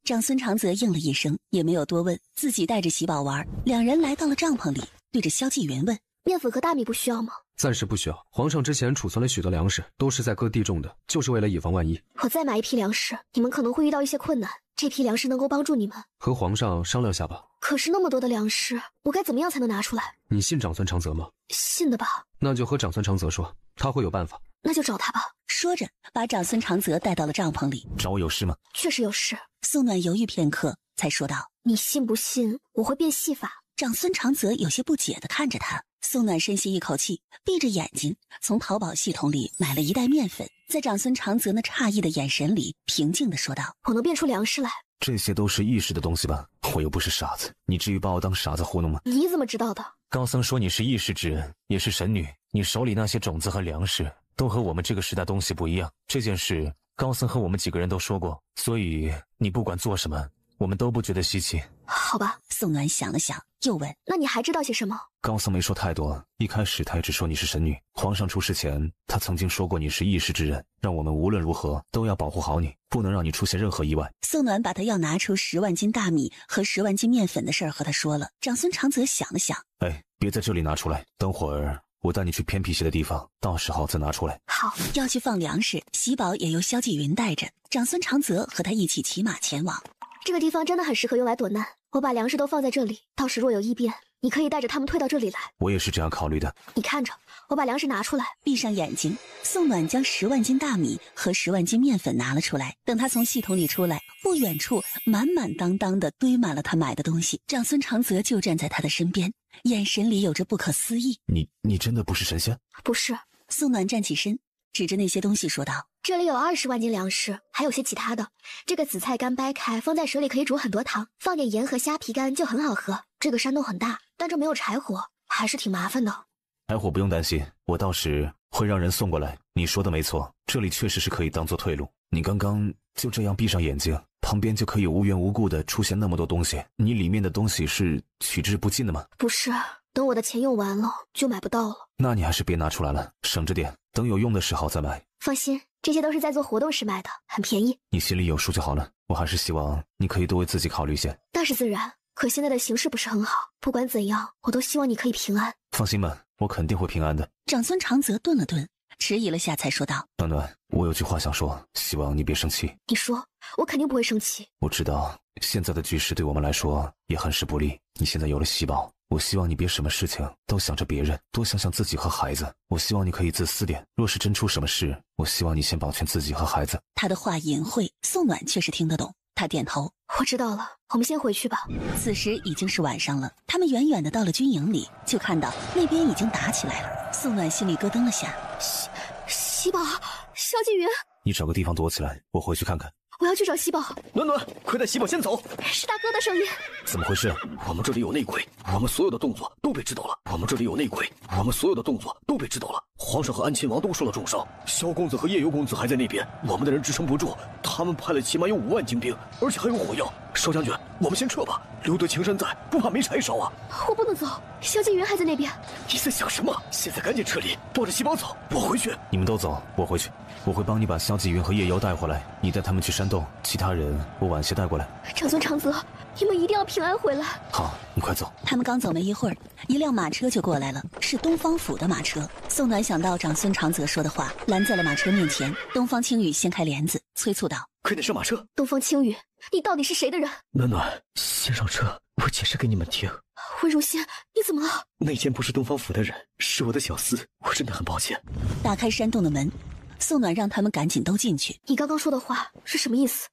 长孙长泽应了一声，也没有多问，自己带着喜宝玩。2人来到了帐篷里，对着萧继云问：面粉和大米不需要吗？暂时不需要，皇上之前储存了许多粮食，都是在各地种的，就是为了以防万一。我再买一批粮食，你们可能会遇到一些困难，这批粮食能够帮助你们。和皇上商量下吧。可是那么多的粮食，我该怎么样才能拿出来？你信长孙长泽吗？信的吧。那就和长孙长泽说，他会有办法。那就找他吧。说着，把长孙长泽带到了帐篷里。找我有事吗？确实有事。宋暖犹豫片刻，才说道：你信不信我会变戏法？长孙长泽有些不解地看着他。宋暖深吸一口气，闭着眼睛从淘宝系统里买了1袋面粉，在长孙长泽那诧异的眼神里平静地说道：我能变出粮食来。这些都是意识的东西吧？我又不是傻子，你至于把我当傻子糊弄吗？你怎么知道的？高僧说你是意识之人，也是神女，你手里那些种子和粮食都和我们这个时代东西不一样。这件事高僧和我们几个人都说过，所以你不管做什么，我们都不觉得稀奇。好吧。宋暖想了想，又问：那你还知道些什么？高僧没说太多，一开始他也只说你是神女。皇上出事前，他曾经说过你是意识之人，让我们无论如何都要保护好你，不能让你出现任何意外。宋暖把他要拿出10万斤大米和10万斤面粉的事儿和他说了。长孙长泽想了想，别在这里拿出来，等会儿我带你去偏僻些的地方，到时候再拿出来。好。要去放粮食，喜宝也由萧继云带着，长孙长泽和他一起骑马前往。这个地方真的很适合用来躲难，我把粮食都放在这里，到时若有异变，你可以带着他们退到这里来。我也是这样考虑的。你看着，我把粮食拿出来。闭上眼睛，宋暖将10万斤大米和10万斤面粉拿了出来。等他从系统里出来，不远处满满当当的堆满了他买的东西。长孙长泽就站在他的身边，眼神里有着不可思议。你真的不是神仙？不是。宋暖站起身，指着那些东西说道：这里有20万斤粮食，还有些其他的。这个紫菜干掰开放在水里可以煮很多汤，放点盐和虾皮干就很好喝。这个山洞很大，但这没有柴火，还是挺麻烦的。柴火不用担心，我到时会让人送过来。你说的没错，这里确实是可以当做退路。你刚刚就这样闭上眼睛，旁边就可以无缘无故的出现那么多东西，你里面的东西是取之不尽的吗？不是，等我的钱用完了就买不到了。那你还是别拿出来了，省着点，等有用的时候再买。放心，这些都是在做活动时买的，很便宜。你心里有数就好了，我还是希望你可以多为自己考虑些。那是自然，可现在的形势不是很好，不管怎样，我都希望你可以平安。放心吧，我肯定会平安的。长孙长泽顿了顿，迟疑了下，才说道：暖暖，我有句话想说，希望你别生气。你说，我肯定不会生气。我知道现在的局势对我们来说也很是不利，你现在有了喜宝，我希望你别什么事情都想着别人，多想想自己和孩子。我希望你可以自私点，若是真出什么事，我希望你先保全自己和孩子。他的话隐晦，宋暖却是听得懂。他点头，我知道了，我们先回去吧。此时已经是晚上了，他们远远的到了军营里，就看到那边已经打起来了。宋暖心里咯噔了下。喜宝，萧纪云，你找个地方躲起来，我回去看看。我要去找喜宝。暖暖，快带喜宝先走。是大哥的声音。怎么回事？我们这里有内鬼，我们所有的动作都被知道了。我们这里有内鬼，我们所有的动作都被知道了。皇上和安亲王都受了重伤，萧公子和夜游公子还在那边，我们的人支撑不住，他们派了起码有5万精兵，而且还有火药。少将军，我们先撤吧，留得青山在，不怕没柴烧啊！我不能走，萧纪云还在那边。你在想什么？现在赶紧撤离，抱着喜宝走，我回去。你们都走，我回去。我会帮你把萧纪云和夜游带回来，你带他们去山洞，其他人我晚些带过来。长孙长泽，你们一定要平安回来。好，你快走。他们刚走没一会儿，一辆马车就过来了，是东方府的马车。宋暖想到长孙长泽说的话，拦在了马车面前。东方青羽掀开帘子，催促道：快点上马车。东方青羽，你到底是谁的人？暖暖，先上车，我解释给你们听。魏如仙，你怎么了？那间不是东方府的人，是我的小厮，我真的很抱歉。打开山洞的门，宋暖让他们赶紧都进去。你刚刚说的话是什么意思？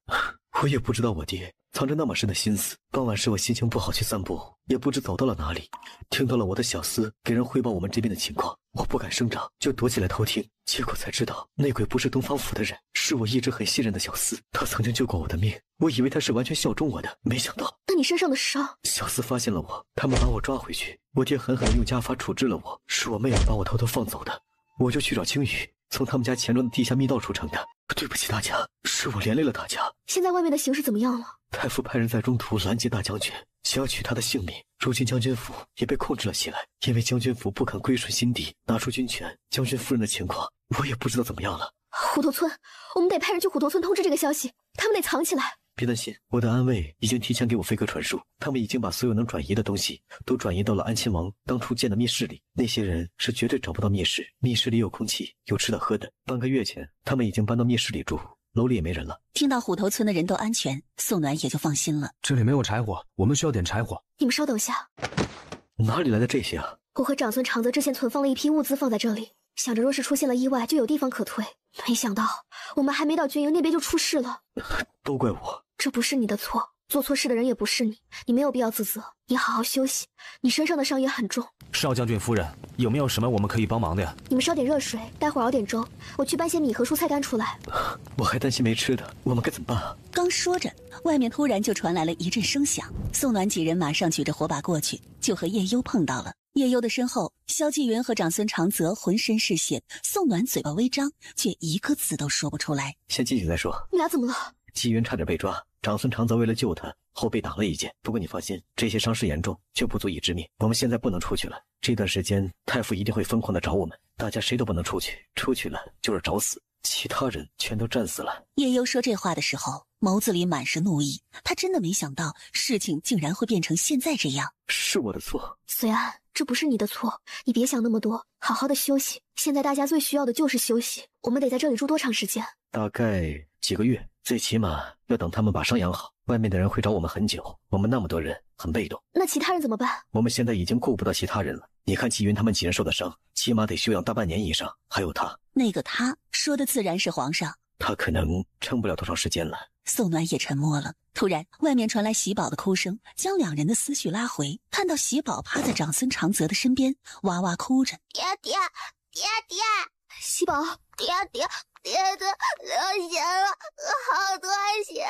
我也不知道我爹藏着那么深的心思。傍晚时我心情不好去散步，也不知走到了哪里，听到了我的小厮给人汇报我们这边的情况。我不敢声张，就躲起来偷听，结果才知道内鬼不是东方府的人，是我一直很信任的小厮。他曾经救过我的命，我以为他是完全效忠我的，没想到。那你身上的伤？小厮发现了我，他们把我抓回去，我爹狠狠地用家法处置了我，是我妹儿把我偷偷放走的。我就去找青羽，从他们家前庄的地下密道处成的。对不起大家，是我连累了大家。现在外面的形势怎么样了？太傅派人在中途拦截大将军，想要取他的性命。如今将军府也被控制了起来，因为将军府不肯归顺新帝，拿出军权。将军夫人的情况我也不知道怎么样了。虎头村，我们得派人去虎头村通知这个消息，他们得藏起来。别担心，我的安卫已经提前给我飞鸽传书，他们已经把所有能转移的东西都转移到了安亲王当初建的密室里。那些人是绝对找不到密室，密室里有空气，有吃的喝的。半个月前，他们已经搬到密室里住，楼里也没人了。听到虎头村的人都安全，宋暖也就放心了。这里没有柴火，我们需要点柴火。你们稍等下。哪里来的这些啊？我和长孙长泽之前存放了一批物资放在这里，想着若是出现了意外就有地方可退，没想到我们还没到军营那边就出事了。都怪我。这不是你的错，做错事的人也不是你，你没有必要自责。你好好休息，你身上的伤也很重。少将军夫人，有没有什么我们可以帮忙的呀？你们烧点热水，待会儿熬点粥，我去搬些米和蔬菜干出来。我还担心没吃的，我们该怎么办啊？刚说着，外面突然就传来了一阵声响。宋暖几人马上举着火把过去，就和叶幽碰到了。叶幽的身后，萧纪云和长孙长泽浑身是血，宋暖嘴巴微张，却一个字都说不出来。先进去再说。你俩怎么了？纪云差点被抓，长孙长泽为了救他，后背挡了一剑。不过你放心，这些伤势严重，却不足以致命。我们现在不能出去了，这段时间太傅一定会疯狂的找我们，大家谁都不能出去，出去了就是找死，其他人全都战死了。叶幽说这话的时候，眸子里满是怒意，他真的没想到事情竟然会变成现在这样。是我的错，随安，这不是你的错，你别想那么多，好好的休息。现在大家最需要的就是休息。我们得在这里住多长时间？大概几个月，最起码要等他们把伤养好。外面的人会找我们很久，我们那么多人很被动。那其他人怎么办？我们现在已经顾不到其他人了。你看纪云他们几人受的伤，起码得休养大半年以上。还有他，那个他说的自然是皇上。他可能撑不了多长时间了。宋暖也沉默了。突然，外面传来喜宝的哭声，将两人的思绪拉回。看到喜宝趴在长孙长泽的身边，哇哇哭着：“爹爹，爹爹，喜宝，爹爹，爹爹流血了，好多血。”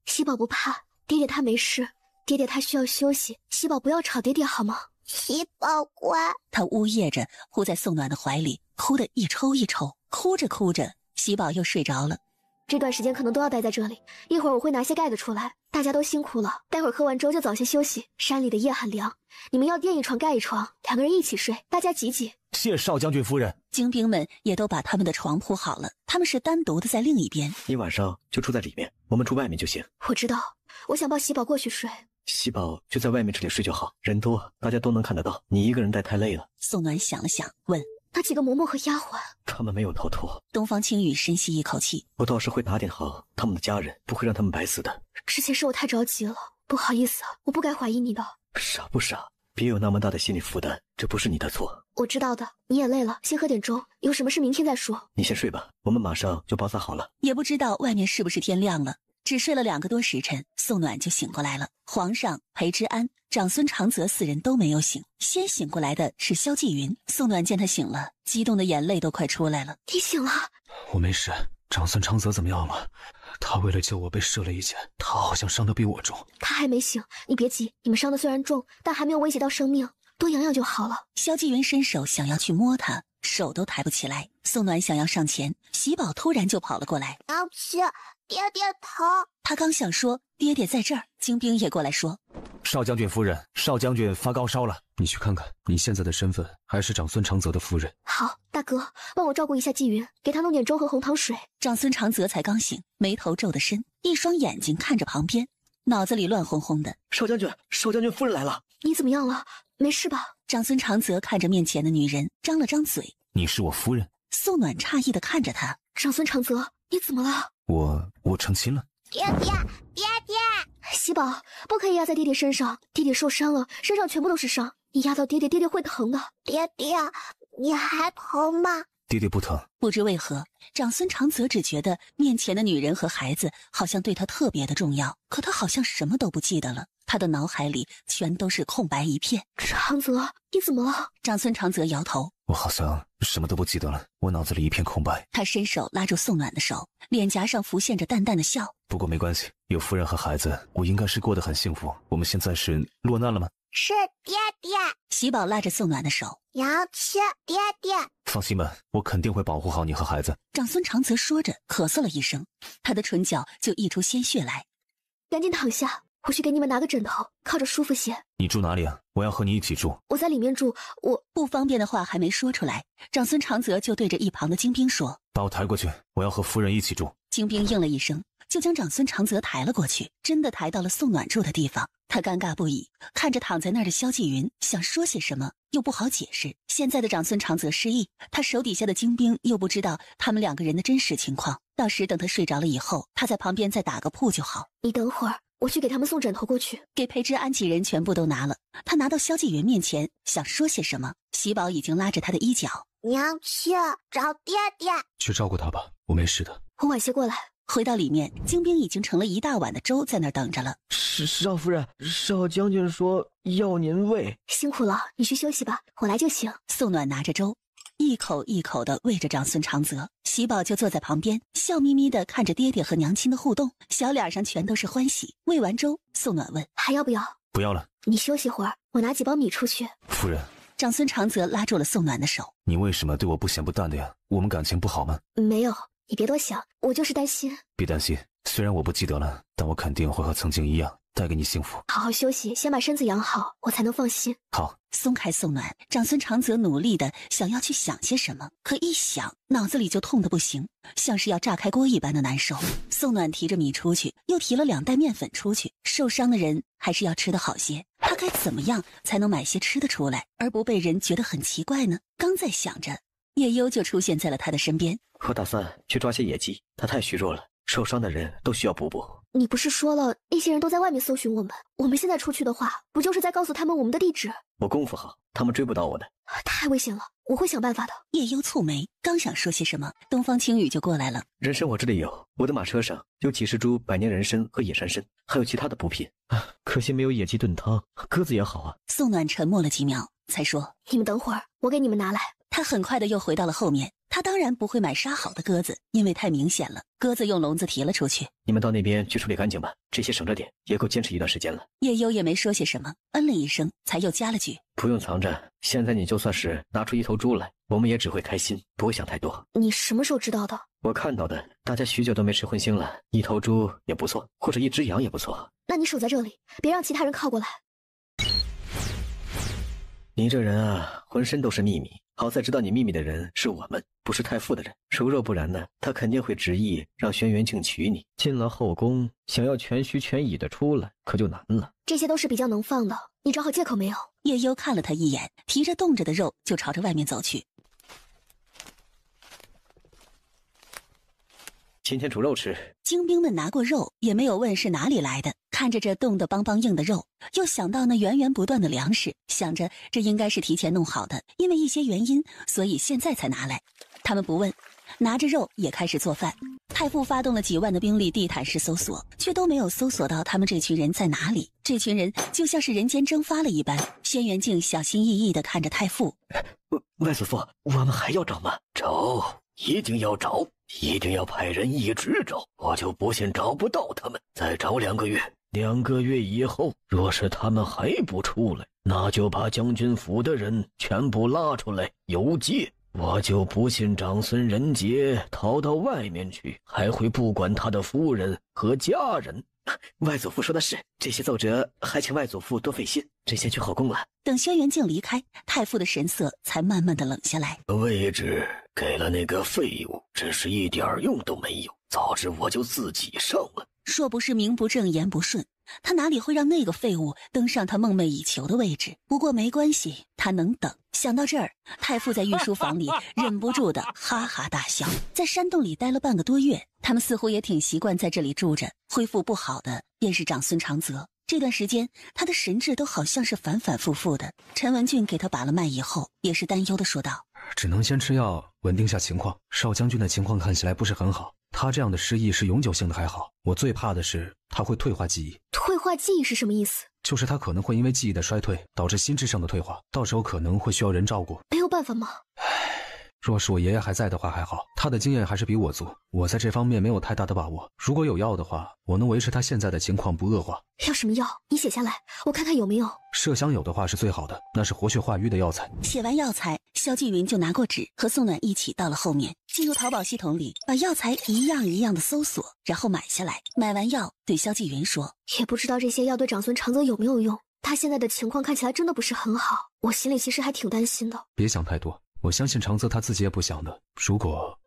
喜宝不怕，爹爹他没事，爹爹他需要休息。喜宝不要吵爹爹好吗？喜宝乖。他呜咽着扑在宋暖的怀里，哭得一抽一抽。哭着哭着，喜宝又睡着了。这段时间可能都要待在这里。一会儿我会拿些盖子出来，大家都辛苦了，待会儿喝完粥就早些休息。山里的夜很凉，你们要垫一床盖一床，2个人一起睡，大家挤挤。谢少将军夫人。精兵们也都把他们的床铺好了，他们是单独的在另一边。你晚上就住在里面，我们住外面就行。我知道，我想抱喜宝过去睡。喜宝就在外面这里睡就好，人多，大家都能看得到。你一个人待太累了。宋暖想了想，问：那几个嬷嬷和丫鬟？他们没有逃脱。东方青羽深吸一口气，我倒是会打点好他们的家人，不会让他们白死的。之前是我太着急了，不好意思，我不该怀疑你的。傻不傻？别有那么大的心理负担，这不是你的错。我知道的，你也累了，先喝点粥，有什么事明天再说。你先睡吧，我们马上就包扎好了。也不知道外面是不是天亮了，只睡了2个多时辰，宋暖就醒过来了。皇上、裴之安、长孙长泽4人都没有醒，先醒过来的是萧继云。宋暖见他醒了，激动的眼泪都快出来了。你醒了？我没事。长孙长泽怎么样了？他为了救我被射了一箭，他好像伤得比我重。他还没醒，你别急，你们伤的虽然重，但还没有威胁到生命，多养养就好了。萧继云伸手想要去摸他，手都抬不起来。宋暖想要上前，喜宝突然就跑了过来。要吃，爹爹疼。他刚想说爹爹在这儿，精兵也过来说：少将军夫人，少将军发高烧了，你去看看。你现在的身份还是长孙长泽的夫人。好，大哥，帮我照顾一下纪云，给他弄点粥和红糖水。长孙长泽才刚醒，眉头皱得深，一双眼睛看着旁边，脑子里乱哄哄的。少将军，少将军夫人来了。你怎么样了？没事吧？长孙长泽看着面前的女人，张了张嘴。你是我夫人。宋暖诧异的看着他。长孙长泽，你怎么了？我成亲了。爹爹，爹爹！喜宝，不可以压在爹爹身上，爹爹受伤了，身上全部都是伤，你压到爹爹，爹爹会疼的。爹爹，你还疼吗？爹爹不疼。不知为何，长孙长泽只觉得面前的女人和孩子好像对他特别的重要，可他好像什么都不记得了，他的脑海里全都是空白一片。长泽，你怎么了？长孙长泽摇头。我好像什么都不记得了，我脑子里一片空白。他伸手拉住宋暖的手，脸颊上浮现着淡淡的笑。不过没关系，有夫人和孩子，我应该是过得很幸福。我们现在是落难了吗？是爹爹。喜宝拉着宋暖的手，要吃，爹爹。放心吧，我肯定会保护好你和孩子。长孙长泽说着，咳嗽了一声，他的唇角就溢出鲜血来。赶紧躺下，我去给你们拿个枕头，靠着舒服些。你住哪里啊？我要和你一起住。我在里面住，我不方便的话还没说出来，长孙长泽就对着一旁的精兵说：把我抬过去，我要和夫人一起住。精兵应了一声，就将长孙长泽抬了过去，真的抬到了宋暖住的地方。他尴尬不已，看着躺在那儿的萧继云，想说些什么又不好解释。现在的长孙长泽失忆，他手底下的精兵又不知道他们2个人的真实情况，到时等他睡着了以后，他在旁边再打个铺就好。你等会儿，我去给他们送枕头过去。给裴之安几人全部都拿了，他拿到萧继云面前想说些什么，喜宝已经拉着他的衣角。娘去找爹爹，去照顾他吧，我没事的。我晚些过来。回到里面，精兵已经盛了一大碗的粥在那儿等着了。少夫人，少将军说要您喂。辛苦了，你去休息吧，我来就行。宋暖拿着粥，一口一口的喂着长孙长泽，喜宝就坐在旁边，笑眯眯的看着爹爹和娘亲的互动，小脸上全都是欢喜。喂完粥，宋暖问：还要不要？不要了。你休息会儿，我拿几包米出去。夫人。长孙长泽拉住了宋暖的手。你为什么对我不咸不淡的呀？我们感情不好吗？没有，你别多想，我就是担心。别担心，虽然我不记得了，但我肯定会和曾经一样带给你幸福。好好休息，先把身子养好，我才能放心。好。松开宋暖，长孙长泽努力的想要去想些什么，可一想脑子里就痛得不行，像是要炸开锅一般的难受。宋暖提着米出去，又提了2袋面粉出去，受伤的人还是要吃得好些，他该怎么样才能买些吃的出来，而不被人觉得很奇怪呢？刚在想着，叶幽就出现在了他的身边。我打算去抓些野鸡，他太虚弱了，受伤的人都需要补补。你不是说了那些人都在外面搜寻我们，我们现在出去的话，不就是在告诉他们我们的地址？我功夫好，他们追不到我的。太危险了，我会想办法的。叶幽蹙眉，刚想说些什么，东方青羽就过来了。人参我这里有，我的马车上有几十株百年人参和野山参，还有其他的补品。可惜没有野鸡炖汤，鸽子也好啊。宋暖沉默了几秒，才说：你们等会儿，我给你们拿来。他很快的又回到了后面，他当然不会买杀好的鸽子，因为太明显了。鸽子用笼子提了出去。你们到那边去处理干净吧，这些省着点，也够坚持一段时间了。叶幽也没说些什么，嗯了一声，才又加了句：不用藏着，现在你就算是拿出一头猪来，我们也只会开心，不会想太多。你什么时候知道的？我看到的，大家许久都没吃荤腥了，一头猪也不错，或者一只羊也不错。那你守在这里，别让其他人靠过来。你这人啊，浑身都是秘密。好在知道你秘密的人是我们，不是太傅的人。如若不然呢，他肯定会执意让轩辕镜娶你。进了后宫，想要全虚全影的出来，可就难了。这些都是比较能放的，你找好借口没有？叶幽看了他一眼，提着冻着的肉就朝着外面走去。今天煮肉吃。精兵们拿过肉，也没有问是哪里来的。看着这冻得邦邦硬的肉，又想到那源源不断的粮食，想着这应该是提前弄好的，因为一些原因，所以现在才拿来。他们不问，拿着肉也开始做饭。太傅发动了几万的兵力地毯式搜索，却都没有搜索到他们这群人在哪里。这群人就像是人间蒸发了一般。轩辕镜小心翼翼地看着太傅，外祖父，我们还要找吗？找，一定要找，一定要派人一直找，我就不信找不到他们。再找2个月，2个月以后，若是他们还不出来，那就把将军府的人全部拉出来游街。我就不信长孙仁杰逃到外面去，还会不管他的夫人和家人。外祖父说的是，这些奏折还请外祖父多费心，这先去后宫了。等轩辕镜离开，太傅的神色才慢慢的冷下来。位置给了那个废物，真是一点用都没有，早知我就自己上了。说不是名不正言不顺，他哪里会让那个废物登上他梦寐以求的位置？不过没关系，他能等。想到这儿，太傅在御书房里忍不住的哈哈大笑。在山洞里待了半个多月，他们似乎也挺习惯在这里住着。恢复不好的便是长孙长泽，这段时间他的神智都好像是反反复复的。陈文俊给他把了脉以后，也是担忧的说道：只能先吃药稳定下情况。少将军的情况看起来不是很好，他这样的失忆是永久性的还好，我最怕的是他会退化记忆。退化记忆是什么意思？就是他可能会因为记忆的衰退导致心智上的退化，到时候可能会需要人照顾。没有办法吗？若是我爷爷还在的话还好，他的经验还是比我足，我在这方面没有太大的把握。如果有药的话，我能维持他现在的情况不恶化。要什么药？你写下来，我看看有没有。麝香有的话是最好的，那是活血化瘀的药材。写完药材，萧继云就拿过纸和宋暖一起到了后面，进入淘宝系统里，把药材一样一样的搜索，然后买下来。买完药对萧继云说：也不知道这些药对长孙长泽有没有用，他现在的情况看起来真的不是很好，我心里其实还挺担心的。别想太多，我相信长泽他自己也不想的。如果